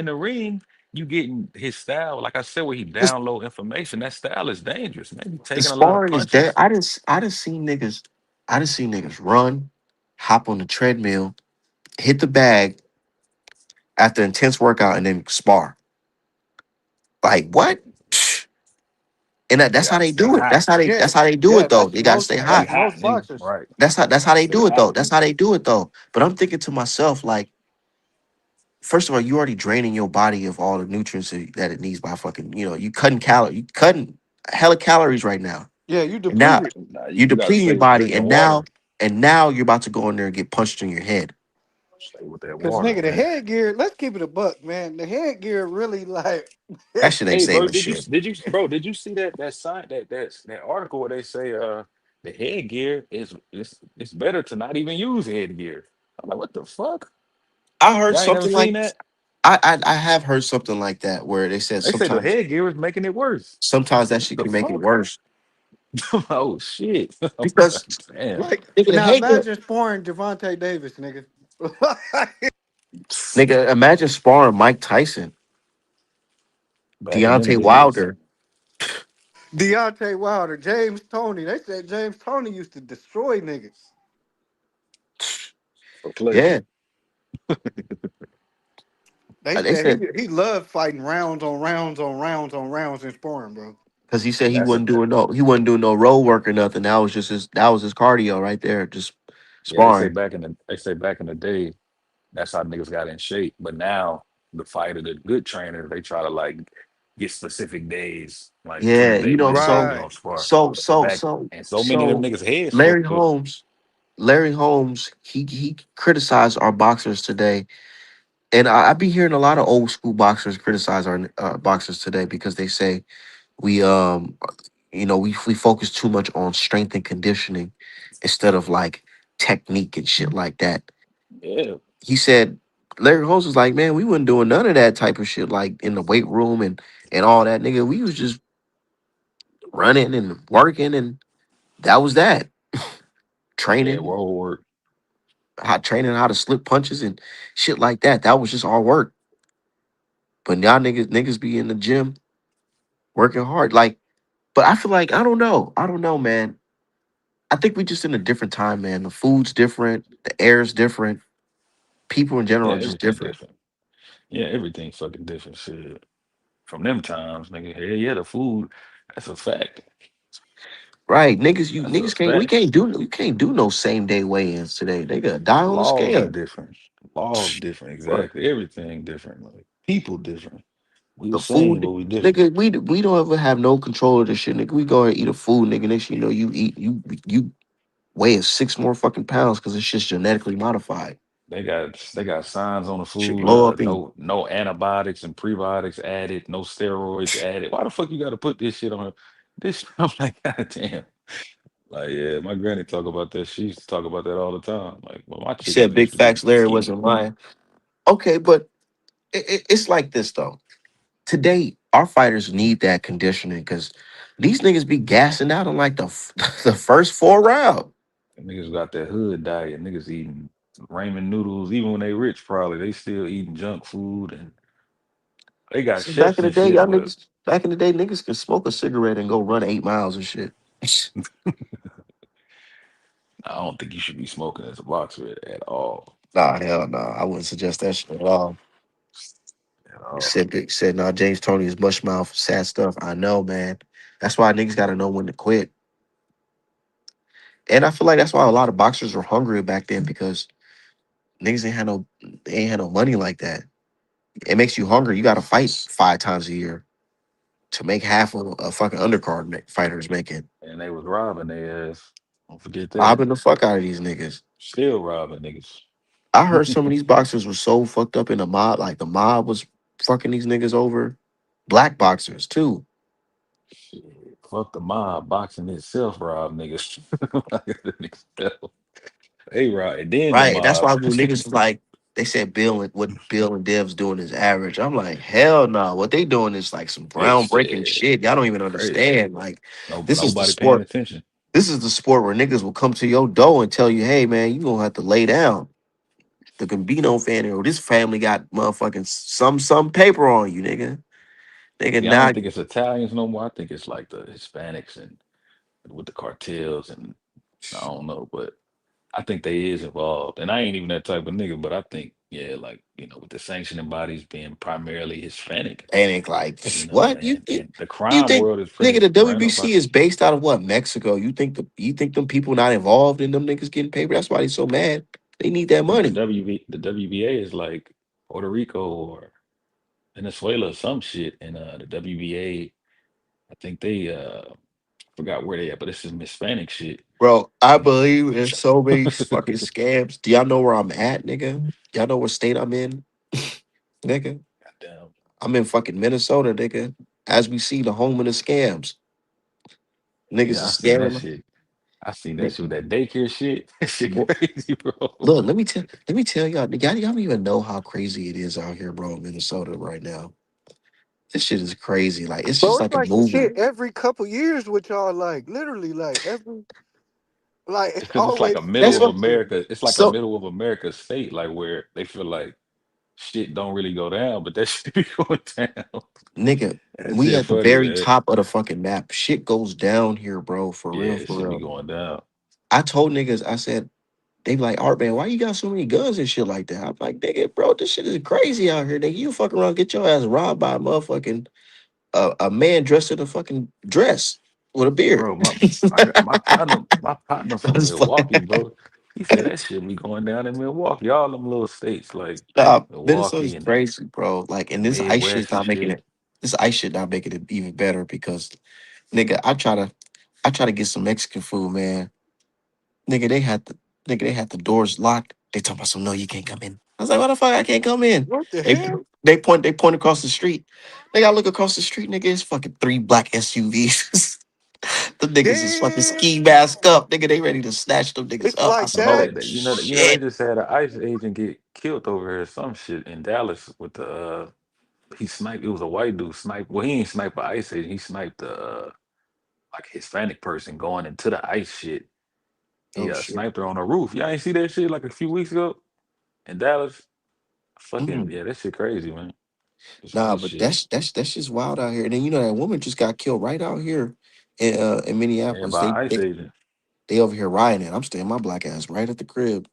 the ring, you getting his style. Like I said, where he The, download information, that style is dangerous, man. He the taking a lot of sparring is dead. punches. I didn't see niggas. I didn't see niggas run, hop on the treadmill, hit the bag after intense workout, and then spar. Like what? Psh. And They that's how gotta they stay do it. hot. Yeah, That's how they do yeah, it though. They gotta stay Gotta be hot. that's hot, most nigga. boxers. Right. That's how they Stay do it hot, though. That's nigga. how they do it though. But I'm thinking to myself, like, first of all, you already draining your body of all the nutrients that it needs by fucking, you you cutting hella calories right now. Yeah, you And now depleted. Nah, you're you gotta depleting your stay with body, drinking water. and now you're about to go in there and get punched in your head. Stay with that Cause water, nigga, the man. headgear, let's keep it a buck, man. The headgear really like That shit ain't Hey, bro, saving shit. did you see that sign that article where they say the headgear is it's better to not even use headgear. I'm like, what the fuck? I heard Y'all ain't never something like seen that? I have heard something like that where they said They say the headgear is making it worse. sometimes that What shit the can make it fuck? worse Oh shit. I'm because like, damn. like nigga, the now headgear. imagine sparring Javante Davis, nigga. Nigga, imagine sparring Mike Tyson, Back in them Deontay days. Wilder. Deontay Wilder, James Tony. They said James Tony used to destroy niggas. For pleasure. Yeah, They They said said he loved fighting rounds on rounds on rounds on rounds in sparring, bro. because he said That's a he wasn't doing no road work or nothing. That was his cardio right there, just yeah. sparring. They say back in the day that's how niggas got in shape. But now the fighter, the good trainer, they try to like get specific days, like Yeah, Tuesday, you know, Wednesday, we Right. gonna spar. so But so back so and so many of them so niggas heads Larry fucked up. Holmes, Larry Holmes, he criticized our boxers today, and I be hearing a lot of old school boxers criticize our boxers today because they say we we focus too much on strength and conditioning instead of like technique and shit like that. Yeah, He said Larry Holmes was like, man, we wasn't doing none of that type of shit like in the weight room and all that, nigga. We was just running and working, and that was that. yeah, Training, road work. training how to slip punches and shit like that. That was just our work. But now niggas be in the gym working hard. Like, but I feel like I don't know. I don't know, man. I think we just in a different time, man. The food's different, the air's different. People in Yeah, general are just everything different. different. Yeah, everything fucking different. Shit. From them times, nigga. Hell yeah, the food. That's a fact. Right. Niggas, you That's a niggas can't we fact. can't do no same day weigh-ins today. They gotta die on the Laws are scale. different. Laws different. Right. Exactly. Everything different. Like people different. We the The same, food, but we different. nigga, we don't ever have no control of this shit, nigga. We go and eat a food, nigga. Next thing you know, you weighing 6 more fucking pounds because it's just genetically modified. They got signs on the Should food. blow up in you. No antibiotics and prebiotics added. No steroids added. Why the fuck you got to put this shit on? This I'm like, God damn. Like, yeah, my granny talk about that. She used to talk about that all the time. Like, well, my He said chickens big used to be facts, Larry skinny. wasn't lying. Okay, but it's like this though. Today, our fighters need that conditioning because these niggas be gassing out on like the the first 4 rounds. And niggas got that hood diet. Niggas eating ramen noodles. Even when they rich, probably they still eating junk food and they got See, back chefs in the and day, shit. y'all But niggas, back in the day, niggas could smoke a cigarette and go run 8 miles and shit. I don't think you should be smoking as a boxer at all. Nah, hell no. I wouldn't suggest that shit at all. At all. Said big said nah, James Tony is mush mouth, sad stuff. I know, man. That's why niggas gotta know when to quit. And I feel like that's why a lot of boxers were hungry back then because niggas ain't had no money like that. It makes you hungry. You gotta fight 5 times a year to make half of a fucking undercard fighters making. And they was robbing their ass. Don't forget that. Robbing the fuck out of these niggas. Still robbing niggas. I heard some of these boxers were so fucked up in the mob, like the mob was fucking these niggas over. Black boxers too. Shit. Fuck the mob. Boxing itself rob niggas. Like, the niggas tell. They rob. And then the Right. That's mob. why when niggas was like, they said what Bill and Dev's doing is average. I'm like, hell no. What they doing is like some It's groundbreaking shit. Y'all don't even crazy. understand. Like, No, this is the nobody paying sport. attention. This is the sport where niggas will come to your door and tell you, hey man, you gonna have to lay down. The Gambino family or this family got motherfucking some paper on you, nigga. Nigga, See, I now don't think it's Italians no more. I think it's like the Hispanics and with the cartels and I don't know, but I think they is involved. And I ain't even that type of nigga, but I think, yeah, like, with the sanctioning bodies being primarily Hispanic, and it's like, what and the you crime think, world is nigga? pretty The right up. WBC is based out of what Mexico? You think them people not involved in them niggas getting paper? That's why they so mad. They need that The money. WBA is like Puerto Rico or Venezuela or some shit. And the WBA, I think they forgot where they at, but it's some Hispanic shit. Bro, I And believe in so many fucking scams. Do y'all know where I'm at, nigga? Y'all know what state I'm in, nigga? goddamn. I'm in fucking Minnesota, nigga. As we see, the home of the scams. Niggas Yeah, is scamming. I seen that Nigga, shit with that daycare shit. That shit boy, crazy, bro. look, let me tell y'all, y'all don't even know how crazy it is out here, bro, in Minnesota right now. This shit is crazy. Like it's Bro, just it's like a like some movie. shit every couple years with y'all, like literally, like every, like it's It's because it's like always a middle That's of what. different shit. America. It's like a So middle of America state, like where they feel like shit don't really go down, but that shit be going down. nigga, That we shit at the funny, very man. top of the fucking map. Shit goes down here, bro. For real, Yeah, for shit be real. going down. I told niggas, I said, They be like, Art man, why you got so many guns and shit like that? I'm like, nigga, bro, this shit is crazy out here. Nigga, you fuck around, get your ass robbed by a motherfucking a man dressed in a fucking dress with a beard. bro. I got my partner I from was Milwaukee, like, bro. He said that shit be going down in Milwaukee, all them little states like nah, Minnesota's Milwaukee and crazy, bro. Like, and this ice shit Midwest and not making shit. it. This ice shit not making it even better because, nigga, I try to get some Mexican food, man. Nigga, they had the doors locked. They talk about some no, you can't come in. I was like, why the fuck I can't come in? What the They hell? they point across the street. They gotta look across the street, nigga. It's fucking three black SUVs. The niggas is fucking ski Damn. mask up. Nigga, they ready to snatch them niggas It's up. I like said, Oh, oh that. they shit. just had an ICE agent get killed over here, some shit in Dallas with the he sniped. It was a white dude sniped. Well, he ain't sniped an ICE agent. He sniped the like a Hispanic person going into the ICE shit. He Oh shit. sniped her on the roof. Y'all ain't see that shit like a few weeks ago in Dallas. Fucking Mm. yeah, that shit crazy, man. This Nah, ICE but shit. that's just wild out here. And then you know that woman just got killed right out here in Yeah, Minneapolis. by an ICE agent. They over here rioting. I'm staying my black ass right at the crib.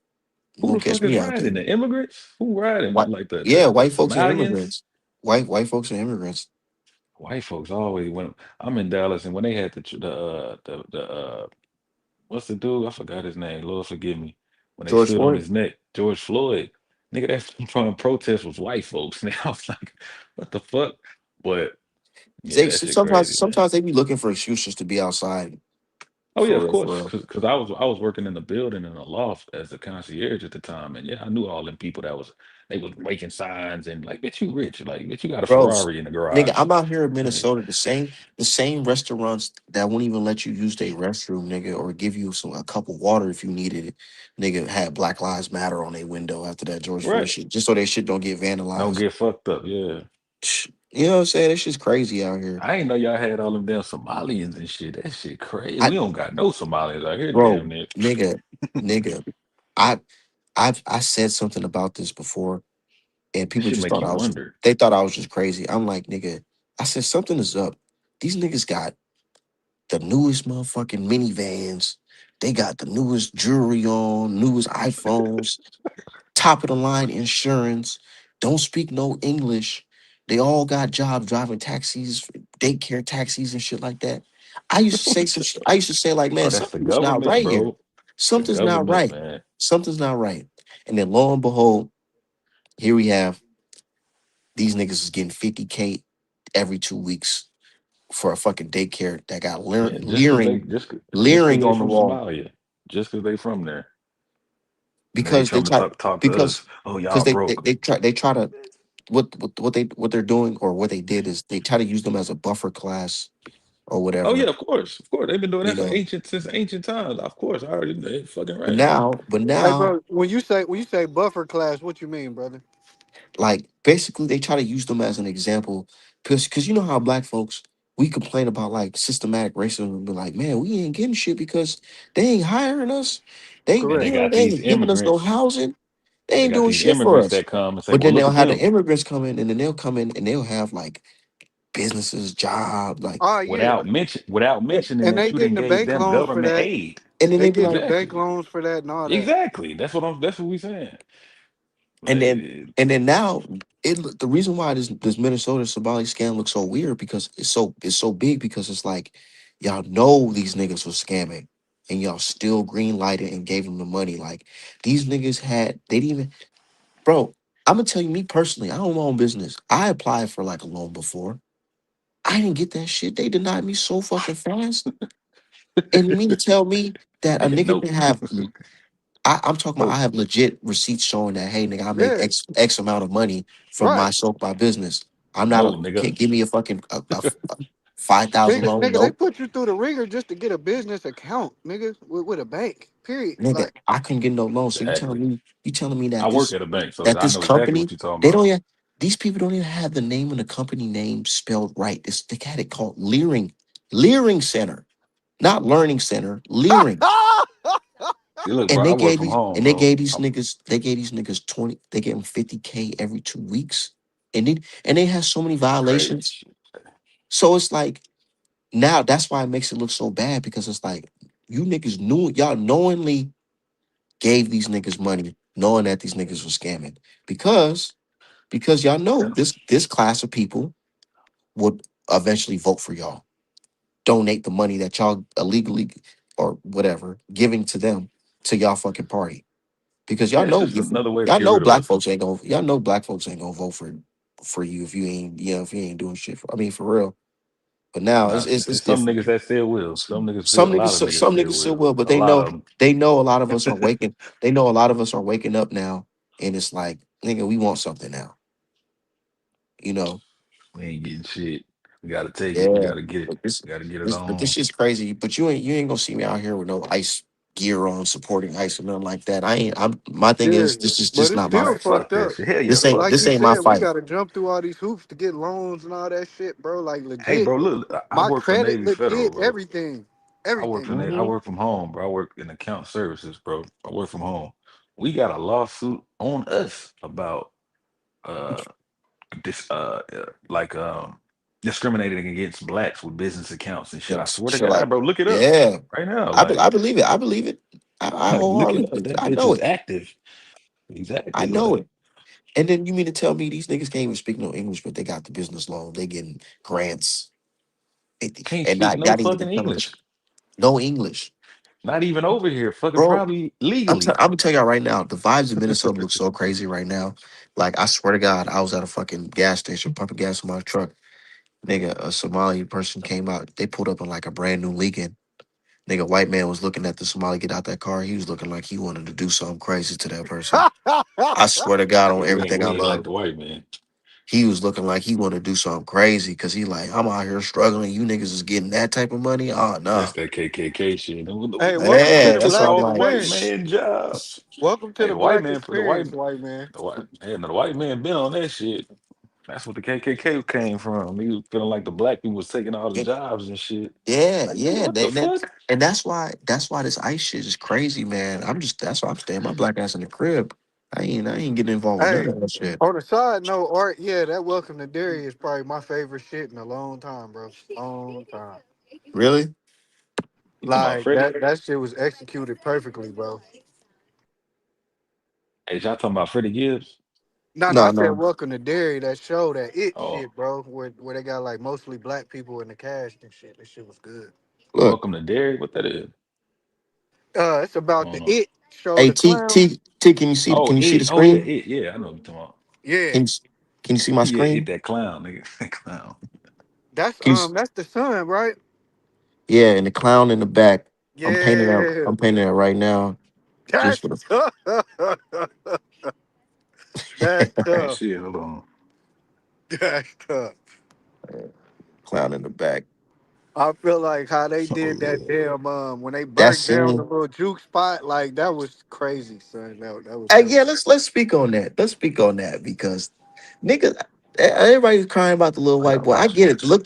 You Who won't the catch fuck is me out riding? there. The immigrants? Who riding? White, Like yeah, the white folks and Somalians? immigrants. White folks and immigrants. White folks always when I'm in Dallas and when they had the what's the dude? I forgot his name. Lord forgive me. When they George stood on Floyd. his neck, George Floyd. Nigga, that's from protest was white folks. Now I was like, what the fuck? But yeah, They that shit crazy, man. sometimes they be looking for excuses to be outside. Oh yeah, of For course. real. Cause I was working in the building in a loft as a concierge at the time, and yeah, I knew all them people that was they was making signs and like, bitch, you rich, like, bitch, you got a Bro, Ferrari in the nigga, garage. I'm out here in Like, Minnesota. The same restaurants that won't even let you use their restroom, nigga, or give you a cup of water if you needed it. Nigga had Black Lives Matter on their window after that George Floyd right? shit, just so their shit don't get Don't vandalized. get fucked up. Yeah, You know what I'm saying? It's just crazy out here. I ain't know y'all had all them damn Somalians and shit. That shit crazy. I We don't got no Somalians out here, bro, damn near. nigga, nigga, I said something about this before, and That people shit just make thought you I was wonder. they thought I was just crazy. I'm like, nigga, I said something is up. These niggas got the newest motherfucking minivans. They got the newest jewelry on, newest iPhones, top of the line insurance. Don't speak no English. They all got jobs driving taxis, daycare taxis and shit like that. I used to say some shit. I used to say like, man, Oh, that's the something's not government, right here. bro. The Something's not government, right. man. Something's not right. And then lo and behold, here we have these niggas is getting 50K every 2 weeks for a fucking daycare that got Yeah, just cause leering they on the from wall Somalia, just cause they from there, and they because they come to try talk to because us. Oh, because y'all broke. they try to what they're doing or what they did is they try to use them as a buffer class or Oh whatever, yeah, of course. They've been doing you that for know. ancient times. Of course, I already know. They fucking But right. now, but Hey, now, bro, when you say buffer class, what you mean, brother? like basically they try to use them as an example because you know how black folks we complain about like systematic racism and be like, man, we ain't getting shit because they ain't hiring us. Then they Correct. got They these ain't giving us no immigrants. housing. They They ain't got doing these shit for immigrants us. that come and say, But "Well, then look they'll at have the them immigrants come in, and then they'll come in and they'll have like businesses, job, like, Oh yeah, without and, mentioning and that they you getting didn't the gave bank them loans for government that. aid." and then They they be getting like, the bank Exactly. loans for that and all that. Exactly. That's what we saying. and Like, then and then now the reason why this Minnesota Sabali scam looks so weird because it's so big because it's like y'all know these niggas was scamming and y'all still green lighted and gave them the money. Like these niggas they didn't even, bro. I'm gonna tell you, me personally, I don't own business. I applied for like a loan before. I didn't get that shit. They denied me so fucking fast. And you mean to tell me that a nigga, nigga no. can have I'm talking about I Oh have legit receipts showing that hey nigga I make yeah, X amount of money from right. my business. I'm not No, a nigga. can't give me a fucking a 5,000 loan. Nigga, they Nope. put you through the ringer just to get a business account, nigga, with a bank. Period. Nigga, Like, I couldn't get no loan. So Exactly. you telling me I work at a bank, so that I this know exactly company what you're talking they about. don't even these people don't even have the name of the company name spelled right. They had it called Leering Center, not Learning Center, Leering. See, look, And bro, I work from home, they bro. gave these niggas 20, they gave them 50K every 2 weeks. And they have so many Crazy violations. shit. So it's like now that's why it makes it look so bad because it's like you niggas knew y'all knowingly gave these niggas money, knowing that these niggas were scamming. Because y'all know this class of people would eventually vote for y'all. Donate the money that y'all illegally or whatever giving to them to y'all fucking party. Because Yeah, it's just another way to y'all get know rid of black us. folks ain't gonna vote for you if you ain't if you ain't doing shit for, I mean for real. But now Nah, it's it's some different. niggas that still will. Some niggas still, a lot of niggas Some still niggas still will. will, but A lot of them. they know a lot of us are waking. They know a lot of us are waking up now, and it's like, nigga, we want something now. You know, We ain't getting shit. We gotta take it. We yeah. gotta get it. But this, We gotta get it but this on. shit's crazy. But you ain't gonna see me out here with no ice gear on, supporting ice or nothing like that. I ain't. I'm. My thing Yeah, is, this is but just it's not my. still Man, fuck fucked that up. shit. Hell yeah, fuck Like This you ain't my said, we fight. gotta jump through all these hoops to get loans and all that shit, bro. Like hey, legit, bro, look, I my work for credit Navy Federal, legit, bro. everything, I work everything. for I Hmm. work from home, bro. I work in account services, bro. I work from home. We got a lawsuit on us about uh this like discriminating against blacks with business accounts and shit. I Yes, swear to shit like, God, bro, look it up yeah. right now. Like, I believe it. I believe it. I like look wholeheartedly. it up. That I bitch know is it. active. I Exactly. know Like, it. And then you mean to tell me these niggas can't even speak no English, but they got the business loan. They getting grants, can't and speak no not even fucking English. no English, Not even over here. Fucking bro. probably legally. I'm gonna tell y'all right now, the vibes in Minnesota look so crazy right now. Like I swear to God, I was at a fucking gas station pumping gas in my truck. Nigga, a Somali person came out. They pulled up in like a brand new Lincoln. Nigga, white man was looking at the Somali get out that car. He was looking like he wanted to do something crazy to that person. I swear to God on Yeah, everything I we ain't like love. the white man. He was looking like he wanted to do something crazy because he like, I'm out here struggling. You niggas is getting that type of money? Oh, That's no. that KKK shit. Hey, welcome to Yeah, the They that's took why black I'm all the like, white experience. man jobs. Welcome to Hey, the the white black man for the white, experience, white man. the white man been on that shit. That's what the KKK came from. He was feeling like the black people was taking all the yeah, jobs and shit. yeah, Like, nigga, yeah. what the fuck? And that's why this ice shit is crazy, man. That's why I'm staying my black ass in the crib. I ain't getting involved with none Hey, of that shit. on a side note, Art, yeah, that welcome to Dairy is probably my favorite shit in a long time, bro. Long time. Really? You talking about Like Freddie? that shit was executed perfectly, bro. Hey, y'all talking about Freddie Gibbs? No, no, I No, said no. welcome to Dairy, that show, that it Oh, shit, bro, where they got like mostly black people in the cast and shit. That shit was good. Look. welcome to Derry. What that is? It's I about don't the know. it show, Hey, the clown. Oh, Can you see the it. Oh yeah, screen? it. Yeah, I know what you're talking about. Yeah, Can you, can you see my Yeah, it screen? that clown, nigga. That clown. Can you, that's the son, right? yeah, and the clown in the back. Yeah, I'm painting that right now. Just that's for the tough. That's I can't tough. see it. Hold on. That's tough. clown in the back. I feel like how they Oh did that yeah. damn when they That burnt down the scene. little juke spot, like that was crazy, son. That was Yeah, hella. let's speak on that. Let's speak on that because nigga, everybody's crying about the little I white gotta boy. I watch it. get it. Look,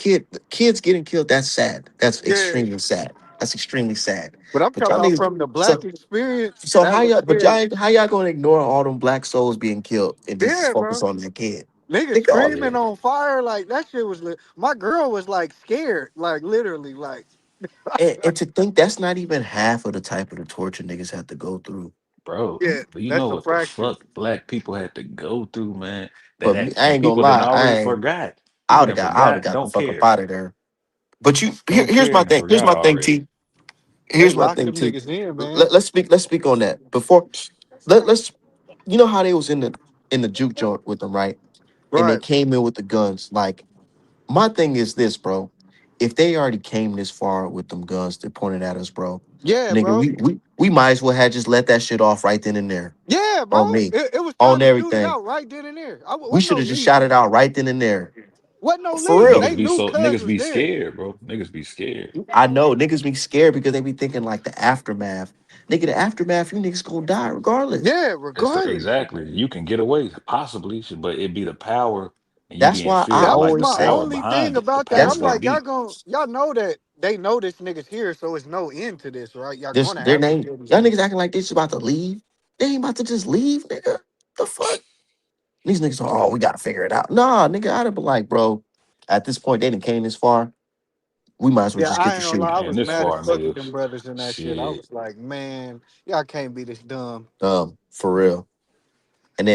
kids getting killed. That's sad. That's Yeah, extremely sad. That's extremely sad. but I'm But talking y'all about niggas. from the So black experience. so That how was y'all? But scary. y'all how y'all gonna ignore all them black souls being killed and just Yeah, focus bro. on that kid? Niggas Nigga, all, screaming Yeah, on fire like that shit was lit. My girl was like scared, like literally, like and to think that's not even half of the type of the torture niggas have to go through. bro. yeah, Do you that's know a what the fraction. fuck black people had to go through, man? But me, I And ain't gonna people didn't lie. already forgot. People didn't I would have forgot. got the Don't fuck up care. out of there. But Don't here's care my and thing. Here's forgot my thing, already. T. They Here's my locked thing, them T. niggas in, man. Let's speak on that. Before let's you know how they was in the juke joint with them, right? And they Right. came in with the guns. Like my thing is this, bro. If they already came this far with them guns, they pointed at us, bro. Yeah, Nigga, bro. we might as well have just let that shit off right then and there. Yeah, On bro. me. It was On time to shoot it everything. out right then and there. We Wasn't should no have just shot leaving. it out right then and there. Wasn't no For leaving. real. They knew Cuz Niggas was be there. scared, bro. Niggas be scared. I know niggas be scared because they be thinking like the aftermath. Nigga, the aftermath, you niggas gonna die regardless. Yeah, It's the regardless. exactly. You can get away, possibly, but it'd be the power and you That's being why I feared, That was like the always my say power only thing behind it. The about that. power that's I'm gonna why like, be y'all know that they know this nigga's here, so it's no end to this, right? Y'all this gonna their have to name. kill these Y'all niggas. niggas acting like they just about to leave. They ain't about to just leave, nigga. The fuck? These niggas are, oh, we gotta figure it out. Nah, nigga, I'd have been like, bro, at this point, they done came this far. We might as well Yeah, just get I the ain't gonna shoe. lie. I Man, was this mad as far, fuck at nigga. them brothers in that shit. I Shit. was like, man, y'all can't be this dumb. For real. And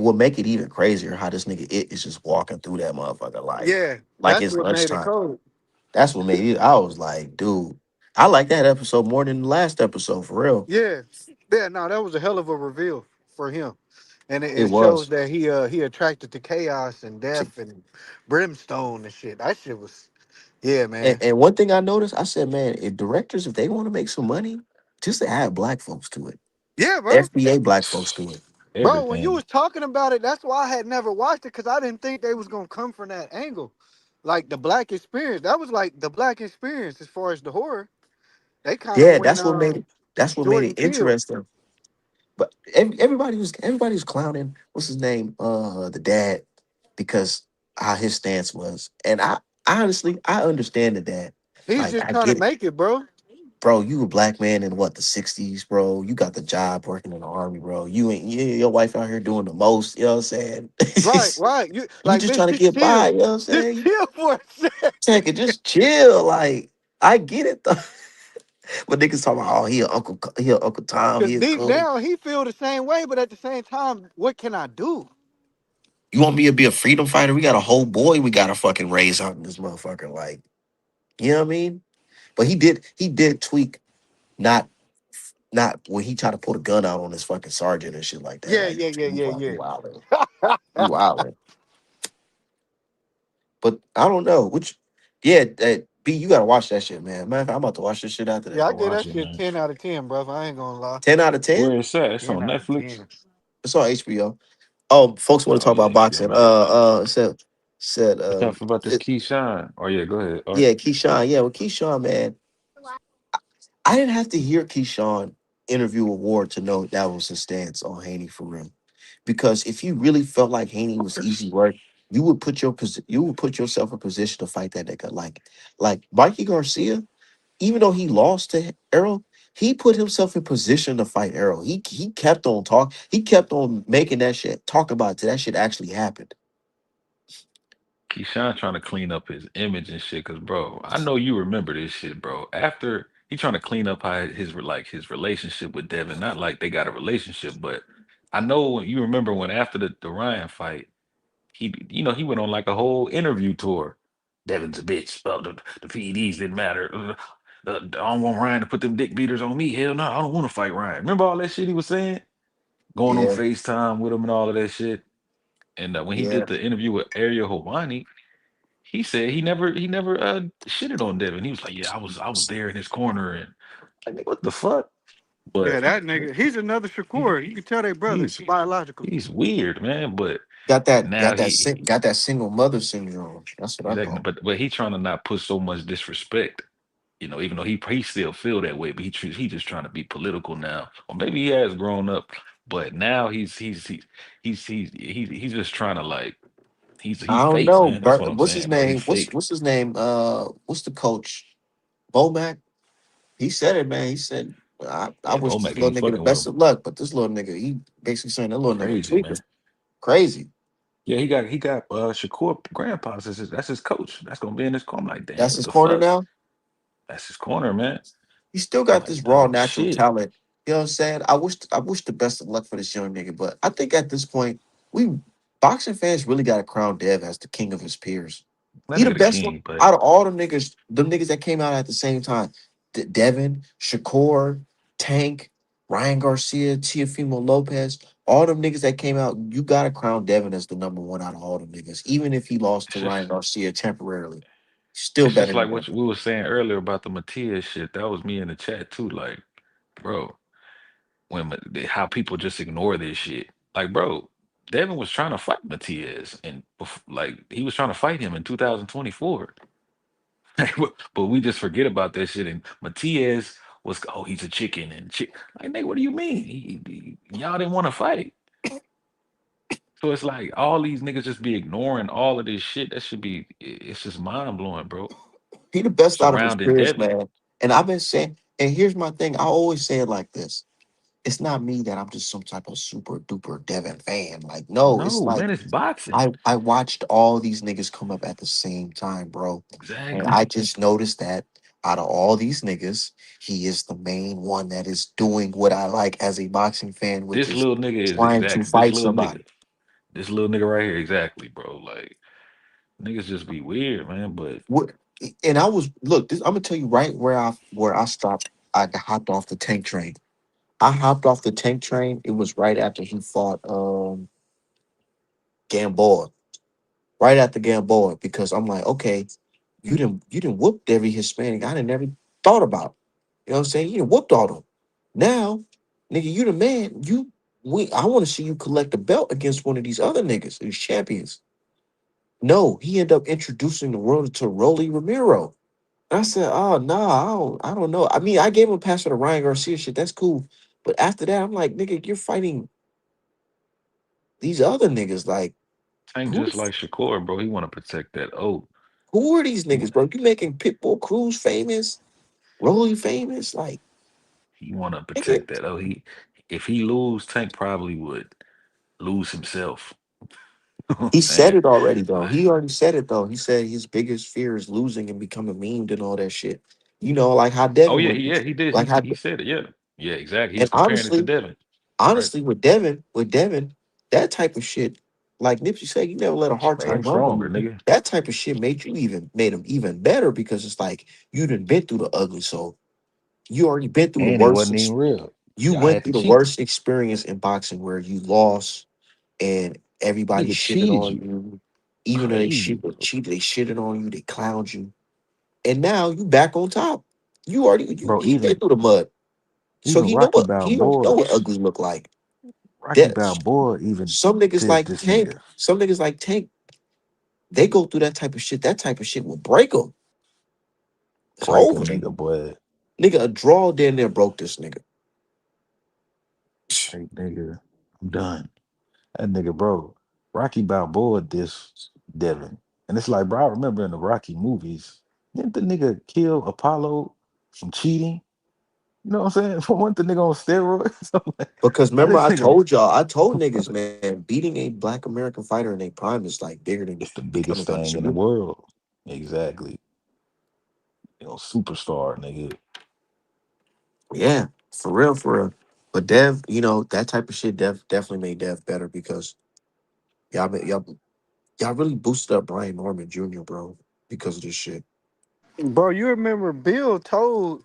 what make it even crazier, how this nigga it is just walking through that motherfucker Yeah, like that's it's what made it lunchtime. cold. That's what made it. I was like, dude, I like that episode more than the last episode for real. Yeah, yeah. No, that was a hell of a reveal for him, and It it shows was. that he attracted to chaos and death and brimstone and shit. That shit was, yeah, man. And one thing I noticed, I said, man, if directors, if they want to make some money, just to add black folks to it. Yeah, bro. FBA black folks to it. Bro, when you was Everything. talking about it, that's why I had never watched it because I didn't think they was gonna come from that angle, like the black experience. That was like the black experience as far as the horror. They kind of Yeah, went that's what made Jordan it Peele. interesting. But everybody was clowning. What's his name? The dad, because how his stance was. And I honestly I understand the dad. He's Like just I trying to get it. make it, bro. Bro, you a black man in what, the 60s, bro. You got the job working in the army, bro. You ain't your wife out here doing the most, you know what I'm saying? Right, right. You You like, just bitch, trying to just get by, chill, you know what I'm just saying? chill for a second. Take it, just chill. Like, I get it though. But niggas talking about, oh, he a Uncle Tom, Cause he a deep cool. down he feel the same way, but at the same time, what can I do? You want me to be a freedom fighter? We got a whole boy we gotta fucking raise out in this motherfucker. Like, you know what I mean? But he did tweak, not not when he tried to pull a gun out on his fucking sergeant and shit like that. Yeah, Like, yeah, yeah, you yeah, wild, you yeah. wildin'. You wildin'. But I don't know. Which yeah, B, you gotta watch that shit, man. Man, I'm about to watch this shit after Yeah, that. I I'll get that watch it, shit man. 10 out of 10, bro. I ain't gonna lie. 10 out of 10? Where it's at? It's ten on out of Netflix. ten. It's on HBO. Oh, folks want to Oh talk yeah, about HBO boxing. Max. Said Let's talk about this Keyshawn. Oh yeah, go ahead. Art. yeah, Keyshawn. Yeah, well, Keyshawn, man. I didn't have to hear Keyshawn interview a Ward to know that was his stance on Haney for real. Because if you really felt like Haney was easy work, you would put yourself in position to fight that nigga. Like Mikey Garcia, even though he lost to Errol, he put himself in position to fight Errol. He kept on talk. He kept on making that shit talk about it till that shit actually happened. Keyshawn trying to clean up his image and shit. Cause bro, I know you remember this shit, bro. After he trying to clean up how his relationship with Devin. Not like they got a relationship, but I know you remember when after the Ryan fight, he went on like a whole interview tour. Devin's a bitch. The PEDs didn't matter. I don't want Ryan to put them dick beaters on me. Hell no, I don't want to fight Ryan. Remember all that shit he was saying? Going on Yeah, FaceTime with him and all of that shit. And when he yeah. did the interview with Ariel Hawani, he said he never shitted on Devin. He was like, yeah, I was there in his corner and like, nigga, what the fuck? Yeah, But that nigga, he's another he, Shakur. You can tell they brothers he's biological. he's weird, man. But Got now got that single mother syndrome. That's what I exactly. call it. But he trying to not put so much disrespect. Even though he still feel that way, but he just trying to be political now, or maybe he has grown up, but now he's just trying to like I he's don't fake, know. man. That's what Bur- I'm What's his saying, bro. He's name? fake. What's his name? What's the coach? Bomac. He said it, man. He said, I Yeah, wish this Bomac little ain't nigga the fucking with best him. of luck, but this little nigga, he basically saying that little nigga Crazy, tweaking. man. Crazy. Yeah, he got Shakur grandpa that's his coach. That's gonna be in his corner. I'm like, damn, That's what his the corner fuck? now. That's his corner, man. He still I'm got like, this raw dog, natural shit. talent. You know what I'm saying? I wish the best of luck for this young nigga, but I think at this point, we boxing fans really got to crown Dev as the king of his peers. That He the nigga the best one king, but out of all them niggas that came out at the same time. Devin, Shakur, Tank, Ryan Garcia, Teofimo Lopez, all them niggas that came out, you gotta crown Devin as the number one out of all them niggas. Even if he lost it's to just Ryan Garcia temporarily, still it's just better like than what Devin. we were saying earlier about the Matias shit. That was me in the chat too. Like, bro, how people just ignore this shit. Like, bro, Devin was trying to fight Matias, and like he was trying to fight him in 2024. But we just forget about that shit. And Matias was, oh, he's a chicken and chick. Like, nigga, what do you mean? Y'all didn't want to fight. So it's like all these niggas just be ignoring all of this shit. That should be, it's just mind blowing, bro. He the best out of his Surrounding peers, Devin. man. And I've been saying, and here's my thing. I always say it like this. it's not me that I'm just some type of super duper Devin fan. Like, no, it's No, like man, it's boxing. I watched all these niggas come up at the same time, bro. And I Exactly. just noticed that out of all these niggas, he is the main one that is doing what I like as a boxing fan, which This is little nigga is trying to exactly this fight little somebody. nigga. This little nigga right here, exactly, bro. Like niggas just be weird, man. But What and I was look, I'm gonna tell you right where I stopped. I got hopped off the tank train. I hopped off the tank train. It was right after he fought Gamboa. Right after Gamboa, because I'm like, okay, you didn't whoop every Hispanic I didn't never thought about. You know what I'm saying? You done whooped all them. Now, nigga, you the man. I want to see you collect a belt against one of these other niggas, these champions. No, he ended up introducing the world to Rolly Ramiro. I said, oh no, I don't know. I mean, I gave him a pass for the Ryan Garcia shit. That's cool. But after that, I'm like, nigga, you're fighting these other niggas. Like, Tank who just like Shakur, bro. He want to protect that. Oh, who are these he, niggas, bro? You making Pitbull Cruz famous, Rolly famous? Like, he want to nigga, protect that. Oh, if he lose, Tank probably would lose himself. You know what I'm he said saying? it already though. Like, He already said it though. He said his biggest fear is losing and becoming memed and all that shit. You know, like how oh Devin yeah, would, he did. like how, He said it. Yeah, yeah, exactly. He and was comparing it to Devin, right? honestly, with Devin, that type of shit, like Nipsey said, you never let a hard Made him time run from stronger, you. nigga. That type of shit made him even better because it's like you done been through the ugly, so you already been through the And it worst. wasn't even real. You Y'all went had to through the cheat. worst experience in boxing where you lost and everybody Nigga shitted cheated on you. you. Even though Crazy, bro. they shitted on you, they clowned you, and now you back on top. You already Bro, he been even through the mud, so even Rocky he already know Balboa, what ugly look like. Rocky That Balboa even some niggas said like this Tank, nigga. some niggas like Tank, they go through that type of shit. That type of shit will break them. It's Break a over. nigga, boy. Nigga, a draw down there broke this nigga. Hey, nigga, I'm done. That nigga, bro. Rocky Balboa this Devin. And it's like, bro, I remember in the Rocky movies, didn't the nigga kill Apollo from cheating? You know what I'm saying? For one, the nigga on steroids. I'm like, Because how remember, this nigga, I told niggas, man, beating a black American fighter in a prime is like bigger than it's the becoming biggest thing in the undisputed. world. Exactly. You know, superstar, nigga. Yeah, for real, for real. But Dev, that type of shit definitely made Dev better because y'all really boosted up Brian Norman Jr., bro, because of this shit. Bro, you remember Bill told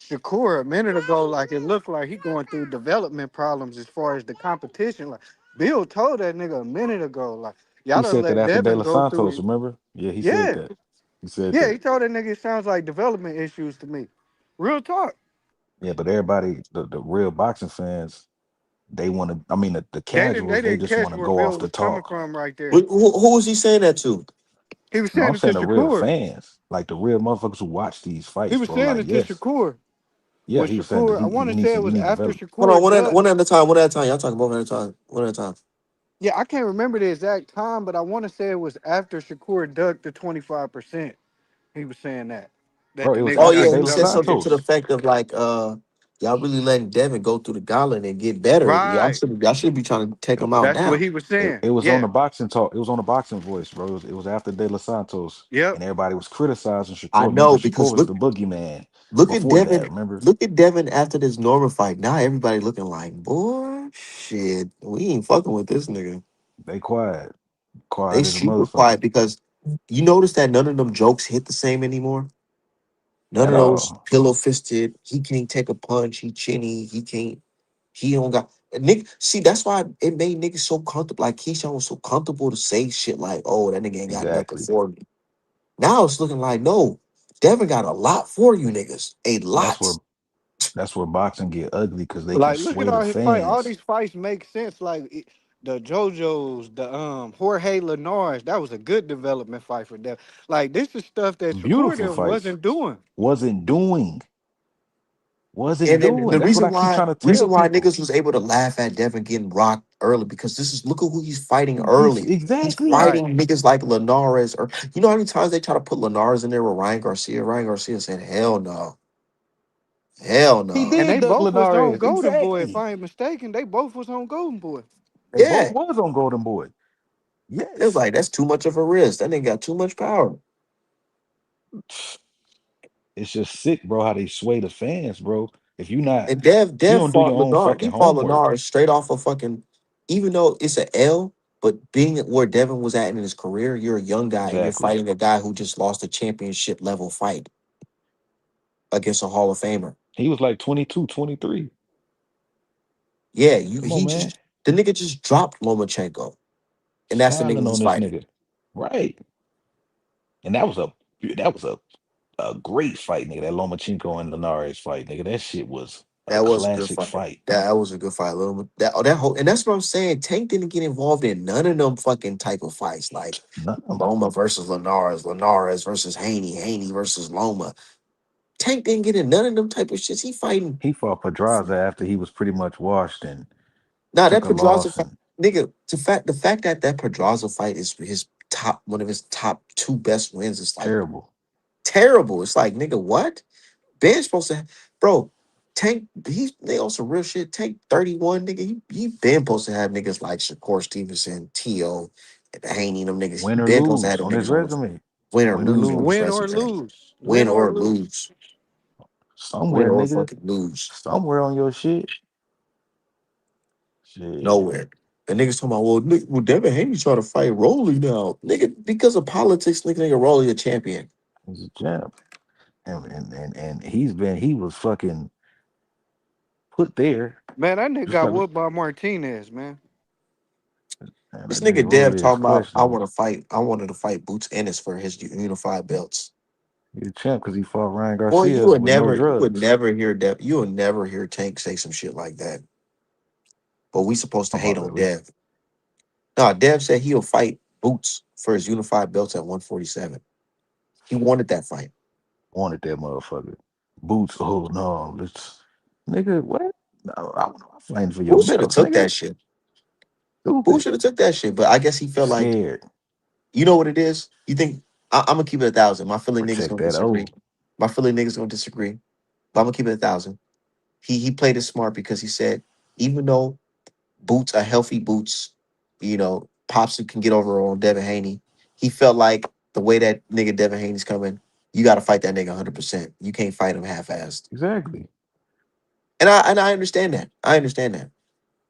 Shakur a minute ago, like it looked like he going through development problems as far as the competition. Like Bill told that nigga a minute ago, like y'all He done said that let after De Devin Los go Santos, through. remember? Yeah, he said Yeah, that. He said yeah, he that. told that nigga it sounds like development issues to me. Real talk. Yeah, but everybody, the real boxing fans, they want to. I mean, the They casuals, they didn't just catch want to where go off Bill the was coming talk. from right there. Who was he saying that to? He was No, saying I'm it to saying the real Shakur. fans, like the real motherfuckers who watch these He fights, was bro. saying Like, it to yes, Shakur. yeah, When he was saying that Shakur, I want he to say it he was needs after develop. Hold on, Shakur ducked. one at a time, one at a time. Y'all talking both at a time, one at a time. Yeah, I can't remember the exact time, but I want to say it was after Shakur ducked the 25%. He was saying that Bro, the it was nigga Oh after got yeah, De he Los said development something to the issues. Santos. effect of like, y'all really letting Devin go through the gauntlet and get better. Right. Y'all should be trying to take him out That's what now. he was saying. It was on Yeah. the boxing talk. It was on the boxing voice, bro. It was after De Los Santos, Yep. and everybody was criticizing I Shakur. Remember, know Shakur because was the boogeyman look at before that. Devin. Remember, Look at Devin after this Norman fight. Now everybody looking like, boy, shit, we ain't fucking with this nigga. they quiet, They quiet as a super quiet motherfucker because you notice that none of them jokes hit the same anymore. None at of those all. pillow fisted. He can't take a punch. He chinny. He can't. He don't got. Nick, see, that's why it made niggas so comfortable. Like Keyshawn was so comfortable to say shit like, "Oh, that nigga ain't got nothing Exactly. for me." Now it's looking like, no, Devin got a lot for you niggas. A And that's lot. where boxing get ugly because they can Like, look at sway the all his fight. All fans. these fights make sense. Like the JoJo's, the Jorge Linares. That was a good development fight for them. Like, this is stuff that Shakur Beautiful them fights. wasn't doing. Wasn't doing. Wasn't And doing. the That's what I keep trying to tell reason why people. niggas was able to laugh at Devin getting rocked early because this is look at who he's fighting early. He's Exactly. Right. fighting niggas like Linares or you know how many times they try to put Linares in there with Ryan Garcia. Ryan Garcia said, "Hell no, Hell He no. And did they duck both was on Linares. Golden Boy, if Exactly. I ain't mistaken. They both was on Golden Boy. They both Yeah. was on Golden Boy. It was Yes. like, that's too much of a risk. That nigga got too much power. It's just sick, bro, how they sway the fans, bro. If you not, And Dev if you Dev don't do fought your own Lennar. fucking He fought homework, Lennar straight off of fucking, even though it's an L, but being where Devin was at in his career, you're a young guy and you're exactly. fighting a guy who just lost a championship level fight against a Hall of Famer. He was like 22, 23. Yeah, Come on, man. the nigga just dropped Lomachenko. And that's the nigga Styling on he's this fighting. nigga. Right. And that was a great fight, nigga. That Lomachenko and Linares fight, nigga. That shit was a That was a good classic fight. fight. That was a good fight. Little that that whole, and that's what I'm saying. Tank didn't get involved in none of them fucking type of fights like None of 'em. Loma versus Linares, Linares versus Haney, Haney versus Loma. Tank didn't get in none of them type of shits. He fighting. He fought Pedraza after he was pretty much washed and Nah, took that a Pedraza loss fight, and nigga. The fact that that Pedraza fight is his top one of his top two best wins is like terrible. terrible. It's like nigga, what? Ben's supposed to, bro. Tank, he's they on some real shit. Tank 31, nigga. He been supposed to have niggas like Shakur Stevenson, T.O., and Haney, them niggas. He Win or been supposed to have lose them on his niggas on the resume. win or Win or lose on his lose. Win or resume. lose. Win Win or or lose. lose. Win Somewhere, or nigga. fucking lose. Somewhere on your shit. Shit. Nowhere. The niggas talking about, well, Devin Haney trying to fight Rolly now. Nigga, because of politics, nigga Rolly a champion. He's a champ. And he was fucking put there. Man, that nigga Just got like whooped by Martinez, man. man, This that nigga nigga Dev Rolly is talking about, questionable. I wanted to fight Boots Ennis for his unified belts. He's a champ because he fought Ryan Boy, Garcia with no you would drugs. never hear Dev. You would never hear Tank say some shit like that. But we supposed to Oh hate my on really? Dev. No, Dev said he'll fight Boots for his unified belts at 147. He wanted that fight. Wanted that motherfucker. Boots. Oh no, let's nigga. What? No, I'm fighting for your Boots should have belts, took nigga. that shit. Boots Stupid. should have took that shit. But I guess he felt like, Scared. you know what it is? You think I'm gonna keep it 1,000. My Philly niggas Protect gonna that disagree. O. My Philly niggas gonna disagree. But I'm gonna keep it 1,000. He played it smart because he said, even though Boots, a healthy Boots, Pops can get over on Devin Haney. He felt like the way that nigga Devin Haney's coming, you got to fight that nigga 100%. You can't fight him half-assed. Exactly. And I understand that. I understand that.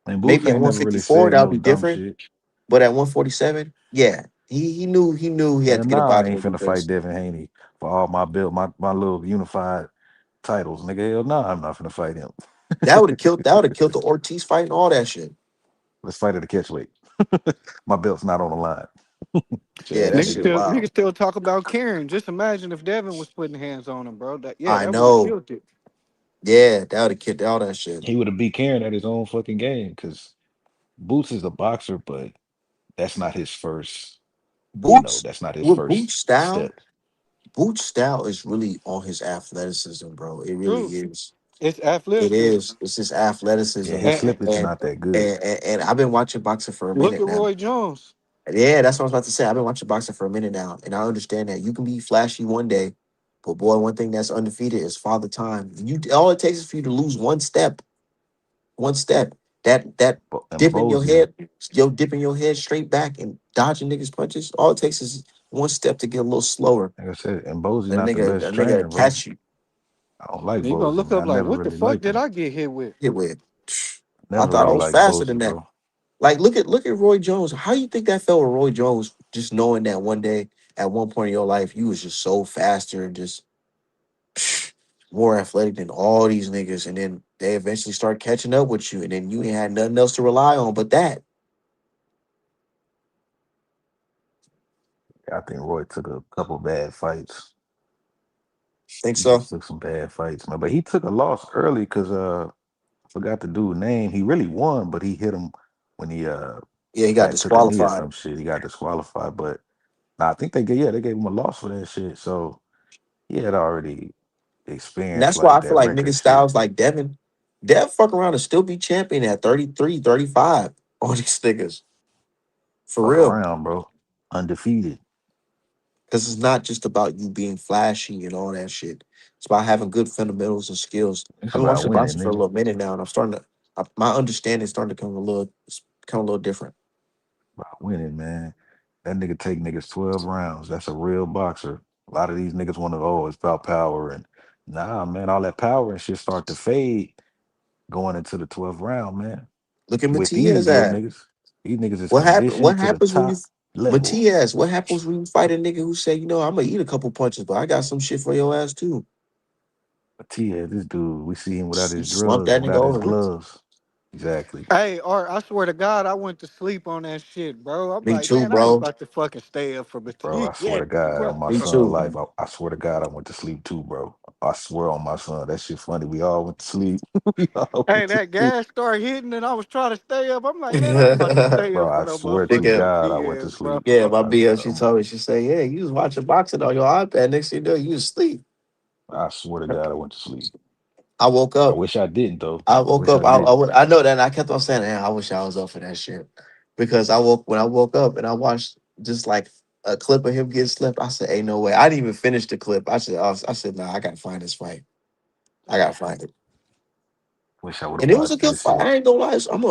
And Boots Maybe at ain't never really 154 said that would no be dumb different, shit. but at 147, yeah, he knew he had Hell to get up nah, I out of ain't there finna fight because Devin Haney for all my bill, my little unified titles, nigga. Hell nah, I'm not finna fight him. that would have killed the Ortiz fight and all that shit. Let's fight at the catch weight. My belt's not on the line. Get your Yeah, that ass in Niggas shit here. still wild. niggas still talk about Karen. Just imagine if Devin was putting hands on him, bro. I That would have know. killed it. Yeah, that would have killed all that shit. He would have beat Karen at his own fucking game because Boots is a boxer, but that's not his first, Boots that's not his with Boots first style. step. Boots style is really on his athleticism, bro. It really True. is. It's It athleticism. is. It's his Yeah, athleticism, his And slippage is and not that good. and I've been watching boxing for a look minute at now. Roy Jones. Yeah, that's what I was about to say. I've been watching boxing for a minute now, and I understand that you can be flashy one day, but boy, one thing that's undefeated is father time. You all it takes is for you to lose one step. That And dipping your Bozy, head, dipping your head straight back and dodging niggas punches. All it takes is one step to get a little slower. like I said, and Bozy A not the nigga, best a nigga trainer, bro. catch you. I don't like You gonna Bozy, look man. up I like, never what the really fuck liked did him. I get hit with? Hit with. I Never thought I really was liked faster than Bozy, that. bro. Like, look at Roy Jones. How you think that felt with Roy Jones? Just knowing that one day, at one point in your life, you was just so faster and just more athletic than all these niggas, and then they eventually start catching up with you, and then you ain't had nothing else to rely on but that. I think Roy took a couple bad fights. Think He so? just took some bad fights, man. But he took a loss early because I forgot the dude's name. He really won, but he hit him when he Yeah, he got like took a knee or disqualified, some shit. He got disqualified. But nah, I think they gave him a loss for that shit. So he had already and experienced that's why like I feel that like record niggas shit. styles like Devin, Dev fuck around and still be champion at 33, 35 on these niggas for Fuck real. around, bro. Undefeated. Because it's not just about you being flashy and all that shit. It's about having good fundamentals and skills. It's I've been about watching winning, boxing for a nigga. little minute now, and I'm starting to. My understanding is starting to become a little different. About winning, man. That nigga take niggas 12 rounds. That's a real boxer. A lot of these niggas want to, oh, it's about power. And nah, man, all that power and shit start to fade going into the 12th round, man. Look at With these Matias little at niggas. These niggas is what happened. What conditioned to the happens when you top level. Matias? What happens when you fight a nigga who say, I'm gonna eat a couple punches, but I got some shit for your ass too. But Tia, this dude, we see him without You his slump drugs, that nigga without his over. gloves. Exactly. Hey, Art, I swear to God, I went to sleep on that shit, bro. I'm Me like, too, man, I ain't bro. about to fucking stay up for Bro, I swear yeah, to God, bro. on my Me son too. life, I swear to God, I went to sleep too, bro. I swear on my son. That shit funny. We all went to sleep. We all Hey, went to that sleep. gas started hitting, and I was trying to stay up. I'm like, man, I ain't about to stay Bro, up for I no swear to motherfucking Nigga, God, I went to Matias, bro. sleep, yeah, bro. my BL, she told me, she said, yeah, you was watching boxing on your iPad. Next thing you know, you was asleep. I swear to God, I went to sleep. I woke I up. wish I didn't, though. I I woke wish up. I didn't. I know that. And I kept on saying, "Man, I wish I was up for that shit," because when I woke up and I watched just like a clip of him getting slept. I said, "Ain't no way." I didn't even finish the clip. I said, "Nah, I gotta find this fight. I gotta find it." Wish I would have And it was a watched good that fight. shit. I ain't gonna lie. I'm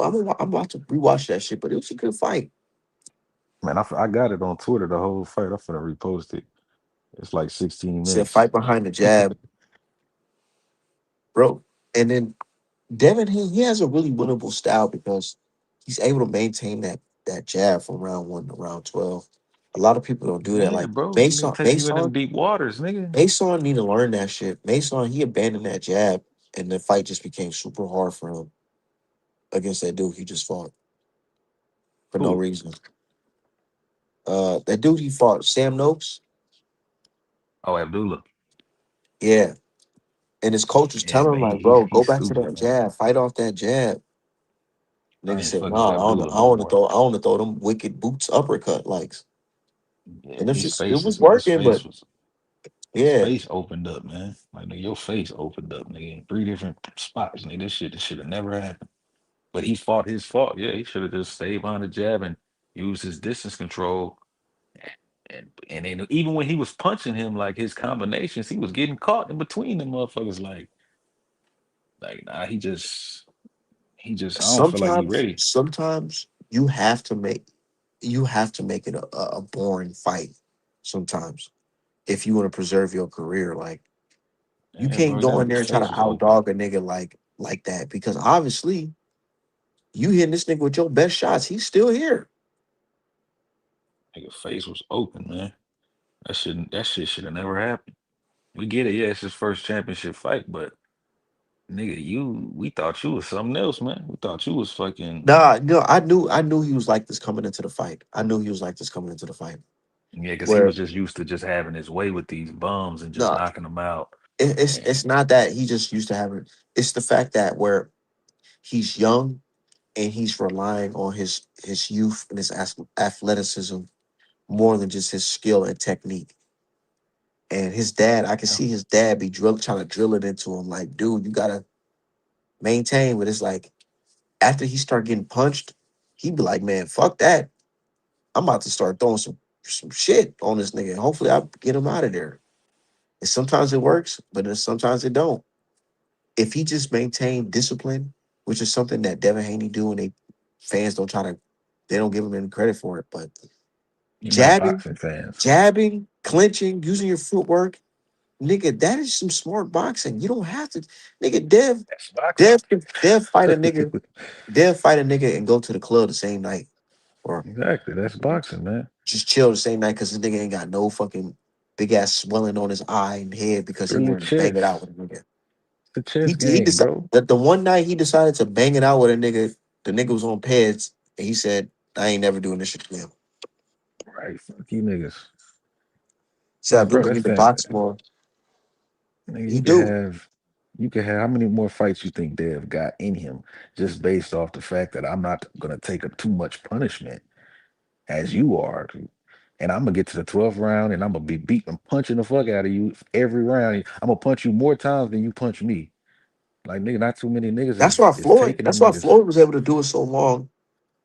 about to rewatch that shit, but it was a good fight. Man, I got it on Twitter, the whole fight. I'm finna repost it. It's like 16 Said minutes. fight behind the jab, bro. And then Devin, he has a really winnable style because he's able to maintain that jab from round 1 to round 12. A lot of people don't do that. Yeah, Like bro. This nigga Mason, take you in them Mason, deep waters, nigga. Mason need to learn that shit. Mason, he abandoned that jab, and the fight just became super hard for him against that dude he just fought for no Who? reason. That dude he fought, Sam Noakes, Oh, Abdullah. yeah. And his coach was Yeah, telling him man, like, bro, go he's back to stupid, that man. jab, fight off that jab. I Nigga ain't said, fucking with nah, Abdullah I no want to more. throw, I want to throw them wicked boots uppercut likes. Yeah, And it's his just, it face was is working, but his yeah. face opened up, man. Like nigga, your face opened up, nigga, in 3 different spots, nigga. This should have never happened. But he fought his fault. Yeah, he should have just stayed behind the jab and used his distance control. And then even when he was punching him, like his combinations, he was getting caught in between them motherfuckers. Like nah, I don't feel like he ready. Sometimes you have to make it a boring fight. Sometimes if you want to preserve your career, like you Yeah, can't bro, go in that there and try to face was open. outdog a nigga like that because obviously you hitting this nigga with your best shots. He's still here. Nigga face was open, man. That shit should have never happened. We get it, yeah, it's his first championship fight, but nigga, we thought you was something else, man. We thought you was fucking Nah, no, I knew he was like this coming into the fight. I knew he was like this coming into the fight. yeah, because he Where was just used to just having his way with these bums and just no, knocking them out. it's And not that he just used to have it. It's the fact that where he's young and he's relying on his youth and his athleticism more than just his skill and technique. And his dad, I can yeah, see his dad be trying to drill it into him, like, dude, you gotta maintain. But it's like after he start getting punched, he be like, man, fuck that. I'm about to start throwing some shit on this nigga. And hopefully I get him out of there. And sometimes it works, but then sometimes it don't. If he just maintained discipline, which is something that Devin Haney do, and fans don't try to, they don't give him any credit for it. But you know, jabbing, boxing fans. clinching, using your footwork, nigga, that is some smart boxing. You don't have to, nigga. That's boxing. Dev fight a nigga, Dev fight a nigga and go to the club the same night, or Exactly. That's boxing, man. just chill the same night because this nigga ain't got no fucking big ass swelling on his eye and head because It's he really wanted to bang it out chess. with a nigga. It's a chess He game, decided bro. that the one night he decided to bang it out with a nigga, the nigga was on peds, and he said, "I ain't never doing this shit again." Right. Fuck you niggas. Said Like, bro, Abdullah that's need to that. box more. Nigga, He do. you can have how many more fights you think Dev got in him just based off the fact that I'm not gonna take a too much punishment as you are. And I'm gonna get to the 12th round and I'm gonna be beating punching the fuck out of you every round. I'm gonna punch you more times than you punch me. Like nigga, not too many niggas is taking That's them why niggas. Floyd was able to do it so long.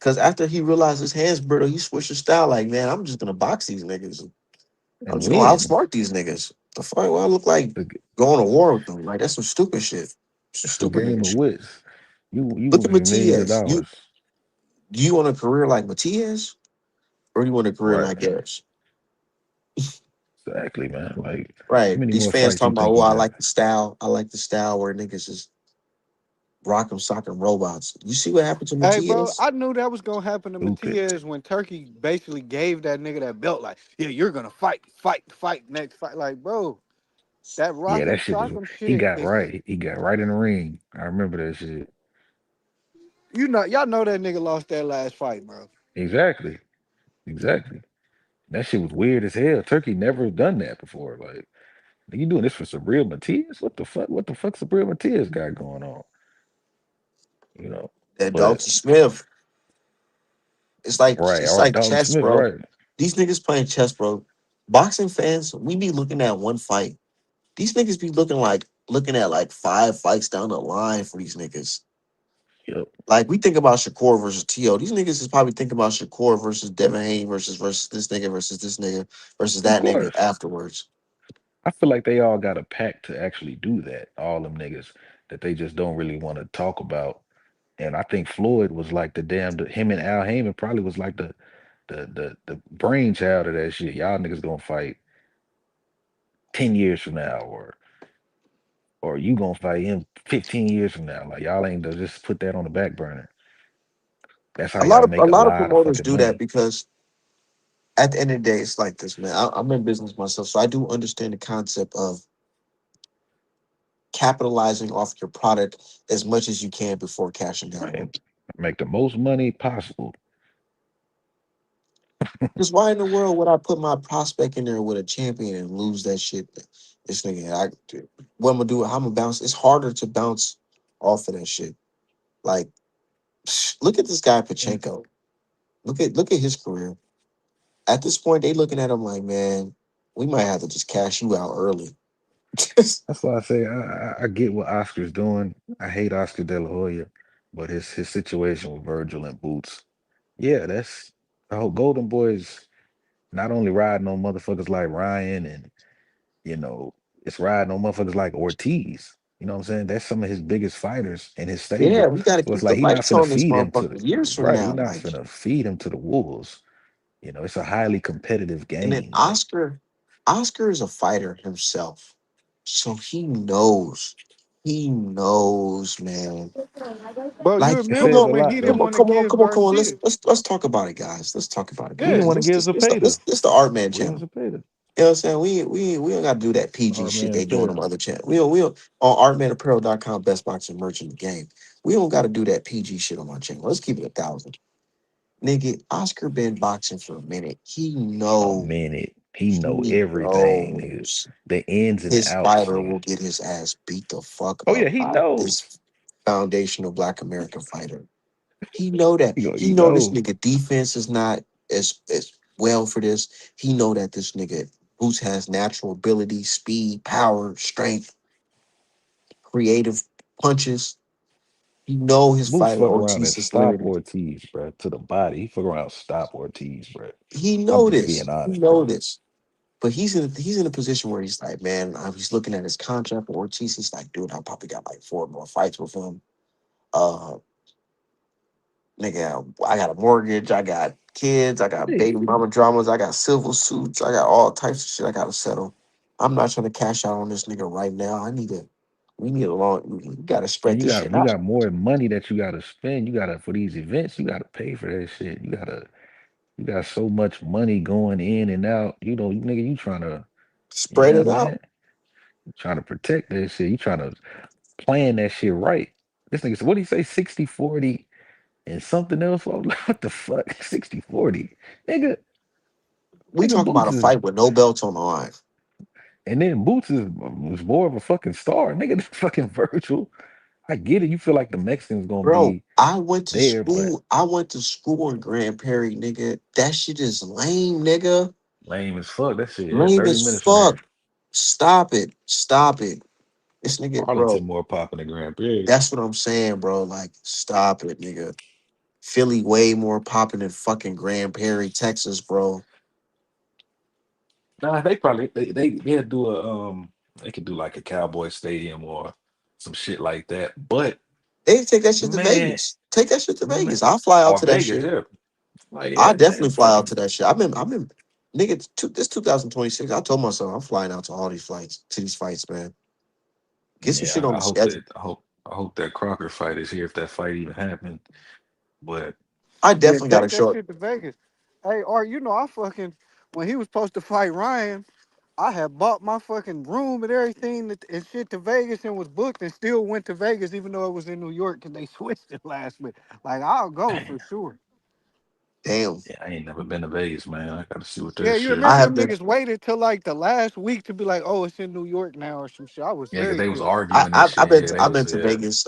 Cause after he realized his hands brittle, he switched his style. Like, man, I'm just gonna box these niggas. I'm and just gonna win. outsmart these niggas. The fuck? Well, I look like The, going to war with them. Like that's some stupid shit. Some it's a stupid game nigga of shit. wits. You Look will at be millions of Matias. dollars. You want a career like Matias, or you want a career Right. like Garris? Exactly, man. Like, how Right. many These more fans fights you talking about, think oh, he I got? like the style. I like the style where niggas is rock'em sock'em robots. You see what happened to Hey, bro, Matias? I knew that was gonna happen to Stupid. Matias when Turkey basically gave that nigga that belt. Like, yeah, you're gonna fight, fight, fight next fight. Like, bro, that Yeah, that rock'em shit was. sock'em He shit got is, right. He got right in the ring. I remember that shit. you know, y'all know that nigga lost that last fight, bro. Exactly. Exactly. That shit was weird as hell. Turkey never done that before. Like, you doing this for Sabril Matias? What the fuck? What the fuck Sabril Matias got going on? You know. That But Dalton Smith. right, It's or like Dalton chess, Smith, bro. right? These niggas playing chess, bro. Boxing fans, we be looking at one fight. These niggas be looking at like 5 fights down the line for these niggas. Yep. Like we think about Shakur versus T.O. These niggas is probably thinking about Shakur versus Devin Haney versus this nigga versus Of that nigga course. afterwards. I feel like they all got a pact to actually do that. All them niggas that they just don't really want to talk about. And I think Floyd was like the damn him and Al Heyman probably was like the brainchild of that shit. Y'all niggas gonna fight 10 years from now, or you gonna fight him 15 years from now. Like y'all ain't gonna just put that on the back burner. That's how y'all A make a lot of lot of promoters fucking do that money. because at the end of the day, it's like this, man. I'm in business myself, so I do understand the concept of capitalizing off your product as much as you can before cashing out on Right. it. Make the most money possible. Because why in the world would I put my prospect in there with a champion and lose that shit? This nigga, what I'm gonna do? How I'm gonna bounce? It's harder to bounce off of that shit. Like, look at this guy Yeah. Pachenko. Look at his career. At this point, they looking at him like, man, we might have to just cash you out early. That's why I say I get what Oscar's doing. I hate Oscar De La Hoya, but his situation with Virgil and Boots, yeah, that's the whole Golden Boys not only riding on motherfuckers like Ryan and you know, it's riding on motherfuckers like Ortiz. You know what I'm saying? That's some of his biggest fighters in his Yeah, stable. we got to So it's keep the like he not lights finna on this feed him to motherfucker the years from right. He now. not Like, finna feed him to the wolves. You know, it's a highly competitive and then game. Like Oscar is a fighter himself, so he knows, man. Bro, you Like, it come remember says on, a when he lot didn't though. want to give come on. Garcia? Let's talk about it, guys. Let's talk about it, He didn't Yeah, guys. want to give Zapata. This the Art Man William channel. Zapata. You know what I'm saying? We don't gotta do that PG Our shit man they do on fair. them other channels. We don't on artmanapparel.com, best boxing merch in the game. We don't gotta do that PG shit on my channel. Let's keep it 1,000. Nigga, Oscar been boxing for a minute. A minute. He know He everything, nigga. knows The ins and his outs, fighter nigga. will get his ass beat the fuck Oh up yeah, he by knows. this foundational black American fighter. He know that. He He know this knows. nigga defense is not as well for this. He know that this nigga Boots has natural ability, speed, power, strength, creative punches. He know his Boots fighter fuck around and Ortiz is stop limited. Ortiz, bro, to the body. He fuck around and stop Ortiz, bro. He I'm know just this. being He honest, know bro. this. But he's in a position where he's like, man, he's looking at his contract with Ortiz. He's like, dude, I probably got like 4 more fights with him. Uh, nigga, I got a mortgage, I got kids, I got Yeah. baby mama dramas, I got civil suits, I got all types of shit I gotta settle. I'm not trying to cash out on this nigga right now. We need a long, we gotta And spread this shit you out. got more money that you gotta spend. You gotta for these events, you gotta pay for that shit. You got so much money going in and out. You know, nigga, you trying to, Spread yeah, it out. man. You trying to protect that shit. You trying to plan that shit right. This nigga said, what do you say, 60-40 and something else? What the fuck? 60-40. Nigga, We nigga talking about Boots a is fight with no belts on the line. and then Boots is was more of a fucking star. Nigga, this fucking Virgil. I get it. You feel like the Mexican's gonna Bro, be I went to there, but school. I went to school in Grand Prairie, nigga. That shit is lame, nigga. lame as fuck. That shit, yeah, Lame 30 as minutes from here. fuck. Stop it. Stop it. This nigga, bro. Arlington more popping than Grand Prairie. That's what I'm saying, bro. Like, stop it, nigga. Philly way more popping than fucking Grand Prairie, Texas, bro. Nah, they probably they'd do a they could do like a Cowboy Stadium or some shit like that. But They take that shit to man, Vegas. Take that shit to man, Vegas. I'll fly out or to that Vegas, shit. yeah. Like I yeah, definitely man, fly out to fucking that shit. I'm in nigga. This 2026. I told myself I'm flying out to all these flights, to these fights, man. Get some shit yeah. on the schedule. I hope that Crocker fight is here if that fight even happened. But I Yeah, definitely got a take that short. shit to Vegas. Hey, Art, you know I fucking when he was supposed to fight Ryan, I had bought my fucking room and everything and shit to Vegas and was booked and still went to Vegas even though it was in New York because they switched it last minute. Like I'll go damn, for sure. Damn. yeah, I ain't never been to Vegas, man. I gotta see what Yeah, that you shit I remember like. have them been. niggas waited till like the last week to be like, oh, it's in New York now or some shit. I was Yeah, 'cause very they was pissed. arguing and I've shit. been Yeah, to, they I've been was to yeah. Vegas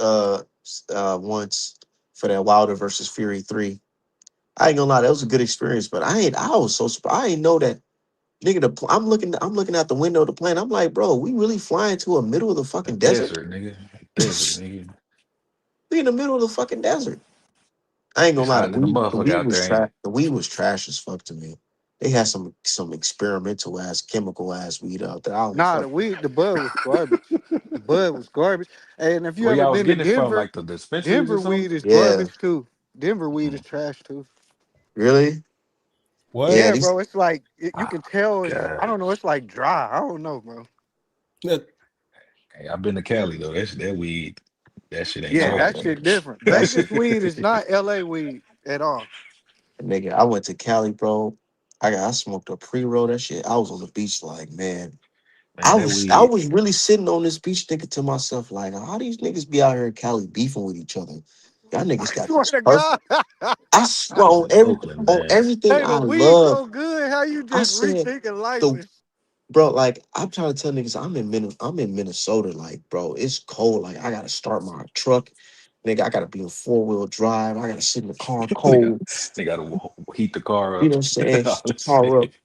once for that Wilder versus Fury 3. I ain't gonna lie, that was a good experience, but I was so surprised. I ain't know that nigga. I'm looking out the window of the plane. I'm like, bro, we really flying to a middle of the A fucking desert. desert, nigga. Desert, nigga. We in the middle of the fucking desert. I ain't gonna It's lie, hot in the the motherfucker weed out was there, ain't trash. it? The weed was trash as fuck to me. They had some experimental ass, chemical ass weed out there. I don't Nah, fuck. the bud was garbage. The bud was garbage. And if you Where ever y'all was been to getting it from? Denver, Like the dispensaries or Denver something? weed is Yeah, garbage too. Denver weed Hmm. is trash too. really? What? Yeah, Yeah, these bro. It's like you Oh, can tell. I God. don't know. It's like dry. I don't know, bro. That- Hey, I've been to Cali though. That weed, that shit ain't Yeah, nah, that trash. shit different. that shit. Vegas weed is not L.A. weed at all. Nigga, I went to Cali, bro. I smoked a pre roll. That shit. I was on the beach, like, man. Man, that I weed. was really sitting on this beach thinking to myself, like, how these niggas be out here in Cali beefing with each other? Y'all niggas I got swear this to perfect. God. I swear I was in Oakland, on man. everything Hey, I the weed love. so good. How you I just said rethinking life the and bro, like I'm trying to tell niggas I'm in Minnesota, like, bro, it's cold. Like I gotta start my truck. Nigga, I gotta be in 4-wheel drive. I gotta sit in the car they got cold. they got to heat the car You know up. what I'm saying? All Heat the this car up shit.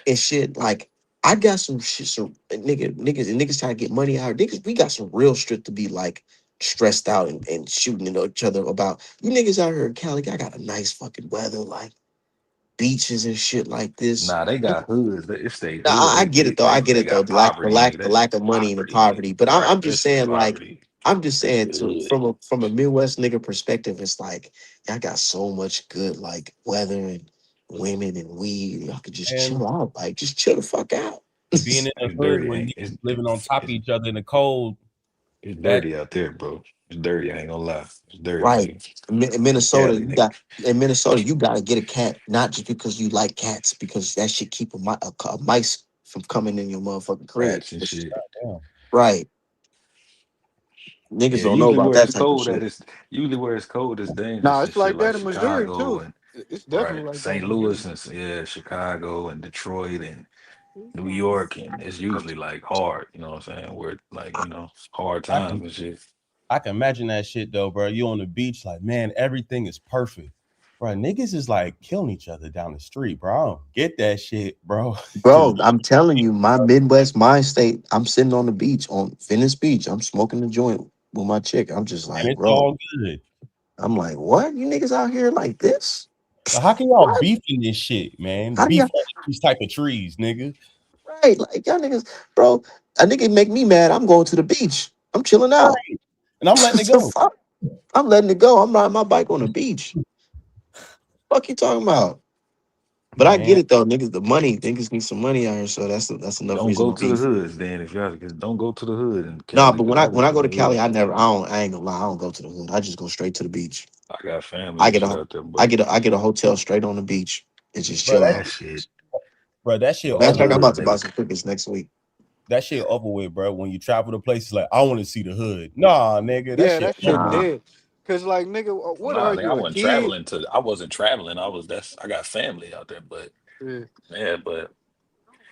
and shit. Like I got some shit, some niggas trying to get money out. Niggas, we got some real shit to be like stressed out and shooting at each other about. You niggas out here in Cali, I got a nice fucking weather, like beaches and shit like this. Nah, they got hoods. It's they Now, hood. I get it though. I get They it though. got poverty, nigga. The That lack shit of money and the poverty, nigga. poverty. But Right. I'm That just shit saying, like, poverty. I'm just That saying shit to hood. from a Midwest nigga perspective, it's like y'all got so much good like weather and women and weed. Y'all could just and chill out, like just chill the fuck out. being in the It's hood dirty, when ain't niggas living on top of it's each other in the cold, it's that dirty out there, bro. It's dirty. I ain't gonna lie. It's dirty, Right. nigga. In In Minnesota, Cali, you nigga. got in Minnesota, you gotta get a cat, not just because you like cats, because that shit keep mice from coming in your motherfucking crib. Rats and shit. damn. Right. Niggas Yeah, don't know usually about where that it's type of cold shit. at is usually where it's cold is nah, dangerous and it's shit like like that in Missouri Chicago too. and It's right definitely like that St. in Missouri. Louis and yeah, Chicago and Detroit and New York and it's usually like hard, you know what I'm saying? Where like, hard I times can and shit. I can imagine that shit though, bro. You on the beach, like man, everything is perfect, bro. Niggas is like killing each other down the street, bro. I don't get that shit, bro. to the Bro, I'm telling you, my Midwest mind state, I'm sitting on the beach on Venice Beach. I'm smoking the joint with my chick. I'm just and like, it's bro, all good. I'm like, what? You niggas out here like this? But how can y'all What? beef in this shit, man? How do Beef y'all on these type of trees, nigga. right? Like y'all niggas, bro, a nigga make me mad. I'm going to the beach. I'm chilling out. Right. And I'm letting it The go. fuck? I'm letting it go. I'm riding my bike on the beach. Fuck you talking about? But I get Man, it though, niggas. The money, niggas need some money out here, so that's enough Don't reason go to to the beef. hoods then if y'all cause don't go to the hood in Nah, Cali but because I when went I to go the to Cali, hood. I ain't gonna lie, I don't go to the hood. I just go straight to the beach. I got family I and get shit a out there, but I get a hotel straight on the beach and just bro, chill that that out. shit, bro, that shit go to Matter of the over fact, I'm with. about hood, to buy nigga. some tickets next week. That shit over with, bro. When you travel to places like I want to see the hood. Nah, nigga, that Yeah, shit that shit over. Nah, dead. Cause like nigga, what Nah, are nigga, I you, a wasn't kid? traveling to I wasn't traveling. I got family out there, but Yeah, yeah, but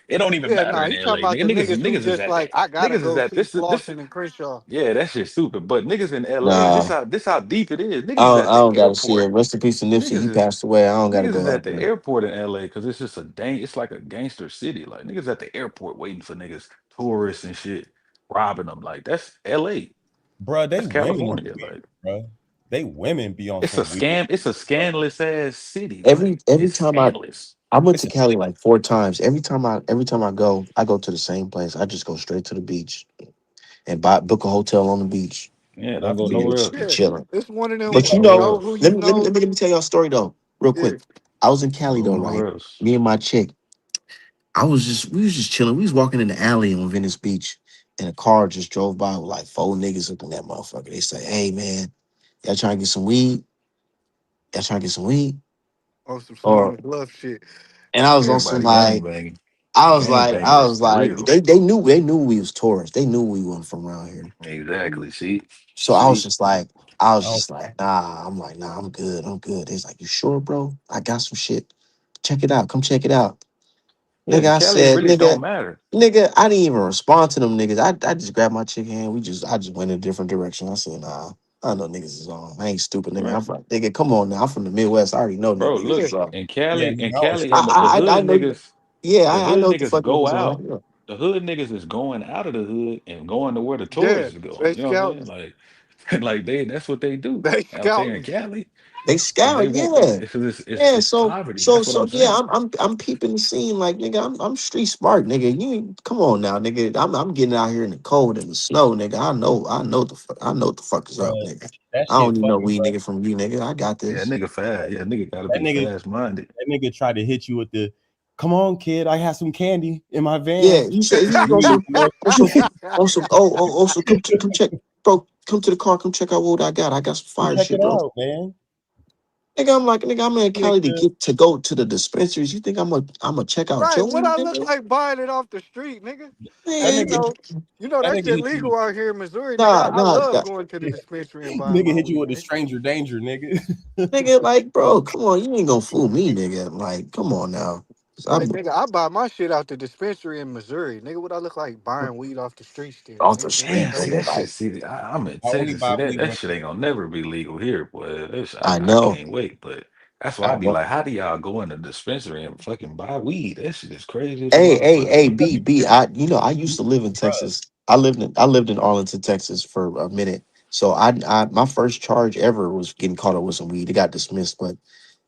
it don't even yeah, matter nah, in he talking LA. about Nigga, the niggas who niggas is just at the like, I gotta niggas is go at see this Slauson and Crenshaw. yeah, that shit's stupid. But niggas in LA, nah. this how deep it is. Niggas is at I the don't gotta see it. airport. Rest in peace to Nipsey. Niggas He is passed away. I don't gotta niggas go is out at the there. airport in LA because it's just it's like a gangster city. Like niggas at the airport waiting for niggas, tourists and shit, robbing them. Like that's LA. bro. They That's women is California. weird, Like bro. they women be on It's a some weird. scam. It's a scandalous ass city. Like every it's time scandalous. I went It's to a, Cali like 4 times. Every time I go to the same place. I just go straight to the beach and book a hotel on the beach. Yeah, I don't go feel Nigga, you. nowhere just else. be Yeah, chilling. it's one of I them. think But Don't you go You know, nowhere know who else. you know. let me tell y'all a story though, real Yeah. quick. I was in Cali Don't though, go right? nowhere else. Me and my chick. We was just chilling. We was walking in the alley on Venice Beach, and a car just drove by with like 4 niggas up in that motherfucker. They say, "Hey man, y'all trying to get some weed? Y'all trying to get some weed?" On some Or small glove shit. and I was on some Everybody gang like, banging. Gang banging is real. they knew we was tourists. They knew we wasn't from around here. Exactly. See, So see. I was I don't, just like, nah. I'm like, nah, I'm good. I'm good. He's like, you sure, bro? I got some shit. Check it out. Come check it out. Yeah, Nigga, in I Cali, it said, really don't matter. I didn't even respond to them niggas. I just grabbed my chick hand. I just went in a different direction. I said, nah, I know niggas is on. I ain't stupid, nigga. Right, I'm from, nigga, come on now. I'm from the Midwest. I already know bro. niggas Look, Yeah. is on. yeah, In nigga, I don't Cali, respect the I hood know, niggas, yeah, the I hood know what the niggas fuck go niggas on. out. The hood niggas is going out of the hood and going to where the Yeah. tourists is They going. You know what I'm saying? scouting. Like, like that's what they do They out there in scouting. Cali They because they scout, want yeah. Yeah, it's poverty. That's what I'm yeah, saying. I'm peeping the scene like nigga, I'm street smart, nigga. Come on now, nigga. I'm getting out here in the cold and the snow, nigga. I know what the fuck is bro. up, nigga. That I don't shit need funny, no weed bro. nigga from you, nigga. I got Yeah, this. nigga fast. Yeah, nigga got to That be nigga, fast minded. that nigga tried to hit you with the, come on, kid, I have some candy in my Yeah, van. you said he was Weed, you know? on some come check, bro, come to the car, come check out what I got. I got some Come fire check shit, it bro. out, man. Nigga, I'm like, nigga, I'm in Cali Nigga, to go to the dispensaries. You think I'm a check out Right. your What I weed, look nigga? like buying it off the street, nigga? that Hey, Man, nigga, you know that that nigga shit hit you. legal out here in Missouri, nigga. nah, I nah, love nah. going to the dispensary and buying Nigga my hit you weed, with the nigga. stranger danger, nigga. Nigga, like, bro, come on, you ain't gonna fool me, nigga. Like, come on now. 'Cause Like, I'm nigga, I buy my shit out the dispensary in Missouri. Nigga, what I look like buying weed off the street still, off the nigga? Nigga, Damn, street, see crazy. nigga. that shit. Like, See, I'm in I only Texas. buy See that weed that when shit ain't gonna never be legal here, boy. I I know. can't wait. But that's why I I be bought, like, how do y'all go in the dispensary and fucking buy weed? That shit is crazy as a Hey, motherfucker. B. I used to live in Texas. I lived in Arlington, Texas for a minute. So my first charge ever was getting caught up with some weed. It got dismissed, but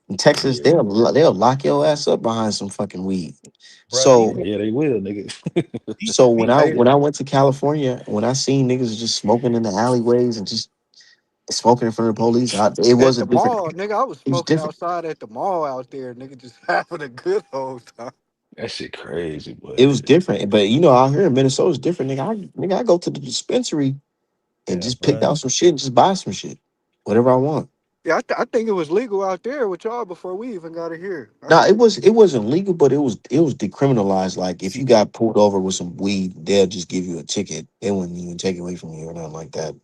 in Texas, Yeah, they'll lock your ass up behind some fucking weed. bro. These So niggas, yeah, they will, nigga. these when niggas Hey, I went to California, when I seen niggas just smoking in the alleyways and just smoking in front of the police, it was at a the different. mall, nigga, I was It was smoking different. outside at the mall out there, nigga, just having a good old time. That shit crazy, It was boy. different, but out here in Minnesota, it's different, nigga. I go to the dispensary and yeah, just pick bro. out some shit and just buy some shit, whatever I want. Yeah, I think it was legal out there with y'all before we even got it here. I Now think. it wasn't legal, but it was decriminalized. Like if you See, got pulled over with some weed, they'll just give you a ticket. They wouldn't even take it away from you or nothing like that.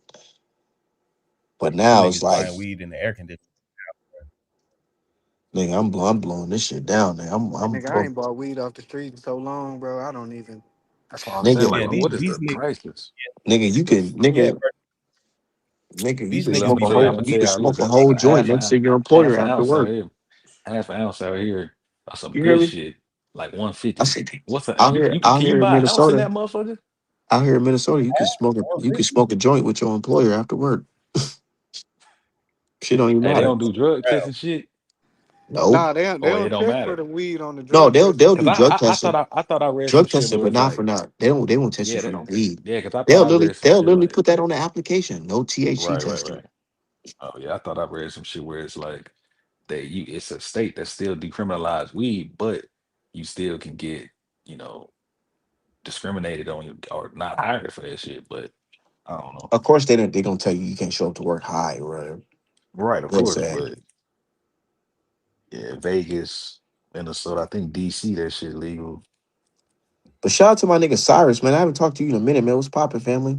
But them now it's niggas like, buying weed in the air conditioner. nigga, I'm blowing this shit down, man. And I'm nigga, I pro, ain't bought weed off the street in so long, bro. I don't even. That's what I'm saying. nigga, Like, Yeah, well, what is these the niggas, prices? nigga. You The can, f- yeah, bro. you These can See, niggas I'm smoke be a gonna tell you, I'm whole, buying gonna you tell weed can in y'all, smoke a listen, whole a joint next to your employer half an after ounce out work. here, half an ounce out here, some You hear good me? shit, like I 150. said, What's that? out Can you here in buy an ounce in Minnesota, that motherfucker? the you can smoke a joint with your employer after work. Shit don't even Hey, they matter. don't do drug tests and shit. No, Nah, they Oh, it don't don't check for matter. the weed on the no, drug test. they'll Cause do drug testing, I thought I read some shit where but it's not like, for not. They won't test you yeah, for no weed. yeah, cause I thought I read some They'll shit literally like, put that on the application. No THC right, right, testing. right. Oh yeah, I thought I read some shit where it's like it's a state that still decriminalized weed, but you still can get, you know, discriminated on you or not hired for that shit. But I don't know. Of course, they don't tell you you can't show up to work high or whatever. Right, of They'll course, say. but yeah, Vegas, Minnesota, I think DC, that shit legal. But shout out to my nigga Cyrus, man. I haven't talked to you in a minute, man. What's poppin', family?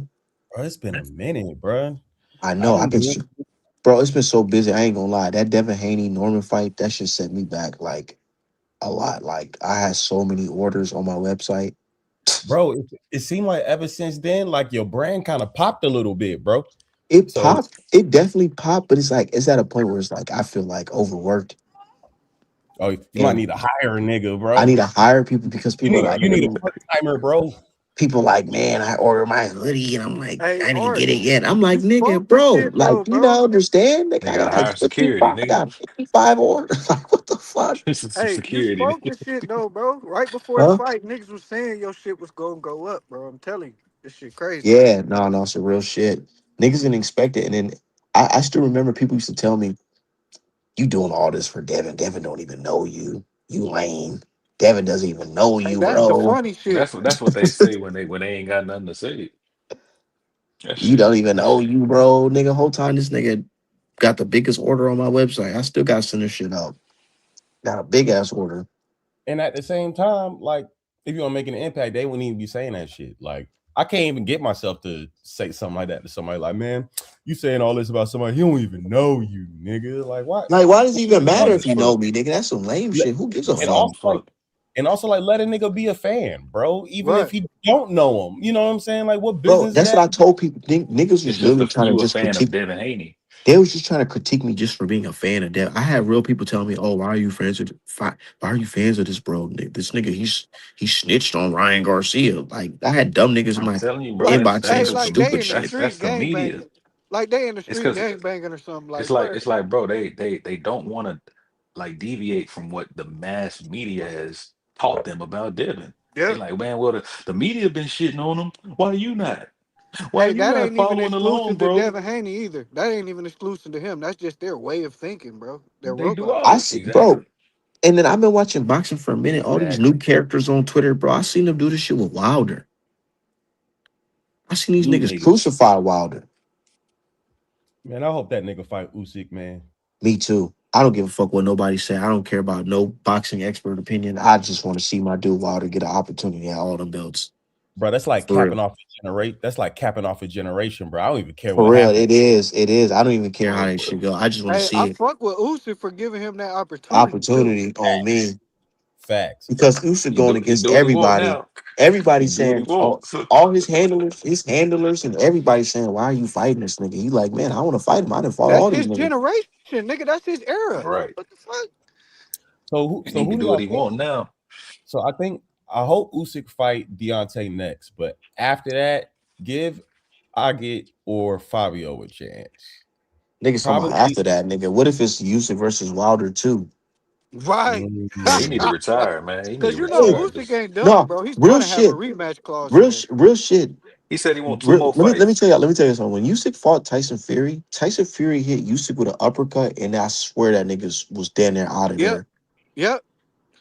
bro. It's been a minute, bro. I I've know. been doing. Bro. It's been so busy. I ain't gonna lie. That Devin Haney Norman fight, that shit set me back like a lot. Like I had so many orders on my website. Bro, it seemed like ever since then, like your brand kind of popped a little bit, bro. It So, popped. It definitely popped, but it's at a point where it's like I feel like overworked, oh, you might and need to hire a nigga, I bro. need to hire people because people are like, You need a nigga, part timer, bro. People like, man, I ordered my hoodie and I'm like, Hey, I didn't Art, get it yet. I'm you like, nigga, spoke the bro, shit like, though, you don't bro. understand? Like, They I gotta got like hire security, 55, I nigga. got 55 orders. Like, what the fuck? This is some Hey, you security, spoke nigga. the shit though, bro. Right before the Huh? fight, niggas was saying your shit was gonna go up, bro. I'm telling you, this shit crazy. Yeah, no, no, it's a real shit. Niggas didn't expect it. And then I still remember people used to tell me, you doing all this for Devin. Devin don't even know you. You lame. Devin doesn't even know Hey, you, that's the bro. funny shit. That's what they say when they ain't got nothing to say. That You shit. don't even That know shit. you, bro. Nigga, whole time this nigga got the biggest order on my website. I still got to send this shit out. Got a big ass order. And at the same time, like if you want to make an impact, they wouldn't even be saying that shit. Like I can't even get myself to say something like that to somebody. Like, man, you saying all this about somebody he don't even know you, nigga. Like, what? Like, why does it even matter Dumb if as you know fuck. me, nigga? That's some lame shit. Who gives a And fuck? Dumb also like, fuck. let a nigga be a fan, bro. Even if Right. he don't know him, you know what I'm saying? Like, what Bro, business is that's what that? I told people. Niggas It's was just literally trying to you a just fan of critique. Devin Haney. They was just trying to critique me just for being a fan of Dev. I had real people telling me, "Oh, why are you fans of? Why are you fans of this bro? This nigga, he snitched on Ryan Garcia." Like I had dumb niggas in I'm my telling you, bro. Like, That's inbox saying hey, that's some like the they stupid in the shit. that's street the gang media. banging. Like they in the It's street because gang banging or something. it's Like, like bro. it's like, bro, they don't want to like deviate from what the mass media has taught them about Devin. They Yeah. like, man, well, the media been shitting on him. Why you not? Why Hey, you that not ain't even following along, exclusive to bro? Devin Haney either. That ain't even exclusive to him. That's just their way of thinking, bro. They're They do robots. all I that see, bro. exactly, And then I've been watching boxing for a minute. All these new exactly. characters on Twitter, bro. I seen them do this shit with Wilder. I seen these New niggas niggas. crucify Wilder. Man, I hope that nigga fight Usyk, man. Me too. I don't give a fuck what nobody say. I don't care about no boxing expert opinion. I just want to see my dude Wilder get an opportunity at all them belts. Bro, that's like For real. capping off a generation. That's like capping off a generation, bro. I don't even care For what real. happens. It is. It is. I don't even care how Well, that shit go. I just want to Hey, see I it. fuck with Usyk for giving him that opportunity too. Opportunity on me. Facts. Because Usyk going he against do what he want everybody. now. Everybody He do what he saying wants. all his handlers and everybody saying, why are you fighting this nigga? He like, man, I want to fight him. I done fought That's all these his niggas. generation, nigga. That's his era. Right. What the fuck? He So need to who do do what y'all he think? want now. So I hope Usyk fight Deontay next, but after that, give Agit or Fabio a chance. Niggas talking about Probably. after that, nigga. What if it's Usyk versus Wilder too? Right. Yeah, he need to Mm. retire, man. He need Cause to you know retire Hey, Usyk because ain't done, no, bro. He's real gonna have a shit. rematch clause in there. Real shit. he said he want two more Let me fights. tell you. Let me tell you something. When Usyk fought Tyson Fury hit Usyk with an uppercut, and I swear that nigga was down there out of Yep. there. Yep.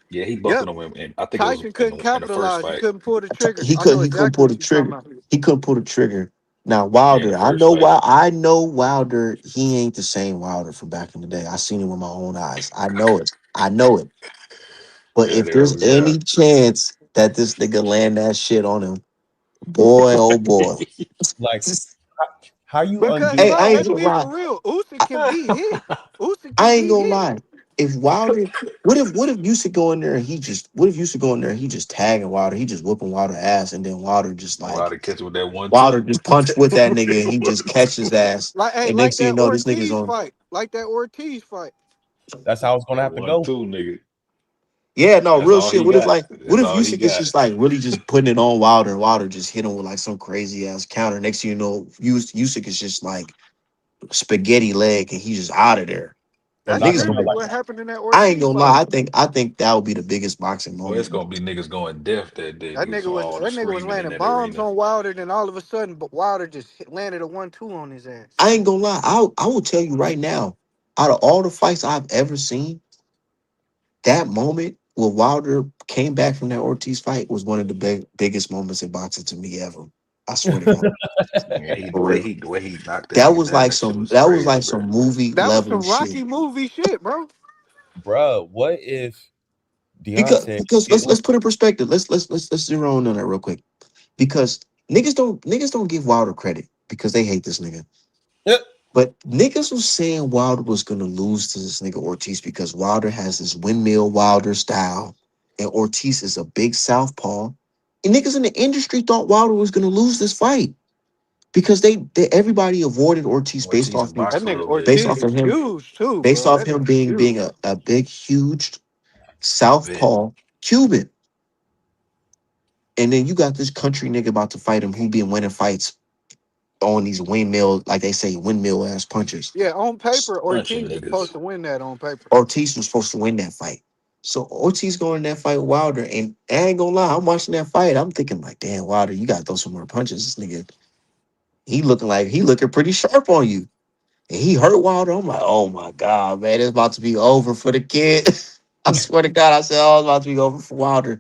Yeah, he Yep. buckled him, and I think it was Tyson couldn't in the first capitalize. He fight. couldn't pull the trigger. I He know couldn't exactly pull what the you're talking trigger. about. He couldn't pull the trigger. Now Yeah, in Wilder, the first fight. I know Wilder. He ain't the same Wilder from back in the day. I seen him with my own eyes. I know it. I know it. But Yeah, if they there's already any got. chance that this nigga land that shit on him, boy, oh boy. Like how you Because, Hey, undo I bro, ain't let's gonna be lie. for real. Usyk can be hit. Usyk can I ain't be gonna hit. lie. If Wilder, what if Usyk go in there and what if Usyk go in there and he just tagging Wilder, he just whooping Wilder ass, and then Wilder just Wow, like to catch with that Wilder 1-2. just punch with that nigga and he just catches his ass, Like, hey, and like next thing you that know, this nigga's Ortiz on. fight. Like that Ortiz fight. that's how it's gonna That have to go. 1-2, nigga. Yeah, no, That's real all shit. he got. What That's if all he Usyk is got. just like really just putting it on Wilder and Wilder just hit him with like some crazy ass counter. Next thing you know, Usyk is just like spaghetti leg and he's just out of there. Or That's knock Niggas him gonna out literally be. like what happened in that I ain't Ortiz gonna fight. lie. I think that would be the biggest boxing Well, it's moment. gonna be niggas going deaf that day That because nigga of was all the that nigga was screaming in landing that bombs arena. on Wilder, then all of a sudden, but Wilder just landed a 1-2 on his ass. I ain't gonna lie. I will tell you right now. Out of all the fights I've ever seen, that moment where Wilder came back from that Ortiz fight was one of the biggest moments in boxing to me ever. I swear to God, Yeah, he the for way real. he the way he knocked that nigga down. That shit was That was crazy, like bro. some movie That was level some shit. Rocky movie shit, bro. Bruh, what if Deontay Because get let's put in perspective. Let's zero in on that real quick. Because niggas don't give Wilder credit because they hate this nigga. But niggas was saying Wilder was gonna lose to this nigga Ortiz because Wilder has this windmill Wilder style, and Ortiz is a big southpaw. And niggas in the industry thought Wilder was gonna lose this fight because they everybody avoided Ortiz Ortiz is boxed That a nigga little bit. based Ortiz off is of him huge too, based bro. off That him nigga's being huge. a big huge A vet. southpaw Cuban. And then you got this country nigga about to fight him who been winning fights on these windmill, like they say, windmill ass punches. Yeah, on paper, Bunch of Ortiz was supposed niggas. to win that on paper. Ortiz was supposed to win that fight. So Ortiz going in that fight with Wilder, and I ain't gonna lie, I'm watching that fight. I'm thinking like, damn, Wilder, you gotta throw some more punches. This nigga, he looking pretty sharp on you. And he hurt Wilder. I'm like, oh my God, man, it's about to be over for the kid. I swear to God, I said, oh, it's about to be over for Wilder.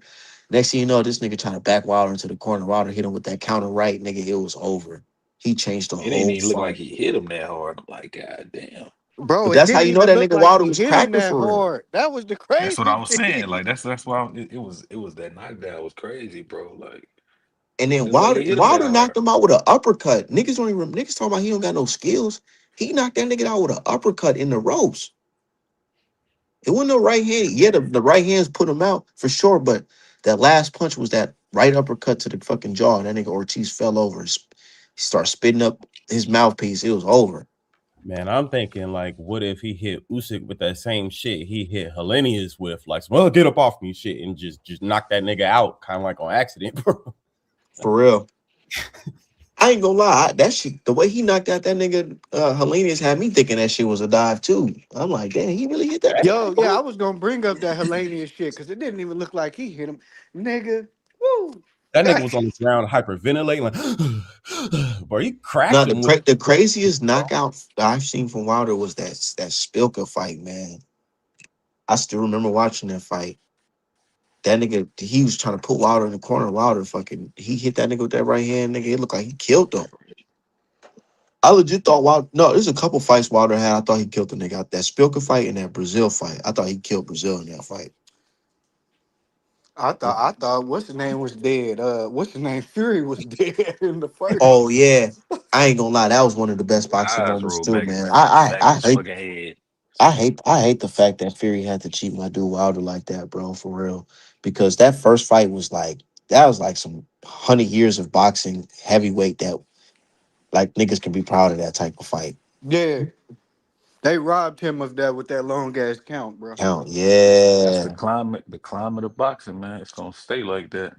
Next thing you know, this nigga trying to back Wilder into the corner. Wilder hit him with that counter right, nigga. It was over. He changed the It ain't whole even look like fight. he hit him that hard. I'm like, God damn. Bro, But it that's how didn't you know even that look nigga like Wilder he was hit him cracking that for real. hard. That was the That's what I crazy was saying. thing. Like that's why it was that knockdown was crazy, bro. Like And then it looked like Wilder, he hit him that Wilder hard. knocked him out with an uppercut. Niggas don't even niggas talking about he don't got no skills. He knocked that nigga out with an uppercut in the ropes. It wasn't no right hand. Yeah, the right hands put him out for sure, but that last punch was that right uppercut to the fucking jaw. And that nigga Ortiz fell over. He started spitting up his mouthpiece. It was over. Man, I'm thinking like, what if he hit Usyk with that same shit he hit Hellenius with, like, well, get up off me, shit, and just knock that nigga out, kind of like on accident, bro. For real. I ain't gonna lie. That shit, the way he knocked out that nigga Hellenius had me thinking that shit was a dive too. I'm like, damn, he really hit that Yo, yeah, nigga. I was gonna bring up that Hellenius shit because it didn't even look like he hit him. Nigga. Woo. That nigga was on the ground hyperventilating, like, bro, he No, cracked him with the that, craziest bro. knockout I've seen from Wilder was that Spilka fight, man. I still remember watching that fight. That nigga, he was trying to put Wilder in the corner. Wilder fucking, he hit that nigga with that right hand, nigga. It looked like he killed him. I legit thought Wilder, no, there's a couple fights Wilder had. I thought he killed the nigga out. That Spilka fight and that Brazil fight. I thought he killed Brazil in that fight. I thought what's his name was dead. What's his name? Fury was dead in the first. Oh, yeah. I ain't gonna lie. That was one of the best boxing Eyes moments rolled too, back man. back in his fucking head. I hate the fact that Fury had to cheat my dude Wilder like that, bro, for real. Because that first fight was like that was like some 100 years of boxing heavyweight that like niggas can be proud of that type of fight. Yeah, they robbed him of that with that long ass count, bro. Count, That's yeah. the climate of boxing, man. It's gonna stay like that.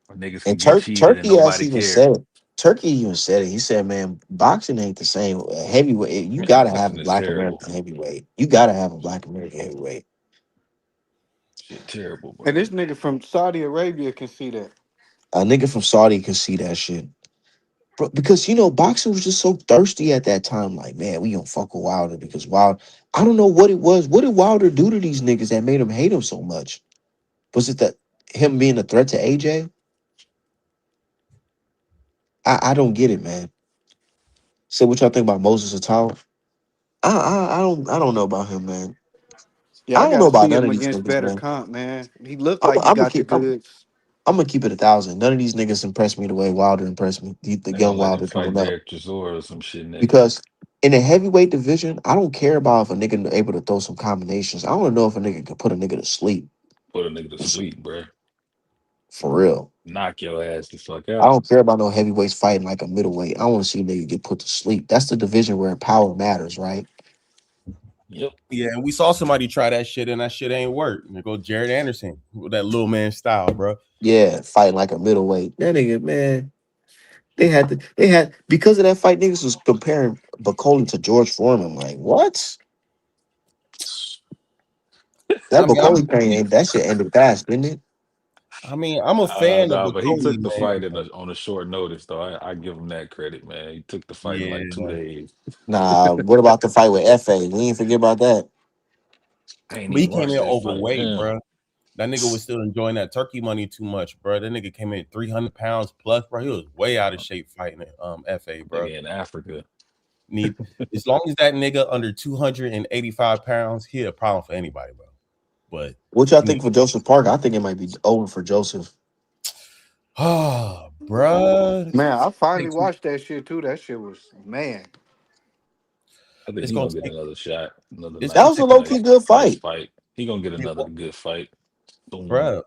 Where niggas can And get cheated and Turkey has nobody even care. said it. Turkey even said it. He said, "Man, boxing ain't the same. Heavyweight, you Man, gotta have a boxing is black terrible. American heavyweight. You gotta have a black American heavyweight. Shit, terrible, And bro. this nigga from Saudi Arabia can see that. A nigga from Saudi can see that shit, bro. Because you know, boxing was just so thirsty at that time. Like, man, we don't fuck with Wilder because Wilder. I don't know what it was. What did Wilder do to these niggas that made him hate him so much? Was it that him being a threat to AJ? I don't get it, man. So what y'all think about Moses Attal? I don't know about him, man. Yeah, I I don't know gotta about see none him of these against niggas, better man. comp, man. He looked I'm like he I'm gonna got the keep goods. I'm gonna keep it 1,000. None of these niggas impressed me the way Wilder impressed me. The They're young gonna let him Wilder fight coming up Derek Chisora or some shit next. because in the heavyweight division, I don't care about if a nigga able to throw some combinations. I want to know if a nigga can put a nigga to sleep. Put a nigga to sleep, bro. For real. Knock your ass the fuck I out. don't care about no heavyweights fighting like a middleweight. I want to see a nigga get put to sleep. That's the division where power matters, right? Yep. Yeah, and we saw somebody try that shit, and that shit ain't work. And there go Jared Anderson with that little man style, bro. Yeah, fighting like a middleweight. That nigga, man. They had because of that fight, niggas was comparing Bacoli to George Foreman. Like, what? That I mean, Bacoli thing ain't that shit ended fast, didn't it? I'm a fan of Nah, but he Bacoli, took the fight man. on a short notice, though. I give him that credit, man. He took the fight in like Yeah, 2 days. Nah, what about the fight with FA? We ain't forget about that. I ain't but he even came watched in that fight. overweight, Damn. bro. That nigga was still enjoying that turkey money too much, bro. That nigga came in 300 pounds plus, bro. He was way out of shape fighting FA, bro. Nigga in Africa. Need as long as that nigga under 285 pounds, he a problem for anybody, bro. But What y'all he need think for Joseph Parker? I think it might be over for Joseph. bruh. Man, I finally Takes me- watched that shit too. That shit was man. I think It's he gonna gonna get take another shot, another it's That gonna was a nice, take a low key while. good nice fight. fight. He gonna get Yeah, another good fight soon. bruh.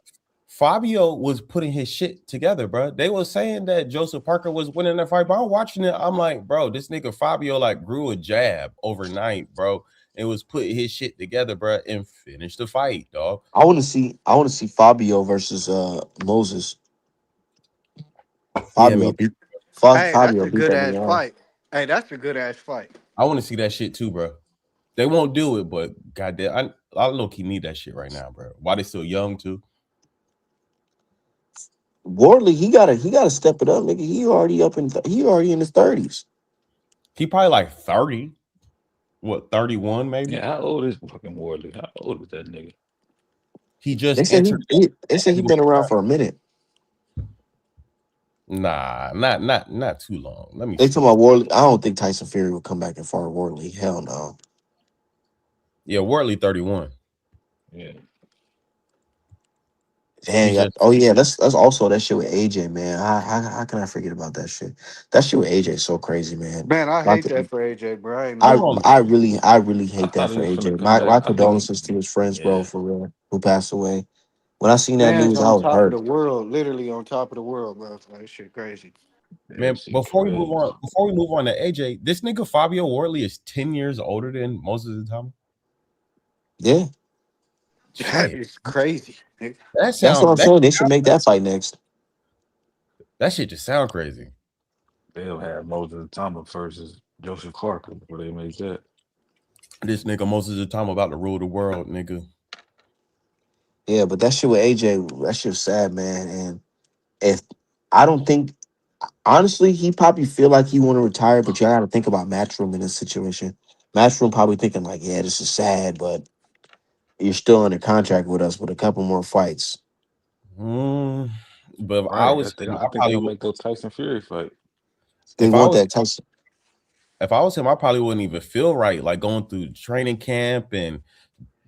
Fabio was putting his shit together, bro. They were saying that Joseph Parker was winning the fight, but I'm watching it. I'm like, bro, this nigga Fabio like grew a jab overnight, bro, and was putting his shit together, bro, and finished the fight, dog. I want to see Fabio versus Moses. Yeah, me. Fabio beat Fa- Hey, that's Fabio a beat good that ass nigga ass. fight. Hey, that's a good ass fight. I want to see that shit too, bro. They won't do it, but goddamn, I low key need that shit right now, bro. Why they still young too? Wardley, he gotta step it up, nigga. He already in his 30s. He probably like 30. What, 31 maybe? Yeah, how old is fucking Wardley? How old is that nigga? He just They said entered. they said he been around for a minute. Nah, not too long. Let me They see. talking about Wardley. I don't think Tyson Fury will come back and fight Wardley. Hell no. Yeah, Worley 31. Yeah. He Damn. Yeah. just Oh yeah. That's also that shit with AJ, man. How can I forget about that shit? That shit with AJ is so crazy, man. Man, I I hate that for AJ, bro. I ain't hold gonna I lie. on. I really I hate that thought he for was finna AJ. come My back. I think condolences to his friends, bro, yeah. for real, who passed away. When I seen that Man's news, I on was top of hurt. the world, literally on top of the world, bro. Like, this shit crazy. Yeah, that Man, shit crazy. before we move on to AJ, this nigga Fabio Worley is 10 years older than Moses Time. Yeah. That Shit. is crazy. Nigga. That That's what sound I'm saying. They should make that fight next. that shit just sound crazy. They'll have Moses Thomas versus Joseph Parker before they make that. This nigga Moses Time about to rule the world, nigga. Yeah, but that shit with AJ, that shit was sad, man. And if I don't think honestly, he probably feel like he want to retire, but you gotta think about Matchroom in this situation. Matchroom probably thinking like, yeah, this is sad, but you're still under contract with us with a couple more fights. Mm, but if I Right. was him, I think they're gonna make that Tyson Fury fight. They if I want was that Tyson. if I was him, I probably wouldn't even feel right, like going through training camp and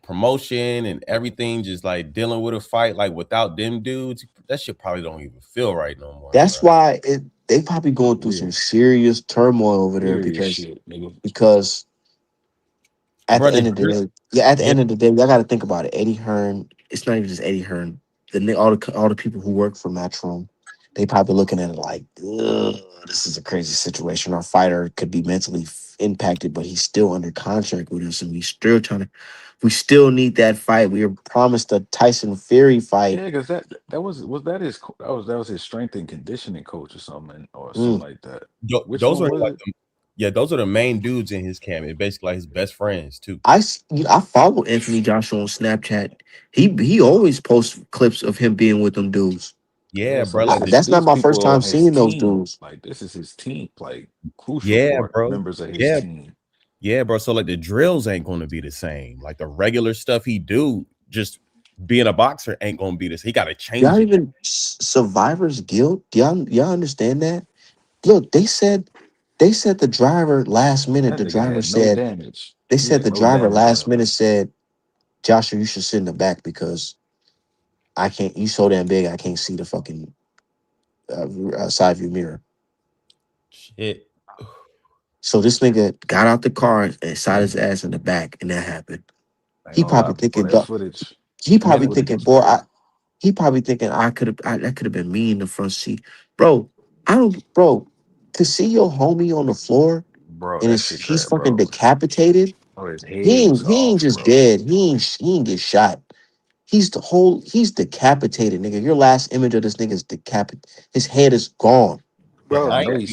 promotion and everything, just like dealing with a fight like without them dudes. That shit probably don't even feel right no more, That's bro. why they probably For going through some real. serious turmoil over there Serious because shit, nigga. because at Bro, the the end of the drill, day, yeah, at the yeah, end of the day, y'all got to think about it. Eddie Hearn, it's not even just Eddie Hearn. All the people who work for Matchroom, they probably looking at it like, ugh, this is a crazy situation. Our fighter could be mentally impacted, but he's still under contract with us, and we still need that fight. We were promised a Tyson Fury fight. Yeah, because that was that his that was his strength and conditioning coach or something Mm. like that. Which those one are was like it? yeah, those are the main dudes in his camp. And basically like his best friends too. I follow Anthony Joshua on Snapchat. He always posts clips of him being with them dudes. Yeah, Yeah, so bro. Like the That's not these my first people time on his seeing those team. dudes. Like this is his team, like crucial yeah, part bro. members of his Yeah, team. yeah, bro. So like the drills ain't gonna be the same. Like the regular stuff he do, just being a boxer ain't gonna be this. He gotta change Y'all it. even survivor's guilt? Y'all understand that? Look, they said the driver last minute. That The nigga driver had no said damage. they He said had the no driver damage on last him. minute said, Joshua, you should sit in the back because I can't. You so damn big, I can't see the fucking side view mirror. Shit. So this nigga got out the car and sat his ass in the back, and that happened. I ain't He gonna lie, probably before thinking, that footage, he that probably footage thinking, was boy, crazy. he probably thinking that could have been me in the front seat, bro. I don't, bro. To see your homie on the floor Bro, and that shit he's that fucking bro. decapitated. Oh, his He head was ain't he ain't off, just bro. dead. He ain't get shot. He's decapitated, nigga. Your last image of this nigga is decapitated. His head is gone. Like Bro, I ain't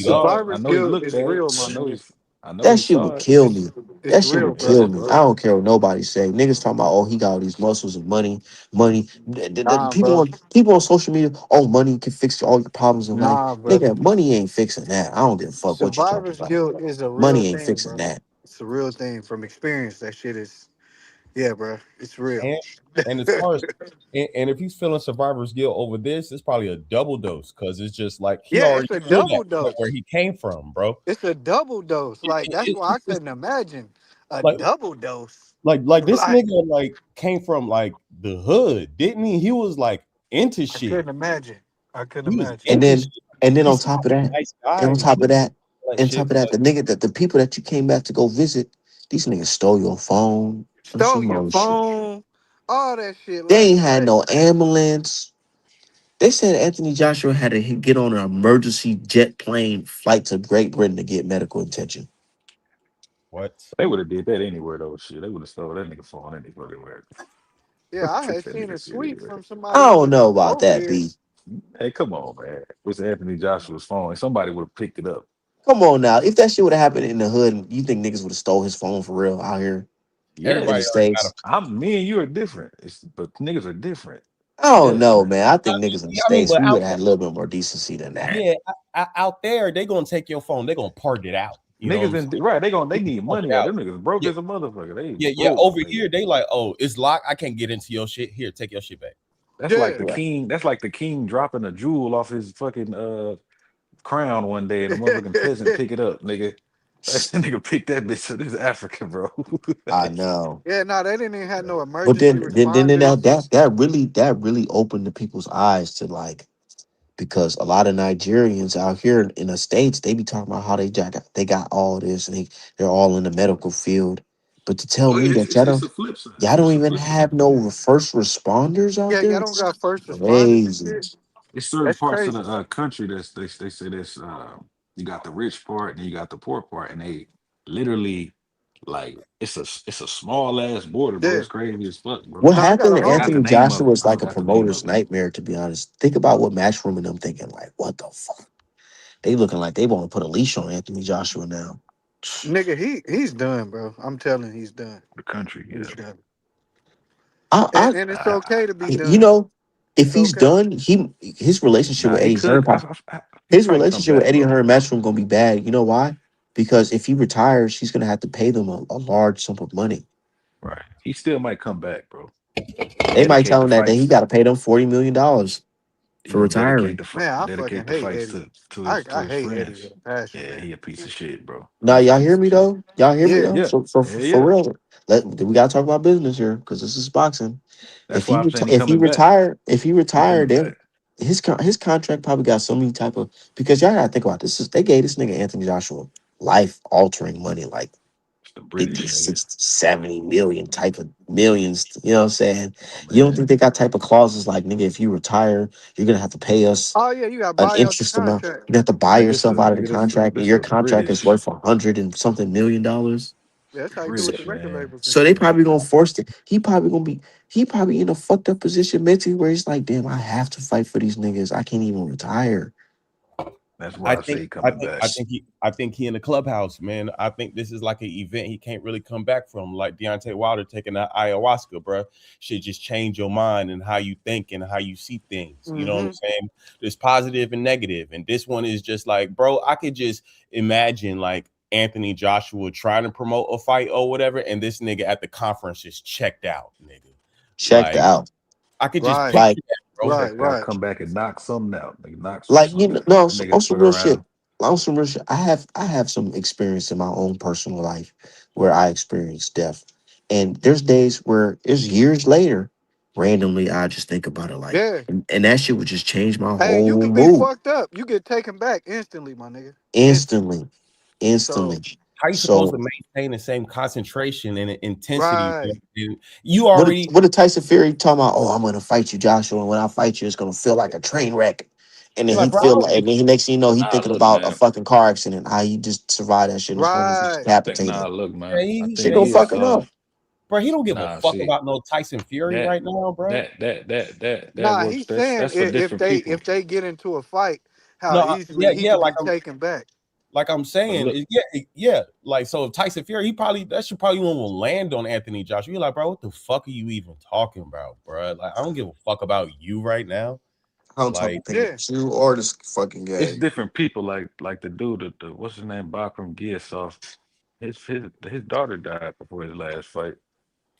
I survivor's know he guilt looked is at it. real, my nigga. I know That he shit saw would it. kill It's me. it's That shit real, would bro. kill me. I don't care what nobody say. Niggas talking about, oh, he got all these muscles and money, money. The Nah, people bro. on social media, oh, money can fix all your problems in life. Nah, brother. Nigga, money ain't fixing that. I don't give a fuck what you talking Survivor's about. guilt is a real Money ain't thing, fixing bro. that. It's a real thing from experience. That shit is, yeah, bro. It's real. and and as far as and if he's feeling survivor's guilt over this, it's probably a double dose because it's just like he Yeah, already it's a knew that double point where dose. he came from, bro. It's a double dose. Like that's why I It's just couldn't imagine a like double dose. like this Like nigga like came from like the hood, didn't he? He was like into I shit. couldn't imagine. I couldn't He was imagine. And into then shit. and then He on seemed top of like that, a nice and guy on and top of shit. that, That and top shit, of that, but the people that you came back to go visit, these niggas stole your phone and Stole some your other shit. phone, all that shit. They Like, ain't had no ambulance. They said Anthony Joshua had to get on an emergency jet plane flight to Great Britain to get medical attention. what? They would have did that anywhere though. Shit, they would have stole that nigga phone anywhere. yeah, I Took had that seen nigga a shit tweet anywhere. from I somebody don't know about over that, there. B. Hey, come on, man. It was Anthony Joshua's phone. Somebody would have picked it up. Come on now. If that shit would have happened in the hood, you think niggas would have stole his phone for real out here in Yeah, the Everybody already got a. States? me and you are different. But niggas are different. I don't Yes, know, man. man. I think niggas in the I mean, States, but we out would have had a little bit more decency than that. yeah, out there they gonna take your phone. They gonna park it out. You know what I'm Niggas in saying? right, they They gonna need park it money out. out. Them niggas broke Yeah, as a motherfucker. They yeah. broke, Over nigga. here, they like, oh, it's locked. I can't get into your shit. Here, take your shit back. That's like Yeah. the Right. king. That's like the king dropping a jewel off his fucking crown one day, and a motherfucking peasant pick it up, nigga. That nigga pick that bitch up. This is Africa, bro. I know. Yeah, no, they didn't even have no But emergency then responders. that really opened the people's eyes to like because a lot of Nigerians out here in the States, they be talking about how they got all this and they're all in the medical field. But to tell Oh me yeah, that it's a flip side. y'all don't It's a even flip side. have no first responders out Yeah, there, y'all don't it's got first responders and crazy. shit. It's certain That's parts of the crazy. country that's they say that's you got the rich part and you got the poor part, and they literally like it's a small ass border, bro. Yeah. It's crazy as fuck, bro. What No, I got happened a to I forgot homie. the Anthony name of Joshua it. is I like a forgot the name promoter's of it. nightmare, to be honest. Think about what Matchroom and them thinking, like, what the fuck? They looking like they want to put a leash on Anthony Joshua now. Nigga, he's done, bro. I'm telling you, he's done. The country, He's yeah. done. I, I And it's I, okay to be you done. know, if It's hear's okay. done, his relationship nah, with he Eddie could. Hearn, He his probably come relationship with back, Eddie bro. Hearn and Matchroom gonna be bad. You know why? Because if he retires, he's gonna have to pay them a large sum of money. Right. He still might come back, bro, and They might dedicate tell the him that he fights. got to pay them $40 million He for gonna dedicate retiring. Man, I fucking dedicate the hate fights Eddie. to I his hate Eddie with friends. a passion, Yeah, man. he a piece of shit, bro. Now, He a y'all hear piece of me shit. though? Y'all hear me Yeah. though? Yeah, For yeah. real, we gotta talk about business here because this is boxing. That's why I'm saying he If he He retired, coming then back. his contract probably got so many type of because y'all gotta think about this. They gave this nigga Anthony Joshua life altering money like It's the 50, British nigga. 60, 70 million type of millions. You know what I'm saying? Come on, You don't man. think they got type of clauses like nigga, if you retire, you're gonna have to pay us Oh yeah, you gotta an buy out your interest amount. contract. You have to buy yourself out of the contract, and This your the contract is British. worth 100 and something million. Yeah, that's The how you do with the British, record man. labels and So they shit. probably gonna force it. He probably in a fucked up position mentally where he's like, damn, I have to fight for these niggas. I can't even retire. That's I why I say think he I coming think back. I think he in the clubhouse, man. I think this is like an event he can't really come back from. Like Deontay Wilder taking that ayahuasca, bro. Should just change your mind and how you think and how you see things. You know what I'm Mm-hmm. saying? There's positive and negative, and this one is just like, bro. I could just imagine like Anthony Joshua trying to promote a fight or whatever, and this nigga at the conference is checked out, nigga. Checked Like out. I could just Right, picture Like, that, bro. right, Checked out, right. come back and knock something out. Like knock some like something out. no, That on nigga some fuck real shit. around. On some real shit. I have some experience in my own personal life where I experienced death. And there's days where it's years later, randomly I just think about it like Yeah. and that shit would just change my Hey, you whole could be mood fucked up. You get taken back instantly, my nigga. Instantly. instantly. So Instantly. How you supposed So to maintain the same concentration and intensity? right, You what already did Tyson Fury talking about? Oh, I'm gonna fight you, Joshua, and when I fight you, it's gonna feel like a train wreck. And then you're he like, bro, I feel don't like, and then next thing you know, he Nah, thinking look, about a man. fucking car accident. How he just survived that shit. And his homies was right. decapitated. Look, yeah, man. I Shit think gonna he's like, fuck him up. bro, he don't give a nah. fuck See about no Tyson Fury that right now, bro. that Nah, works. he's saying That's for if different they people. if they get into a fight, how No, easily yeah, he yeah, could be taken back. like I'm But saying, look, yeah. Like so, if Tyson Fury, he probably that should probably won't land on Anthony Joshua. You're like, bro, what the fuck are you even talking about, bro? Like, I don't give a fuck about you right now. I don't talk Like, opinion. Yeah. You or this fucking it's game. different people. Like the dude, the what's his name, Bakram Giasov. His daughter died before his last fight,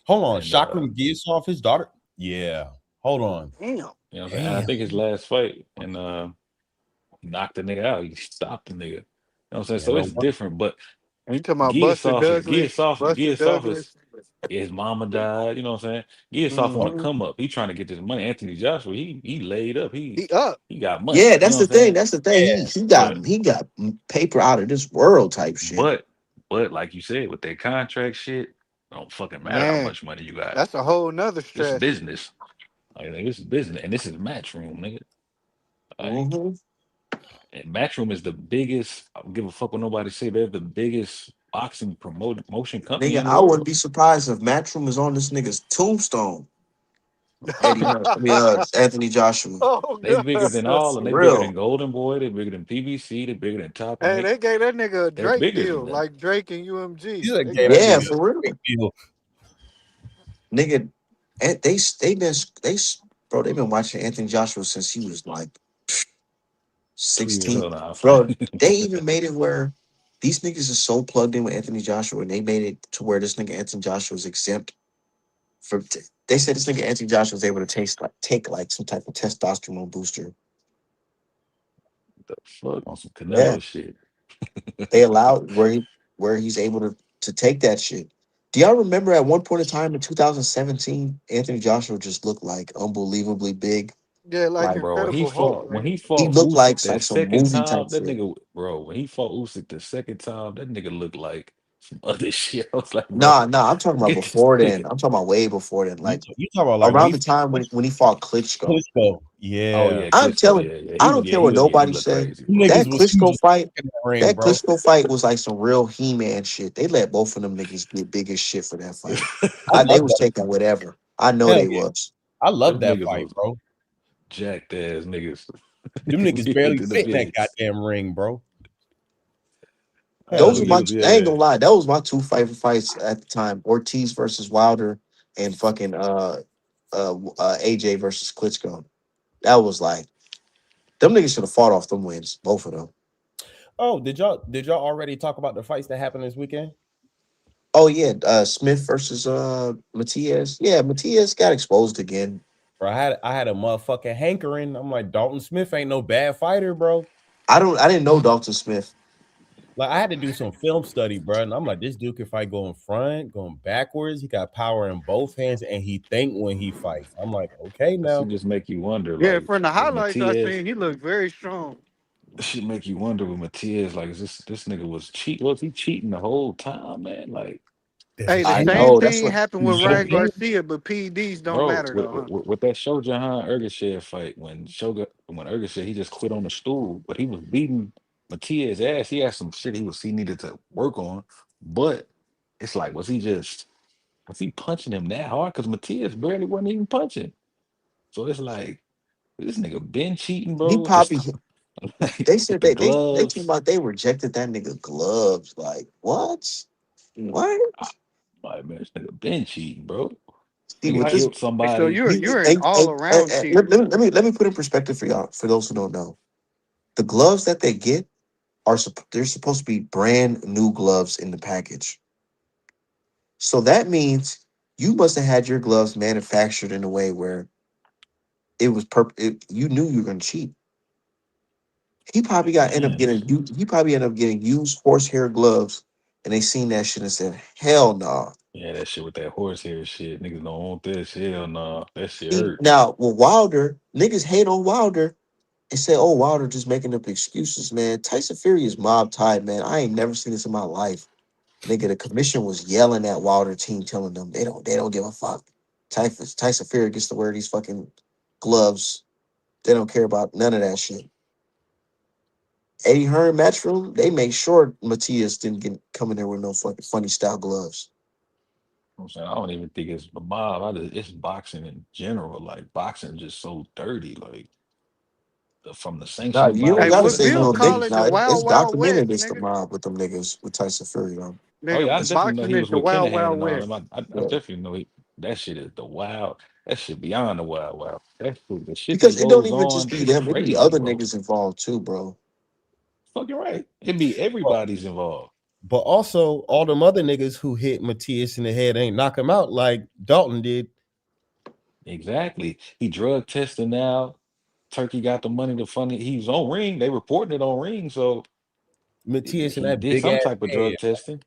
hold on, and Chakram gives off his daughter. Yeah, hold on. Damn. you know what I'm saying. And I Damn. think his last fight, and he knocked the nigga out. He stopped the nigga. You know what I'm saying. Yeah, So no it's different, but And you talking about Buster Giasov, Douglas? Buster Giasov is Douglas. yeah, his mama died. You know what I'm saying? Giasov on the Hmm. come up. He trying to get this money. Anthony Joshua, he laid up. He up. He got money. Yeah, You know that's what I'm the thing. saying? That's the thing. yeah, He But got paper out of this world type shit. but but like you said, with that contract shit, it don't fucking matter how Man, much money you got. that's a whole nother This stress. business. Like this is business, and this is Matchroom, nigga. Like hmm and Matchroom is the biggest. I don't give a fuck what nobody say. They're the biggest boxing promotion company Nigga, in the I wouldn't world. be surprised if Matchroom is on this nigga's tombstone. Eddie Hearn. I mean, Anthony Joshua. Oh They bigger god. than all, and For they bigger than real. Golden Boy. They bigger than PBC. They bigger than Top Hey, Rank. they gave that nigga a They're Drake bigger than deal, them. like Drake and He's UMG. like, They gave gave that Yeah, him nigga for a real. big deal. Nigga, they been bro. They've been watching Anthony Joshua since he was like 2 years 16. old now. Bro, they even made it where these niggas are so plugged in with Anthony Joshua, and they made it to where this nigga Anthony Joshua is exempt from. They said this nigga Anthony Joshua was able to take like some type of testosterone booster. The fuck on some Yeah, Canelo shit. they allowed where he's able to take that shit. Do y'all remember at one point in time in 2017, Anthony Joshua just looked like unbelievably big? yeah, like Like Bro, Incredible Hulk, when man. he he fought looked Usyk like that some second movie time, type that shit. nigga, bro, when he fought Usyk the second time, that nigga looked like some other shit. I was like, bro, Nah, I'm talking about get this before then. nigga. I'm talking about way before then. Like You talking about like when around he the time fought when he fought Klitschko. Klitschko? Oh Yeah, yeah, I'm Klitschko. telling, Yeah, yeah. I don't care what He nobody looked say. crazy, you bro. niggas That was huge Klitschko fight, in that ring, that bro. Klitschko fight was like some real He-Man shit. They let both of them niggas get big as shit for that fight. I They love was that. taking whatever. I know Hell they yeah, was. I love Them that niggas fight, was bro. jacked ass niggas. Them niggas barely To the fit in that bits. goddamn ring, bro. Oh, Hell Those them are yeah. my. niggas, I ain't yeah. gonna lie. Those my two favorite fights at the time: Ortiz versus Wilder and fucking AJ versus Klitschko. That was like them niggas should have fought off them wins, both of them. Oh, did y'all already talk about the fights that happened this weekend? Oh yeah, Smith versus Matias. Yeah, Matias got exposed again. Bro, I had a motherfucking hankering. I'm like, Dalton Smith ain't no bad fighter, bro. I didn't know Dalton Smith. Like I had to do some film study, bro. And I'm like, this dude can fight going front, going backwards. He got power in both hands, and he think when he fights. I'm like, okay, That should now just make you wonder, Yeah, like, from the with highlights I Matias, seen, he looked very strong. it should make you wonder with Matias, like, is this nigga was he cheating the whole time, man? Like, this Hey, is the I he same know. That's thing what. happened with he's show Ryan young. Garcia, but PEDs don't bro, matter though, huh? with that Shojahan Ergashev fight, when Ergashev he just quit on the stool, but he was beating Matias' ass. He had some shit he needed to work on, but it's like, was he punching him that hard? Because Matias barely wasn't even punching. So it's like this nigga been cheating, He bro. probably. Like, They said the they talking gloves. about they rejected that nigga gloves. Like what? I, What? like, man, this nigga been cheating, bro. See Nigga with Like, this. killed so somebody. you're an all around cheater. Let me put in perspective for y'all. For those who don't know, the gloves that they get they're supposed to be brand new gloves in the package. So that means you must have had your gloves manufactured in a way where it was you knew you were gonna cheat. He probably got end up Man, getting he probably ended up getting used horsehair gloves, and they seen that shit and said, "Hell no." yeah, that shit with that horsehair shit. Niggas don't want this. Hell no. That shit See hurt. now with Wilder, niggas hate on Wilder and say, "Oh, Wilder just making up excuses, man." Tyson Fury is mob tied, man. I ain't never seen this in my life. Nigga, the commission was yelling at Wilder team, telling them they don't give a fuck. Tyson Fury gets to wear these fucking gloves. They don't care about none of that shit. Eddie Hearn matchroom, they make sure Matias didn't get come in there with no fucking funny style gloves. I'm saying I don't even think it's the mob. It's boxing in general. Like boxing just so dirty. Like from the Nah, sanctioning you don't Hey, bodies gotta to Wood the say Bill little call niggas. it companies. the Now it's Wild Wild documented West, it's the nigga. mob with them niggas with Tyson Fury on. Oh yeah, I Nigga, It's, definitely know boxing he is was the with Wild Kinahan Wild and all West. them. I yeah. definitely know that shit is the wild. That shit beyond the wild wild. The shit that Because it don't goes even just on be is them, it be crazy, other bro. niggas involved too, bro. Fucking right. It be But, everybody's involved. but also all them other niggas who hit Matias in the head ain't knock him out like Dalton did. Exactly. He drug testing now. Turkey got the money to fund it. He's on ring. They reporting it on ring. So Matias in he that did big some ass type of head. drug testing.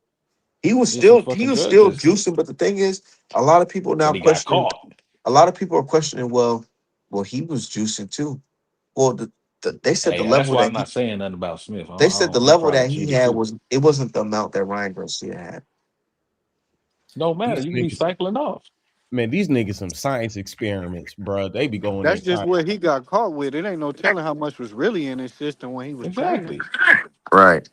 He was Did some he fucking was drug still testing. juicing, but the thing is, a lot of people now But he got questioning. caught. A lot of people are questioning. Well, he was juicing too. Well, they said the Hey, that's level why that I'm not saying nothing about Smith. they said the He level probably that he cheated had too. was it wasn't the amount that Ryan Garcia had. No matter. These You be niggas, cycling off. man, these niggas some science experiments, bro. They be going there That's just trying. what he got caught with. It ain't no telling how much was really in his system when he was training. Exactly. Right.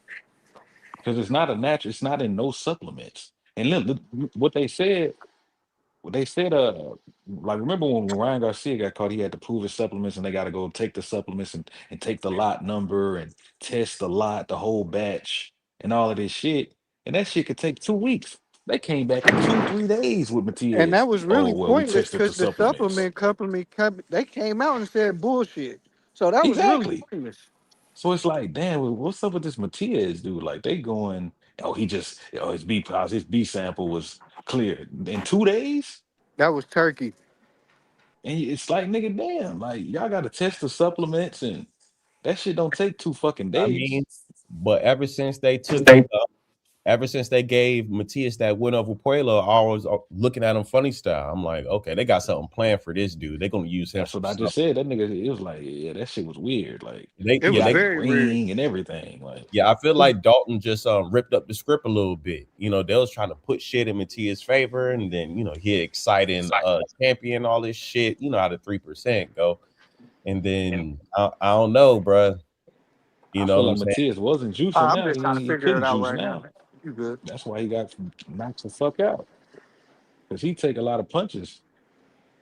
Because it's not a natural, it's not in no supplements. And look what they said. They said, like remember when Ryan Garcia got caught, he had to prove his supplements, and they got to go take the supplements and take the lot number and test the lot, the whole batch, and all of this shit. And that shit could take 2 weeks. They came back in 2, 3 days with And Matias. that was Oh really well, we pointless tested for because the supplements. supplement company they came out and said bullshit. So that was really Exactly. pointless. So it's like, damn, what's up with this Matias dude? Like they going, oh, his B sample was clear in 2 days. That was turkey. And it's like, nigga, damn, like y'all got to test the supplements, and that shit don't take 2 fucking days. mean, but ever since they gave Matias that win over Pueblo, I was looking at him funny style. I'm like, okay, they got something planned for this dude. They're gonna use him That's for what I stuff. just said. That nigga, it was like, yeah, that shit was weird. Like It he was got the very weird. ring and everything. Like, Yeah, I feel like Dalton just ripped up the script a little bit. You know, they was trying to put shit in Matias' favor, and then he exciting champion, all this shit. You know how the 3% go, and then I don't know, bro. You I know feel what I'm like saying? Matias wasn't juicing I'm now. just trying to He figure it couldn't out juice right now, now. man. You good? That's why he got knocked the fuck out. Because he take a lot of punches.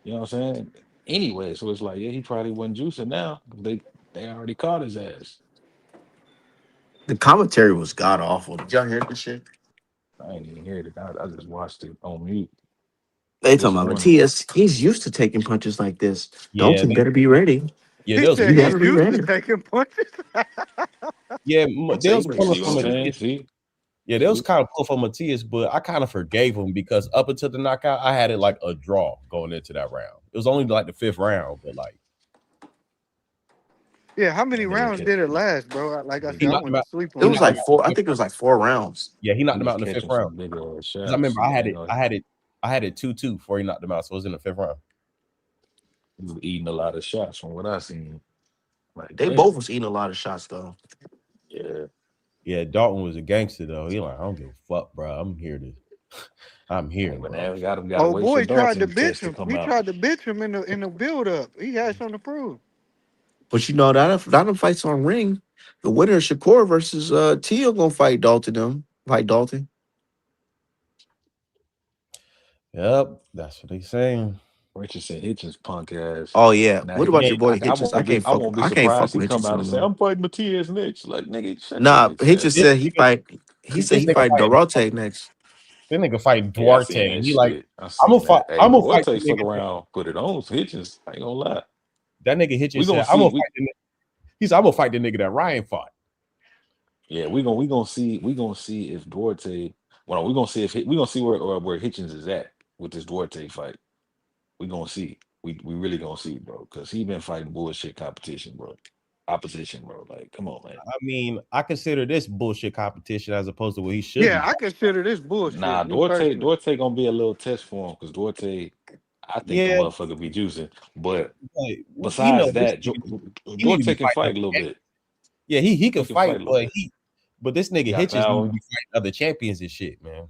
You know what I'm saying? Anyway, so it's like, yeah, he probably wasn't juicing now. They already caught his ass. The commentary was god awful. Did y'all hear this shit? I ain't even hear it. I just watched it on mute They this talking about morning. Matias. He's used to taking punches like this. Yeah, Dalton better be ready. He they was You said pulling. better he's be used to ready. taking punches. Yeah, they was pulling See what for I'm saying? Matias. See? Yeah, they was See? kind of pulling for Matias, but I kind of forgave him because up until the knockout, I had it like a draw going into that round. It was only like the 5th round, but like Yeah, how many That nigga rounds catch did it last, bro? Like I he said, I nigga, knocked him went to out. sleep It He on was knocked that. him like out four. in I the 5th think it was round. like 4 rounds. Yeah, he he knocked him out was in the 5th catching round. some big ass Because I shots. remember I ain't gonna, I had it 2-2 before he knocked him out, so it was in the 5th round. he was eating a lot of shots from what I seen. Like, They damn. both was eating a lot of shots though. Yeah. Yeah, Dalton was a gangster though. He like, I don't give a fuck, bro. I'm here, Hey, but bro. now we gotta Oh wait for boy, tried to Dalton bitch test to him. come He out. tried to bitch him in the build up. He had something to prove. But that them fights on ring. The winner of Shakur versus Teal gonna fight Dalton. Them fight Dalton. Yep, that's what they saying. Richardson Hitchens punk ass. Oh yeah. Now What about Yeah, your boy I Hitchens? won't be I can't fuck surprised he with come Hitchens out no and say more. I'm fighting Matias next. Like nigga, shut your Nah, bitch Hitchens ass this up. said nigga, he said he nigga fighting fight. Duarte next. This nigga fight Yeah, I Duarte. seen that He like, shit. I seen that. Hey, I'm gonna fight Duarte the fuck nigga. around, put it on Hitchens. I ain't gonna lie. That nigga We Hitchens gonna said, I'm see. gonna fight the nigga. He said, I'm gonna fight the nigga that Ryan fought. Yeah, we gonna see if Duarte. Well, we gonna see if we gonna see where Hitchens is at with this Duarte fight. We gonna see. We really gonna see, bro, because he been fighting bullshit competition, bro. Opposition, bro. Like, come on, man. I mean, I consider this bullshit competition as opposed to what he should Yeah, be I fighting. consider this bullshit. Nah, Me personally. Duarte gonna be a little test for him because Duarte, I think the Yeah, motherfucker be juicing. But but besides this that, nigga, he need to Duarte be can fighting fight other a little champions. bit. Yeah, he can He can fight fight, a little bit. but this He nigga got Hitchens need to power. be fighting other champions and shit, man.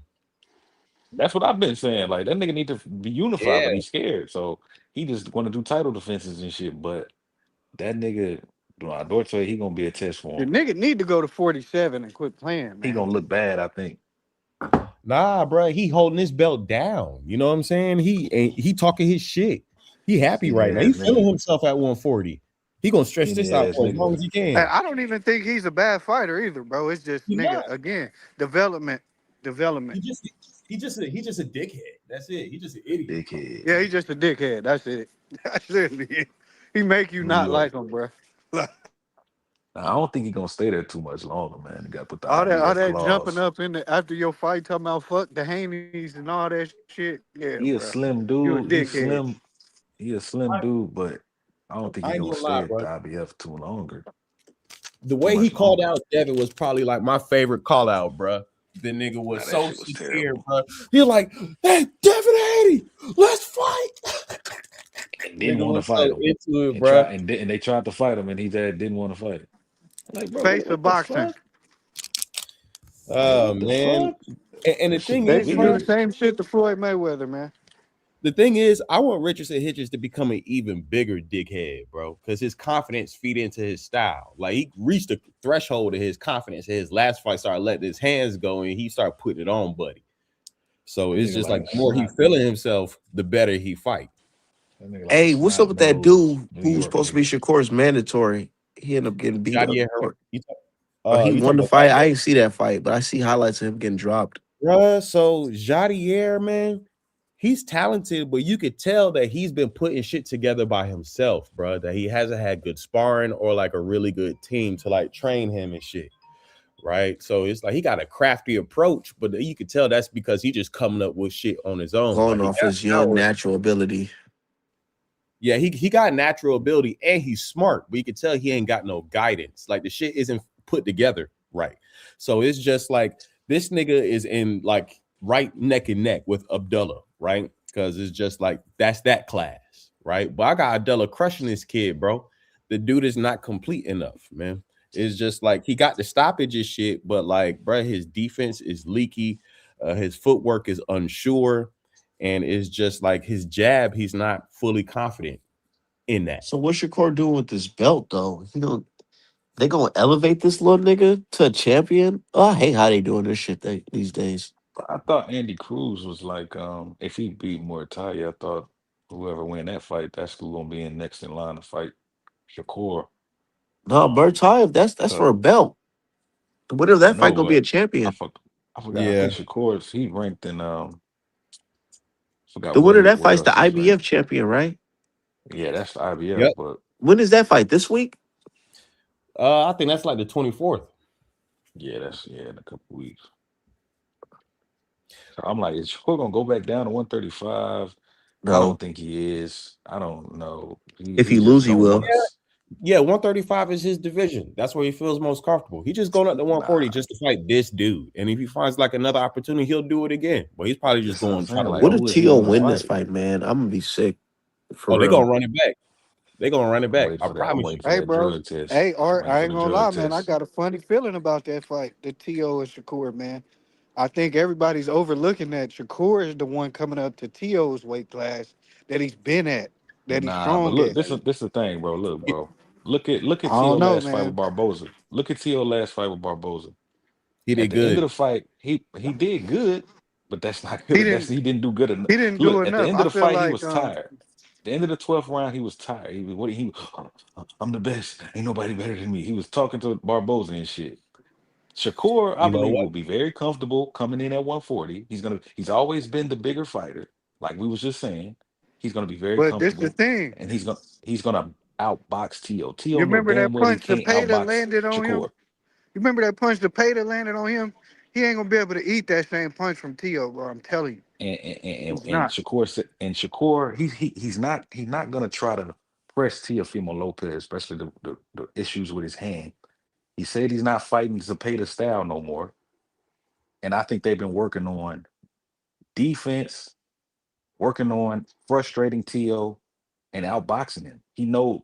That's what I've been saying. Like that nigga need to be unified, but Yeah, he's scared. So he just want to do title defenses and shit. But that nigga, Duarte, he gonna be a test for The him. nigga need to go to 47 and quit playing, He man. gonna look bad, I think. nah, bro, he holding his belt down. You know what I'm saying? He talking his shit. He happy right Skinny now. He ass feeling nigga. himself at 140. He gonna stretch Skinny this out ass for as long nigga. as he And can. I don't even think he's a bad fighter either, bro. It's just He not. nigga again development, development. He just a dickhead. That's it. He just an idiot. Dickhead. Yeah, he's just a dickhead. That's it. That's it. He make you New not York. like him, bro. Nah, I don't think he gonna stay there too much longer, man. He got to put the All IBF that jumping clause. up in the after your fight, talking about fuck the Haney's and all that shit. Yeah, He a bro. slim You a dude. He's dickhead. slim. He a slim dude, but I don't think I he ain't gonna gonna lie, stay at bro. the IBF too longer, The too way he much called longer. out Devin was probably like my favorite call out, bro. The nigga Nah, was that so shit was sincere, terrible. bro. He was like, "Hey, Devin Haney, let's fight." And didn't Nigga want to was fight so him, into it, and bro. they tried to fight him, and he didn't want to fight. Like, bro, Face of what the boxing. fuck? Like, Oh what the man. fuck? And the That shit thing They is, should do bro, the weird. same shit to Floyd Mayweather, man. the thing is, I want Richardson Hitchens to become an even bigger dickhead, bro, because his confidence feed into his style. Like he reached the threshold of his confidence. His last fight started letting his hands go, and he started putting it on, buddy. So That it's nigga just like like the more he snot, feeling nigga. himself, the better he fight. That nigga like a Hey, what's up snot with that nose dude New who was York supposed to be nigga. Shakur's mandatory? He ended up getting beat up. Yadier, Or he you won talking the about fight. I Yadier? didn't see that fight, but I see highlights of him getting dropped. So Jadier, man, he's talented, but you could tell that he's been putting shit together by himself, bro. That he hasn't had good sparring or like a really good team to like train him and shit. Right. So it's like he got a crafty approach, but you could tell that's because he just coming up with shit on his own. Going Like he off got his young power. natural ability. Yeah, he got natural ability and he's smart, but you can tell he ain't got no guidance. Like the shit isn't put together right. So it's just like this nigga is in like right neck and neck with Abdullah, right? Because it's just like that's that class, right? But I got Abdullah crushing this kid, bro. The dude is not complete enough, man. It's just like he got the stoppage and shit, but like, bro, his defense is leaky, his footwork is unsure. And it's just like his jab, he's not fully confident in that. So what's Shakur doing with this belt though? They gonna elevate this little nigga to a champion? Oh, I hate how they doing this shit these days. I thought Andy Cruz was like, if he beat Muay I thought whoever win that fight, that's who gonna be in next in line to fight Shakur. No, Bertayev, that's for So a belt. The winner of I that fight know, gonna be a but I champion. for, I forgot. I Yeah. think Shakur's he ranked in The forgot winner of that where fight's the else he's IBF ranked. champion, right? Yeah, that's the IBF, Yep. but When is that fight? This week? I think that's like the 24th. yeah, that's in a couple weeks. So I'm like, is Shakur gonna go back down to 135? I No. don't think he is. I don't know. If He he just lose, he don't will. want to. Yeah, 135 is his division. That's where he feels most comfortable. He just going up to 140 Nah, just to fight this dude. And if he finds like another opportunity, he'll do it again. But he's probably just that's what I'm going to try saying. to Like, What walk. if who is he Tio gonna win this fight? fight, man? I'm gonna be sick. For Oh, they're gonna real. run it back. They're gonna run it I'm back. waiting I for that. I'm promise waiting you. for Hey, that bro. drug test. Hey, I'm Art, waiting I for ain't the gonna drug lie, man. I test. got a funny feeling about that fight, the T.O. and Shakur, man. I think everybody's overlooking that Shakur is the one coming up to T.O.'s weight class that he's been at, that he's Nah, but strong look, at. this is the thing, bro. Look, bro. Look I at don't Tio know, last fight with man. Barboza. Look at Tio last fight with Barboza. He At did the end of good. the fight, he did good, but that's not He good. That's didn't he didn't do good enough. he didn't do Look, at the enough. end of I the feel fight, he like was tired. The end of the 12th round, he was tired. He was what he I'm the best. Ain't nobody better than me. He was talking to Barboza and shit. Shakur, I You know believe, what? will be very comfortable coming in at 140. He's always been the bigger fighter, like we was just saying. He's gonna be very but this the comfortable, thing. and he's gonna outbox Tio. You Tio know remember damn that well he punch the can't Pater outbox landed on him? Shakur. You remember that punch the Pater landed on him? He ain't gonna be able to eat that same punch from T.O., bro. I'm telling you. He's And not. Shakur he's not gonna try to press Teofimo Lopez, especially the issues with his hand. He said he's not fighting Zapata style no more, and I think they've been working on defense, working on frustrating Tio and outboxing him.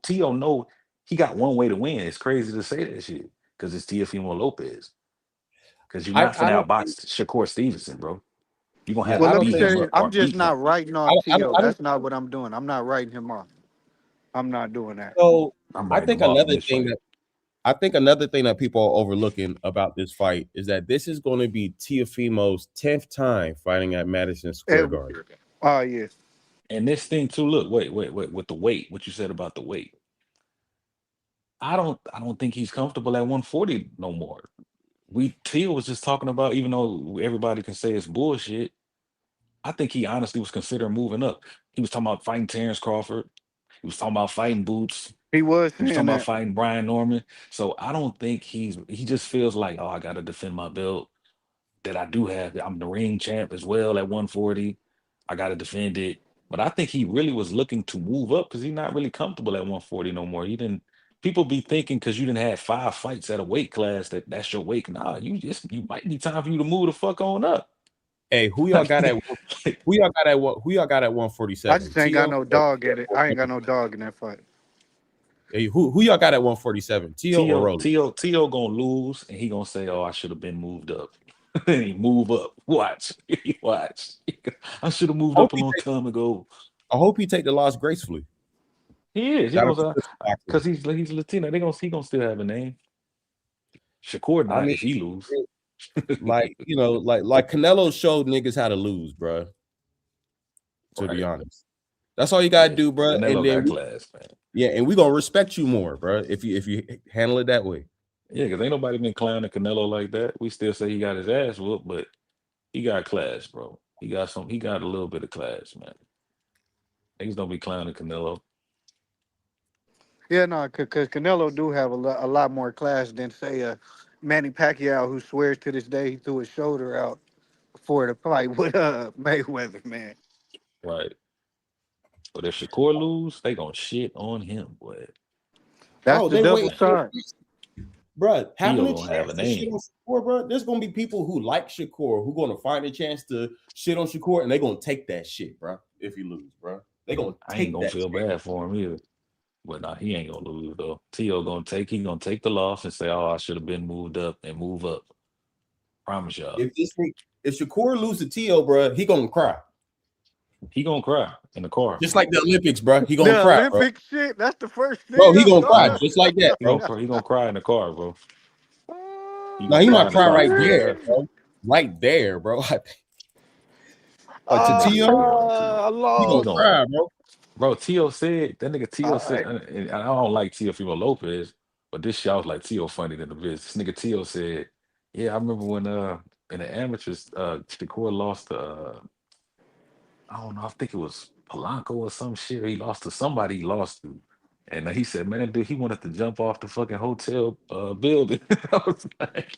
Tio know he got one way to win. It's crazy to say that shit because it's Teofimo Lopez. Because you're not I finna don't think. outbox Shakur Stevenson, bro. You're gonna have Yeah, Well, to I let don't me beat think. tell him you, up I'm or just eat him. not writing I off don't. T.O. I don't. That's not what I'm doing. I'm not writing him off. I'm not doing that. So I'm I writing think him off in another this thing fight. that I think another thing that people are overlooking about this fight is that this is going to be Teofimo's 10th time fighting at Madison Square Ever. Garden. Oh, yes. And this thing too, look, wait, with the weight, what you said about the weight. I don't think he's comfortable at 140 no more. Teal was just talking about, even though everybody can say it's bullshit, I think he honestly was considering moving up. He was talking about fighting Terrence Crawford. He was talking about fighting Boots. He was He was saying talking about that. fighting Brian Norman. So I don't think he just feels like, oh, I gotta defend my belt that I do have. I'm the ring champ as well at 140. I gotta defend it. But I think he really was looking to move up because he's not really comfortable at 140 no more. He didn't People be thinking because you didn't have 5 fights at a weight class that's your weight. Nah, you might be time for you to move the fuck on up. Hey, who y'all Like, got at like, who y'all got at what who y'all got at I 147? just ain't got Tio no dog at it. I ain't got no dog in that fight. Hey, who y'all got at 147? Tio or Rolly? Tio gonna lose and he gonna say, "Oh, I should have been moved up." And he move up. Watch, watch. I should have moved Hope up a he long take, time ago. I hope he take the loss gracefully. He is. He Shout out gonna to Chris Boxing. because he's Latino. He gonna still have a name. Shakur I not mean, if he lose. Like, like Canelo showed niggas how to lose, bro. To be Right. honest, that's all you gotta Yeah. do, bro. And Canelo then got class, man. yeah, and we gonna respect you more, bro, if you handle it that way. Yeah, because ain't nobody been clowning Canelo like that. We still say he got his ass whooped, but he got class, bro. He got a little bit of class, man. Niggas don't be clowning Canelo. Yeah, no, because Canelo do have a lot more class than say Manny Pacquiao, who swears to this day he threw his shoulder out before the fight with Mayweather, man. Right. But if Shakur lose, they gonna shit on him, boy. That's Oh, the they double wait, side. bro. Having Tio a gonna have a chance to shit name. on Shakur, bro. There's gonna be people who like Shakur who gonna find a chance to shit on Shakur, and they gonna take that shit, bro. If you lose, bro, they gonna I ain't take gonna that feel shit. bad for him either. But nah, he ain't gonna lose though. He gonna take the loss and say, "Oh, I should have been moved up and move up." Promise y'all. If Shakur lose to Tio, bro, he gonna cry. He gonna cry in the car. Just like the Olympics, bro. He gonna The cry, bro. Olympic shit, that's the first Bro, thing he I gonna thought cry of. just like that, bro. He gonna cry in the car, bro. He Now gonna he cry might in the cry car right for his there, ass. bro. Right there, bro. Like to Nah, he Tio, going to. I he He gonna lost. going cry, bro. Bro, Tio said that nigga All Tio said, right. and I don't like Tio Fimo Lopez, but this shit I was like Tio funny than the bitch. This nigga Tio said, "Yeah, I remember when in the amateurs Shakur lost to I don't know, I think it was Polanco or some shit. He lost to somebody he lost to." And he said, "Man, dude, he wanted to jump off the fucking hotel building." I was like,